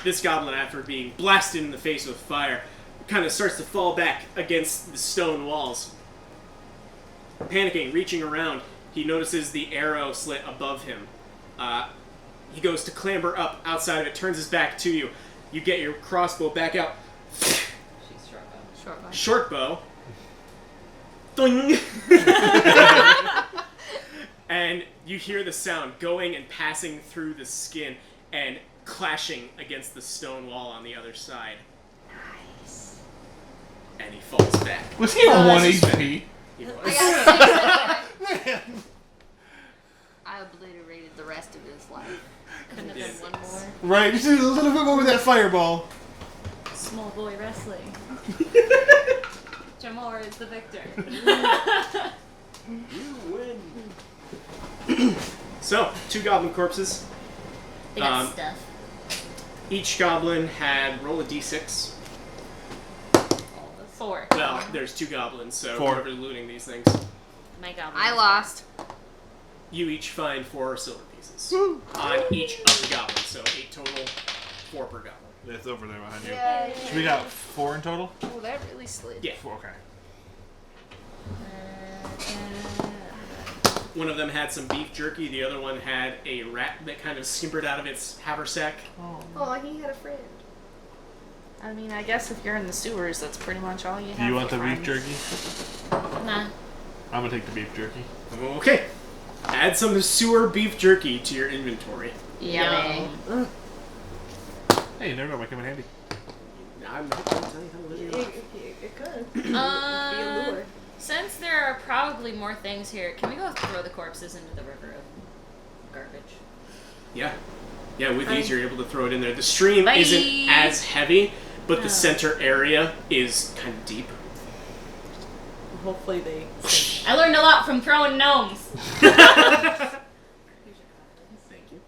This goblin, after being blasted in the face with fire, kind of starts to fall back against the stone walls. Panicking, reaching around, he notices the arrow slit above him. He goes to clamber up outside of it, turns his back to you. You get your crossbow back out. She's short bow. Short one. Short bow. Doing. And you hear the sound going and passing through the skin and clashing against the stone wall on the other side. Nice. And he falls back. Was he on 1 HP? He was. I got 6 hit points. Man. I obliterated the rest of his life. Couldn't have been one more. Right, just a little bit more with that fireball. Small boy wrestling. Jamor is the victor. You win. So, 2 goblin corpses. They got Um, stuff. Each goblin had roll a d6. 4. Well, there's 2 goblins, so 4. whoever's looting these things. My goblin. I lost. You each find 4 silver pieces on each of the goblins, so 8 total, 4 per goblin. It's over there behind you. Yay. So we got 4 in total? Oh, that really slid. Yeah. 4, okay. One of them had some beef jerky, the other one had a rat that kind of skimpered out of its haversack. Oh, he had a friend. I mean, I guess if you're in the sewers, that's pretty much all you have. Do you want for the beef friends. jerky? Nah. I'm gonna take the beef jerky. Okay. Add some sewer beef jerky to your inventory. Yummy. Hey, you never know, it might come in handy. I'm not going to tell you how to live your life. It could. Be a lure. Since there are probably more things here, can we go throw the corpses into the river of garbage? Yeah. Yeah, with these you're able to throw it in there. The stream Bye. isn't as heavy, but the center area is kind of deep. Hopefully they. I learned a lot from throwing gnomes. Thank you.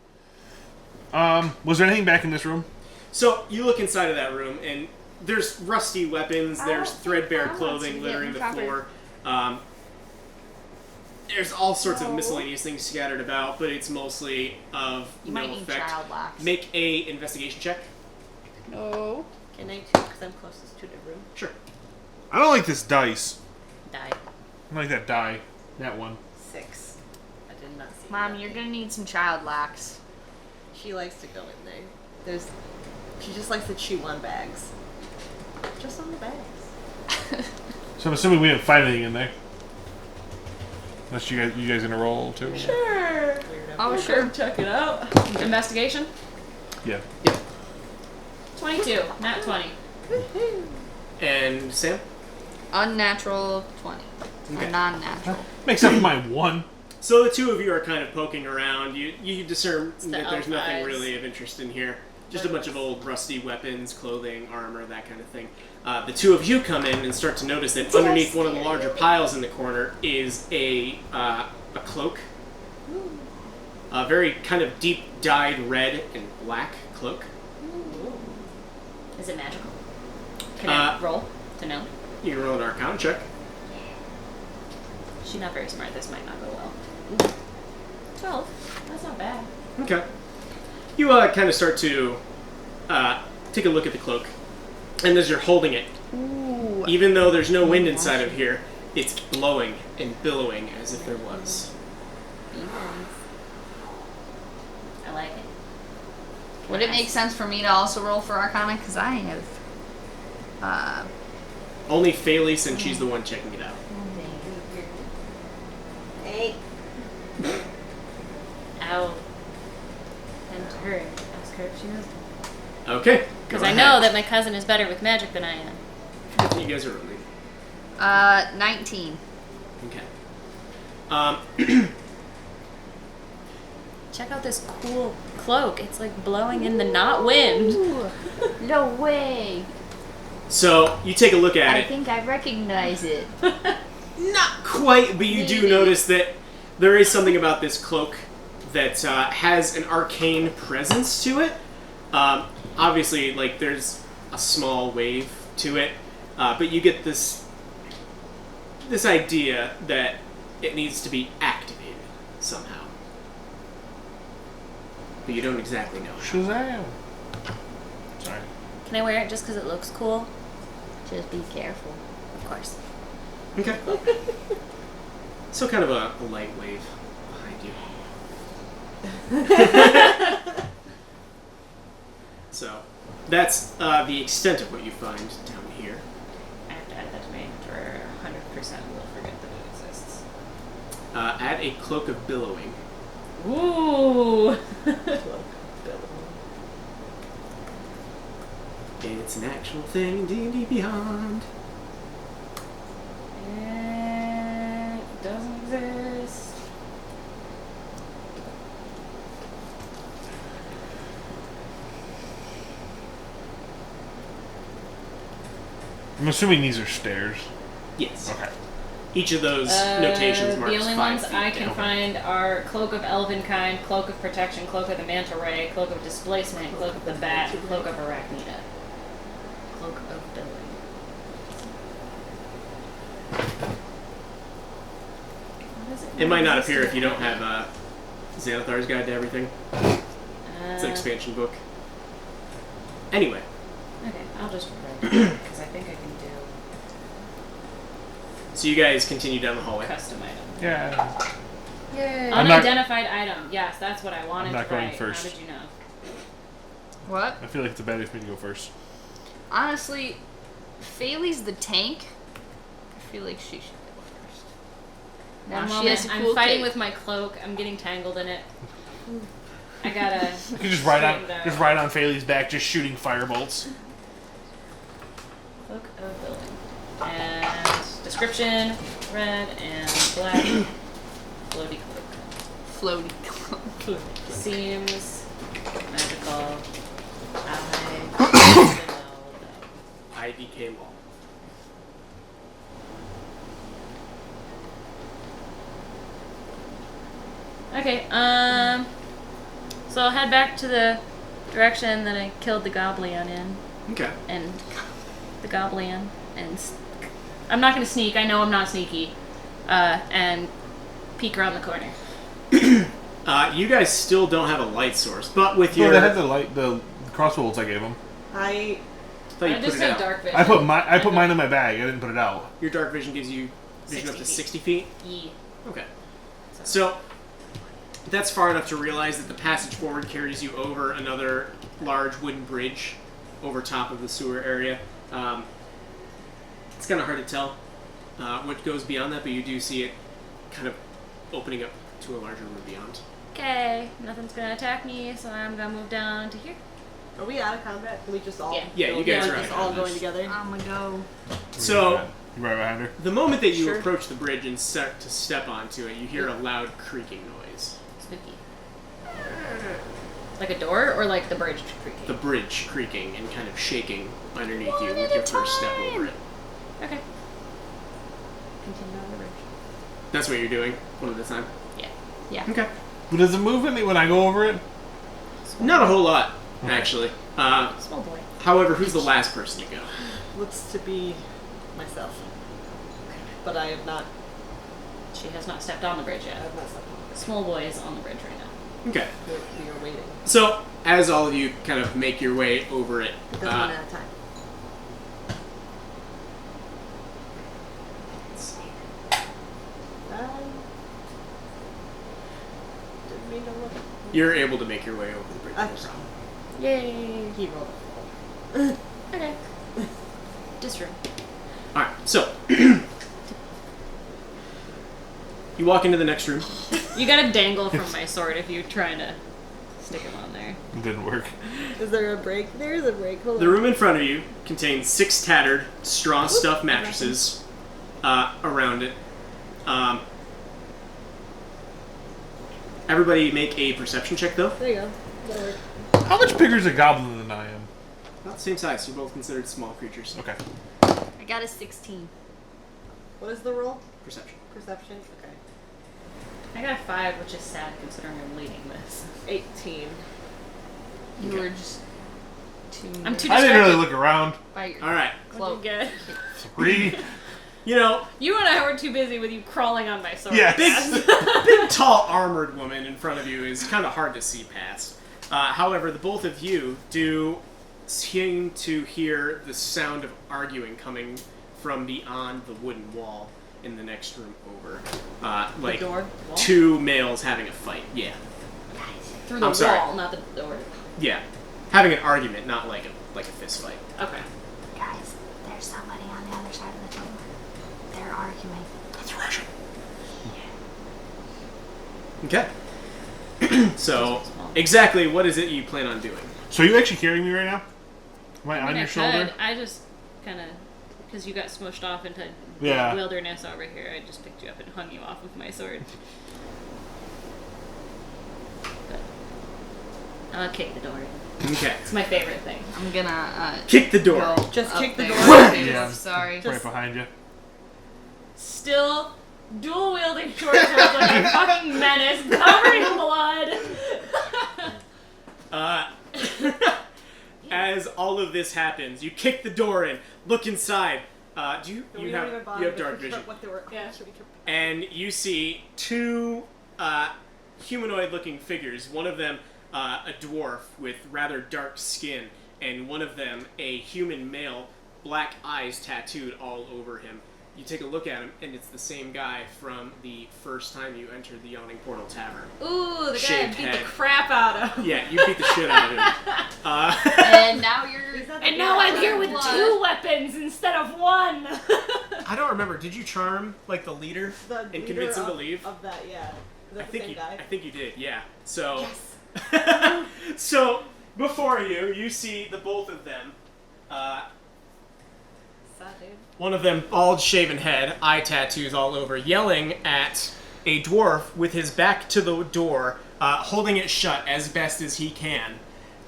Was there anything back in this room? So you look inside of that room, and there's rusty weapons, there's threadbare clothing littering the floor. There's all sorts of miscellaneous things scattered about, but it's mostly of You no might need effect. child locks. Make a investigation check. No. Can I too? Because I'm closest to the room. Sure. I don't like this dice. Die. I don't like that die. That one. 6. I did not see. Mom, that. you're gonna need some child locks. She likes to go in there. She just likes to chew on bags. Just on the bags. So I'm assuming we didn't find anything in there. Unless you guys gonna roll too? Sure. Oh, sure. Check it out. Investigation. Yeah. 22. Not 20. And Sam? Unnatural 20. Okay. Or non-natural. Makes up for my 1. So the two of you are kind of poking around. You discern the that there's elf nothing eyes. really of interest in here. Just a bunch of old rusty weapons, clothing, armor, that kind of thing. The two of you come in and start to notice that underneath one of the larger piles in the corner is a cloak. A very kind of deep dyed red and black cloak. Is it magical? Can I roll to know? You can roll an Arcana check. She's not very smart. This might not go well. 12. That's not bad. Okay. You kind of start to take a look at the cloak, and as you're holding it, even though there's no wind inside of here, it's blowing and billowing as if there was. I like it. Would it make sense for me to also roll for Arcana? Because I have. Only Phaley, since she's the one checking it out. Hey. I'll enter her and ask her if she knows. Okay. Because I know that my cousin is better with magic than I am. You guys are rolling. 19. Okay. Check out this cool cloak. It's like blowing in the not wind. Ooh, no way. So you take a look at I it. think I recognize it. Not quite, but you do Maybe. notice that there is something about this cloak that has an arcane presence to it. Obviously, like, there's a small wave to it, but you get this idea that it needs to be activated somehow. But you don't exactly know how. Shazam! Sorry. Can I wear it just because it looks cool? Just be careful. Of course. Okay. So kind of a light wave behind you. So that's the extent of what you find down here. I have to add that to my inventory. 100% will forget that it exists. Add a cloak of billowing. Ooh! It's an actual thing in D&D Beyond. It doesn't exist. I'm assuming these are stairs. Yes. Okay. Each of those notations marks The only 5 ones feet I can down. find are Cloak of Elvenkind, Cloak of Protection, Cloak of the Manta Ray, Cloak of Displacement, Cloak of the Bat, Cloak of Arachnida. Cloak of Billing. What is it? It might not appear if you don't have Xanathar's Guide to Everything. It's an expansion book. Anyway, Okay, I'll just write it because I think I can do so you guys continue down the hallway. custom item. Yeah. Yay. I'm not- Unidentified item. Yes, that's what I wanted I'm not to going write. first. How did you know? What? I feel like it's a bad idea for me to go first. Honestly, Faylee's the tank. I feel like she should go first. Now One she moment, has a I'm cool fighting cape. with my cloak. I'm getting tangled in it. I gotta. You can just ride on, straighten it just out. ride on Phaley's back, just shooting firebolts. Cloak of building. And description, red and black. Floaty cloak. Floaty. Seems magical. I know IDK Mall. Okay, so I'll head back to the direction that I killed the goblin in, Okay. and the goblin, and I'm not gonna sneak. I know I'm not sneaky, and peek around the corner. You guys still don't have a light source, but with No, your... they had the crossbows I gave them. I thought you I put just it have out. dark vision. I put mine in my bag. I didn't put it out. Your dark vision gives you vision up 60 to feet. 60 feet? Yeah. Okay. So, that's far enough to realize that the passage forward carries you over another large wooden bridge over top of the sewer area. It's kind of hard to tell what goes beyond that, but you do see it kind of opening up to a larger room beyond. Okay, nothing's gonna attack me, so I'm gonna move down to here. are we out of combat? Can we just all? Yeah. Yeah, you guys are out just of all combat. going together. I'm gonna go. So, You right behind her. the moment that you Sure. approach the bridge and start to step onto it, you hear a loud creaking noise. Spooky. Like a door, or like the bridge creaking? The bridge creaking and kind of shaking underneath you with your first step over it. Okay. Continue on the bridge. That's what you're doing, one at a time. Yeah. Yeah. Okay. But does it move any when I go over it? Not a whole lot, actually. Small boy. However, who's the last person to go? Looks to be myself, but I have not. She has not stepped on the bridge I yet. have not slept on it. Small boy is on the bridge right now. Okay. We are waiting. So, as all of you kind of make your way over it, It does one at a time. Didn't mean to look. you're able to make your way over the bridge. Ah. No problem. Yay. He rolled. Okay. Just room. Alright, so. You walk into the next room. You gotta dangle from my sword if you're trying to stick him on there. It didn't work. Is there a break? There's a break. Hold The on. room in front of you contains 6 tattered, straw stuffed mattresses around it. Everybody make a perception check, though. There you go. That'll work. How much bigger is a goblin than I am? About the same size. You're both considered small creatures. Okay. I got a 16. What is the roll? Perception. Perception. Okay. I got a 5, which is sad considering I'm leading this. 18. You Okay. were just too. I'm too I didn't really distracted look around. by your Alright. cloak. Good. 3. You know, You and I were too busy with you crawling on my sword. Yes. big, tall, armored woman in front of you is kind of hard to see past. However, the both of you do seem to hear the sound of arguing coming from beyond the wooden wall in the next room over. Like The door? Wall? 2 males having a fight. Yeah. Through the I'm sorry. wall, not the door. Yeah. Having an argument, not like a fist fight. Okay. Guys, there's somebody on the other side of the door. They're arguing. That's Russian. Okay. So, exactly what is it you plan on doing? So are you actually carrying me right now? Am I, I mean, on your I shoulder? could. I just kind of, because you got smushed off into Yeah. wilderness over here, I just picked you up and hung you off of my sword. But Kick the door. Okay. It's my favorite thing. I'm gonna Kick the door. go Just up kick the there. door. Yeah. Sorry. Right behind you. Still dual wielding short swords like a fucking menace, covered in blood. As all of this happens, you kick the door in, look inside. You have dark vision, What they were, Yeah. and you see two humanoid-looking figures. One of them a dwarf with rather dark skin, and one of them a human male, black eyes tattooed all over him. You take a look at him, and it's the same guy from the first time you entered the Yawning Portal Tavern. Ooh, the guy Shaved beat head. the crap out of. Yeah, you beat the shit out of him. And now you're. And now I'm here with 2 weapons instead of 1. I don't remember. Did you charm like the leader and convince him to leave? Of that, yeah. Is that I the same think guy? you did. Yeah. So. So before you see the both of them. Sad, dude. One of them, bald, shaven head, eye tattoos all over, yelling at a dwarf with his back to the door, holding it shut as best as he can.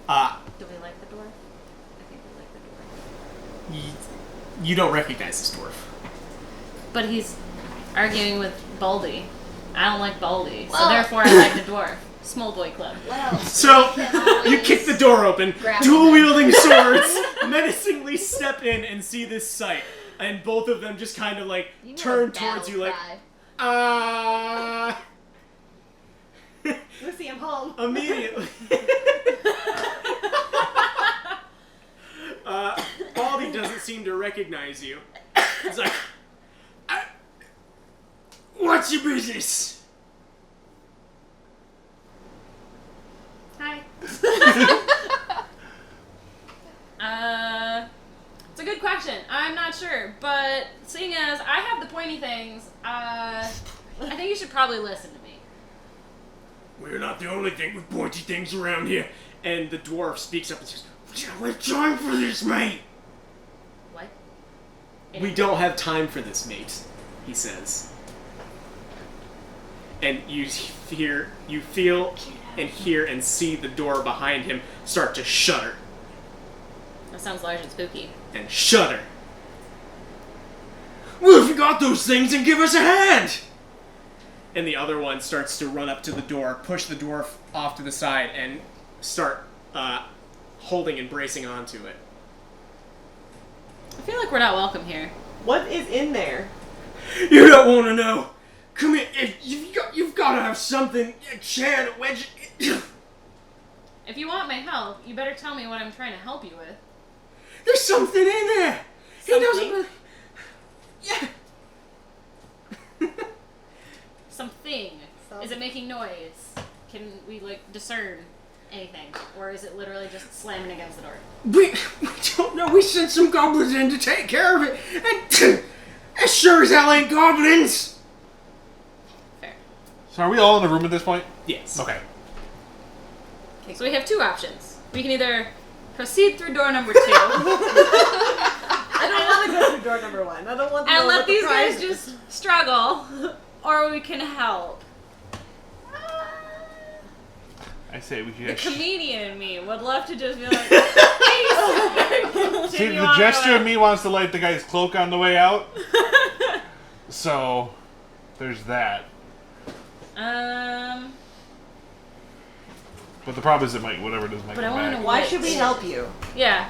Do we like the door? I think we like the door. You don't recognize this dwarf. But he's arguing with Baldy. I don't like Baldy, so Well- therefore I like the dwarf. Small boy club. Well, So, we can always you kick the door open, grab dual-wielding swords, menacingly step in and see this sight. And both of them just kind of like You know turn a battle towards you like, cry. Lucy, I'm home. immediately. Baldy doesn't seem to recognize you. He's like, what's your business? Hi. It's a good question. I'm not sure, but seeing as I have the pointy things, I think you should probably listen to me. We're not the only thing with pointy things around here. And the dwarf speaks up and says, we don't have time for this, mate. What? We don't have time for this, mate, he says. And you feel and hear and see the door behind him start to shudder That sounds large and spooky. and shudder. Well, if you got those things, then give us a hand! And the other one starts to run up to the door, push the dwarf off to the side, and start holding and bracing onto it. I feel like we're not welcome here. What is in there? You don't want to know. Come here. If you've got to have something. A chair, a wedge. If you want my help, you better tell me what I'm trying to help you with. There's something in there. He Something? doesn't. Yeah. Something. Is it making noise? Can we, like, discern anything? Or is it literally just slamming against the door? We don't know. We sent some goblins in to take care of it, and as sure as hell ain't goblins. Fair. So are we all in a room at this point? Yes. Okay. So we have 2 options. We can either proceed through door number 2 I don't want to go through door number 1. I don't want to know and let what the these prize guys is. just struggle, or we can help. I say we The should. comedian in me would love to just be like, peace! See, the jester in me wants to light the guy's cloak on the way out. So, there's that. But the problem is it might, whatever it is, might But come I wanna back. know Why should we help you? Yeah.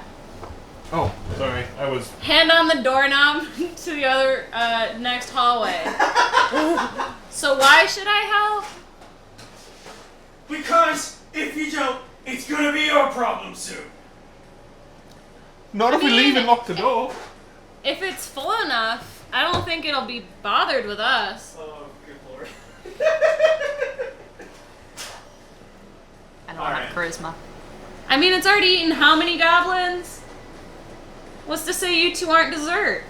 Oh, sorry. I was... Hand on the doorknob to the other next hallway. So why should I help? Because if you don't, it's gonna be your problem soon. Not if we mean, leave and lock the door. If it's full enough, I don't think it'll be bothered with us. Oh, good lord. I don't Alright. have charisma. I mean, it's already eaten how many goblins? What's to say you 2 aren't dessert?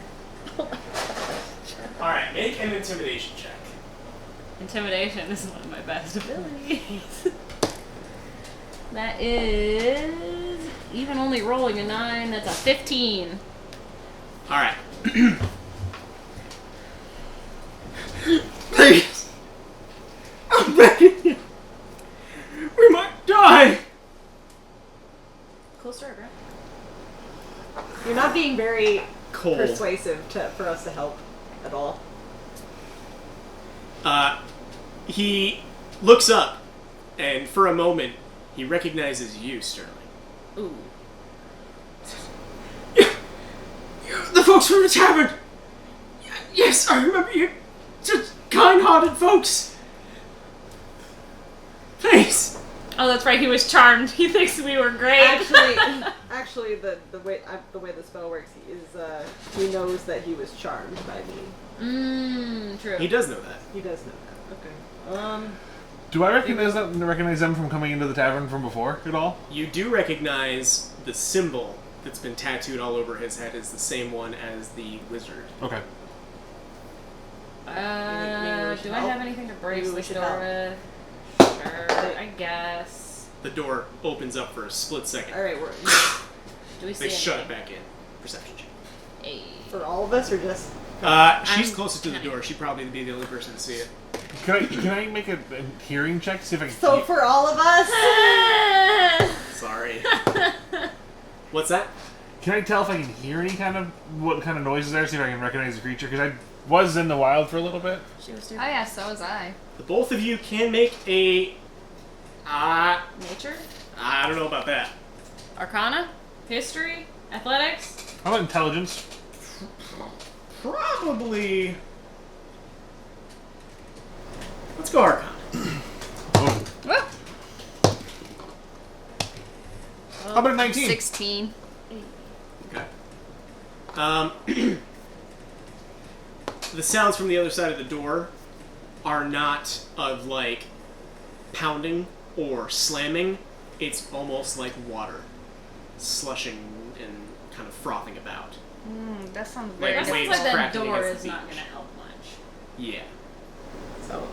Alright, make an intimidation check. Intimidation is one of my best abilities. That is... even only rolling a 9, that's a 15. Alright. Please. I'm begging you. We might die. You're not being very cold. persuasive for us to help at all. He looks up, and for a moment, he recognizes you, Sterling. Ooh. The folks from the tavern! Yes, I remember you. Just kind-hearted folks. Thanks. Oh, that's right. He was charmed. He thinks we were great. Actually, the way the spell works is he knows that he was charmed by me. True. He does know that. He does know that. Okay. Do I recognize them from coming into the tavern from before at all? You do recognize the symbol that's been tattooed all over his head is the same one as the wizard. Okay. Do Maybe we I should have help? anything to brace Maybe we this should door help. with? Sure, I guess. The door opens up for a split second. All right, Do we see They shut it anything? back in. Perception check. Hey. for all of us or just? She's I'm closest to the kinda- door. She'd probably be the only person to see it. Can I make a hearing check to see if I can So hear? for all of us. Sorry. What's that? Can I tell if I can hear any kind of what kind of noises there? See if I can recognize the creature because I was in the wild for a little bit. She was Oh too. yeah, so was I. The both of you can make a. Nature? I don't know about that. Arcana? History? Athletics? How about intelligence? Probably. Let's go Arcana. Oh. Well, How about a 19? 16. Okay. The sounds from the other side of the door are not of like pounding or slamming. It's almost like water slushing and kind of frothing about. That sounds Like very That sounds waves like that cracking door against is the not beach. going to help much. Yeah. So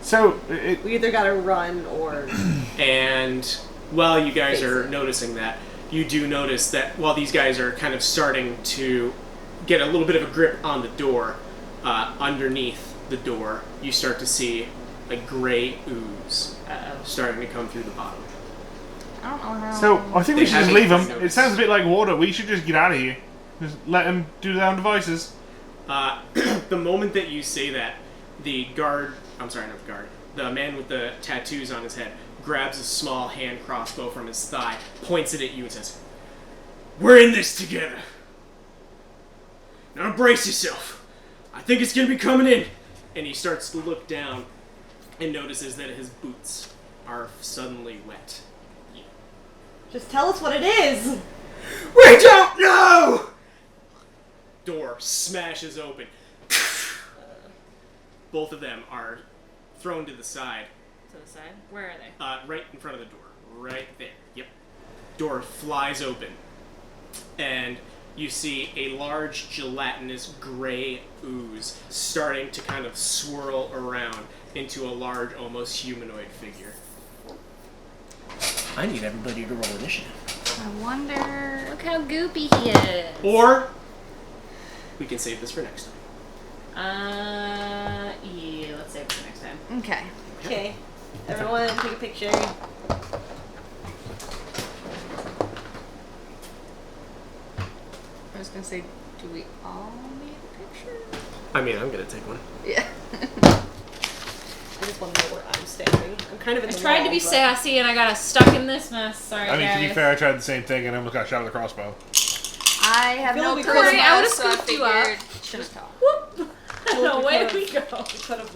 So we either gotta run or. And while you guys Face are it. noticing that, you do notice that while these guys are kind of starting to get a little bit of a grip on the door, underneath the door, you start to see a gray ooze Uh-oh. starting to come through the bottom. I don't know how. So I think we They should just haven't leave them. It noticed. sounds a bit like water. We should just get out of here. Just let them do their own devices. The moment that you say that, the guard, I'm sorry, not the guard, the man with the tattoos on his head grabs a small hand crossbow from his thigh, points it at you and says, "We're in this together. Now brace yourself. I think it's going to be coming in." And he starts to look down and notices that his boots are suddenly wet. Just tell us what it is. We don't know! Door smashes open. Both of them are thrown to the side, To the side? Where are they? right in front of the door. Right there. Yep. Door flies open. And you see a large gelatinous gray ooze starting to kind of swirl around into a large, almost humanoid figure. I need everybody to roll initiative. I wonder. Look how goopy he is. Or we can save this for next time. Yeah, let's save it for next time. Okay. Okay. Everyone, take a picture. I was gonna say, do we all need a picture? I mean, I'm gonna take one. Yeah. I just want to know where I'm standing. I'm kind of in I the tried wall, to be but- sassy and I got us stuck in this mess. Sorry, I mean, guys. to be fair, I tried the same thing and I almost got shot with a crossbow. I have feel no like we charisma, could've- I would've so I scooped you up. figured shouldn't talk. Whoop! Well, Away we could've- go. We could have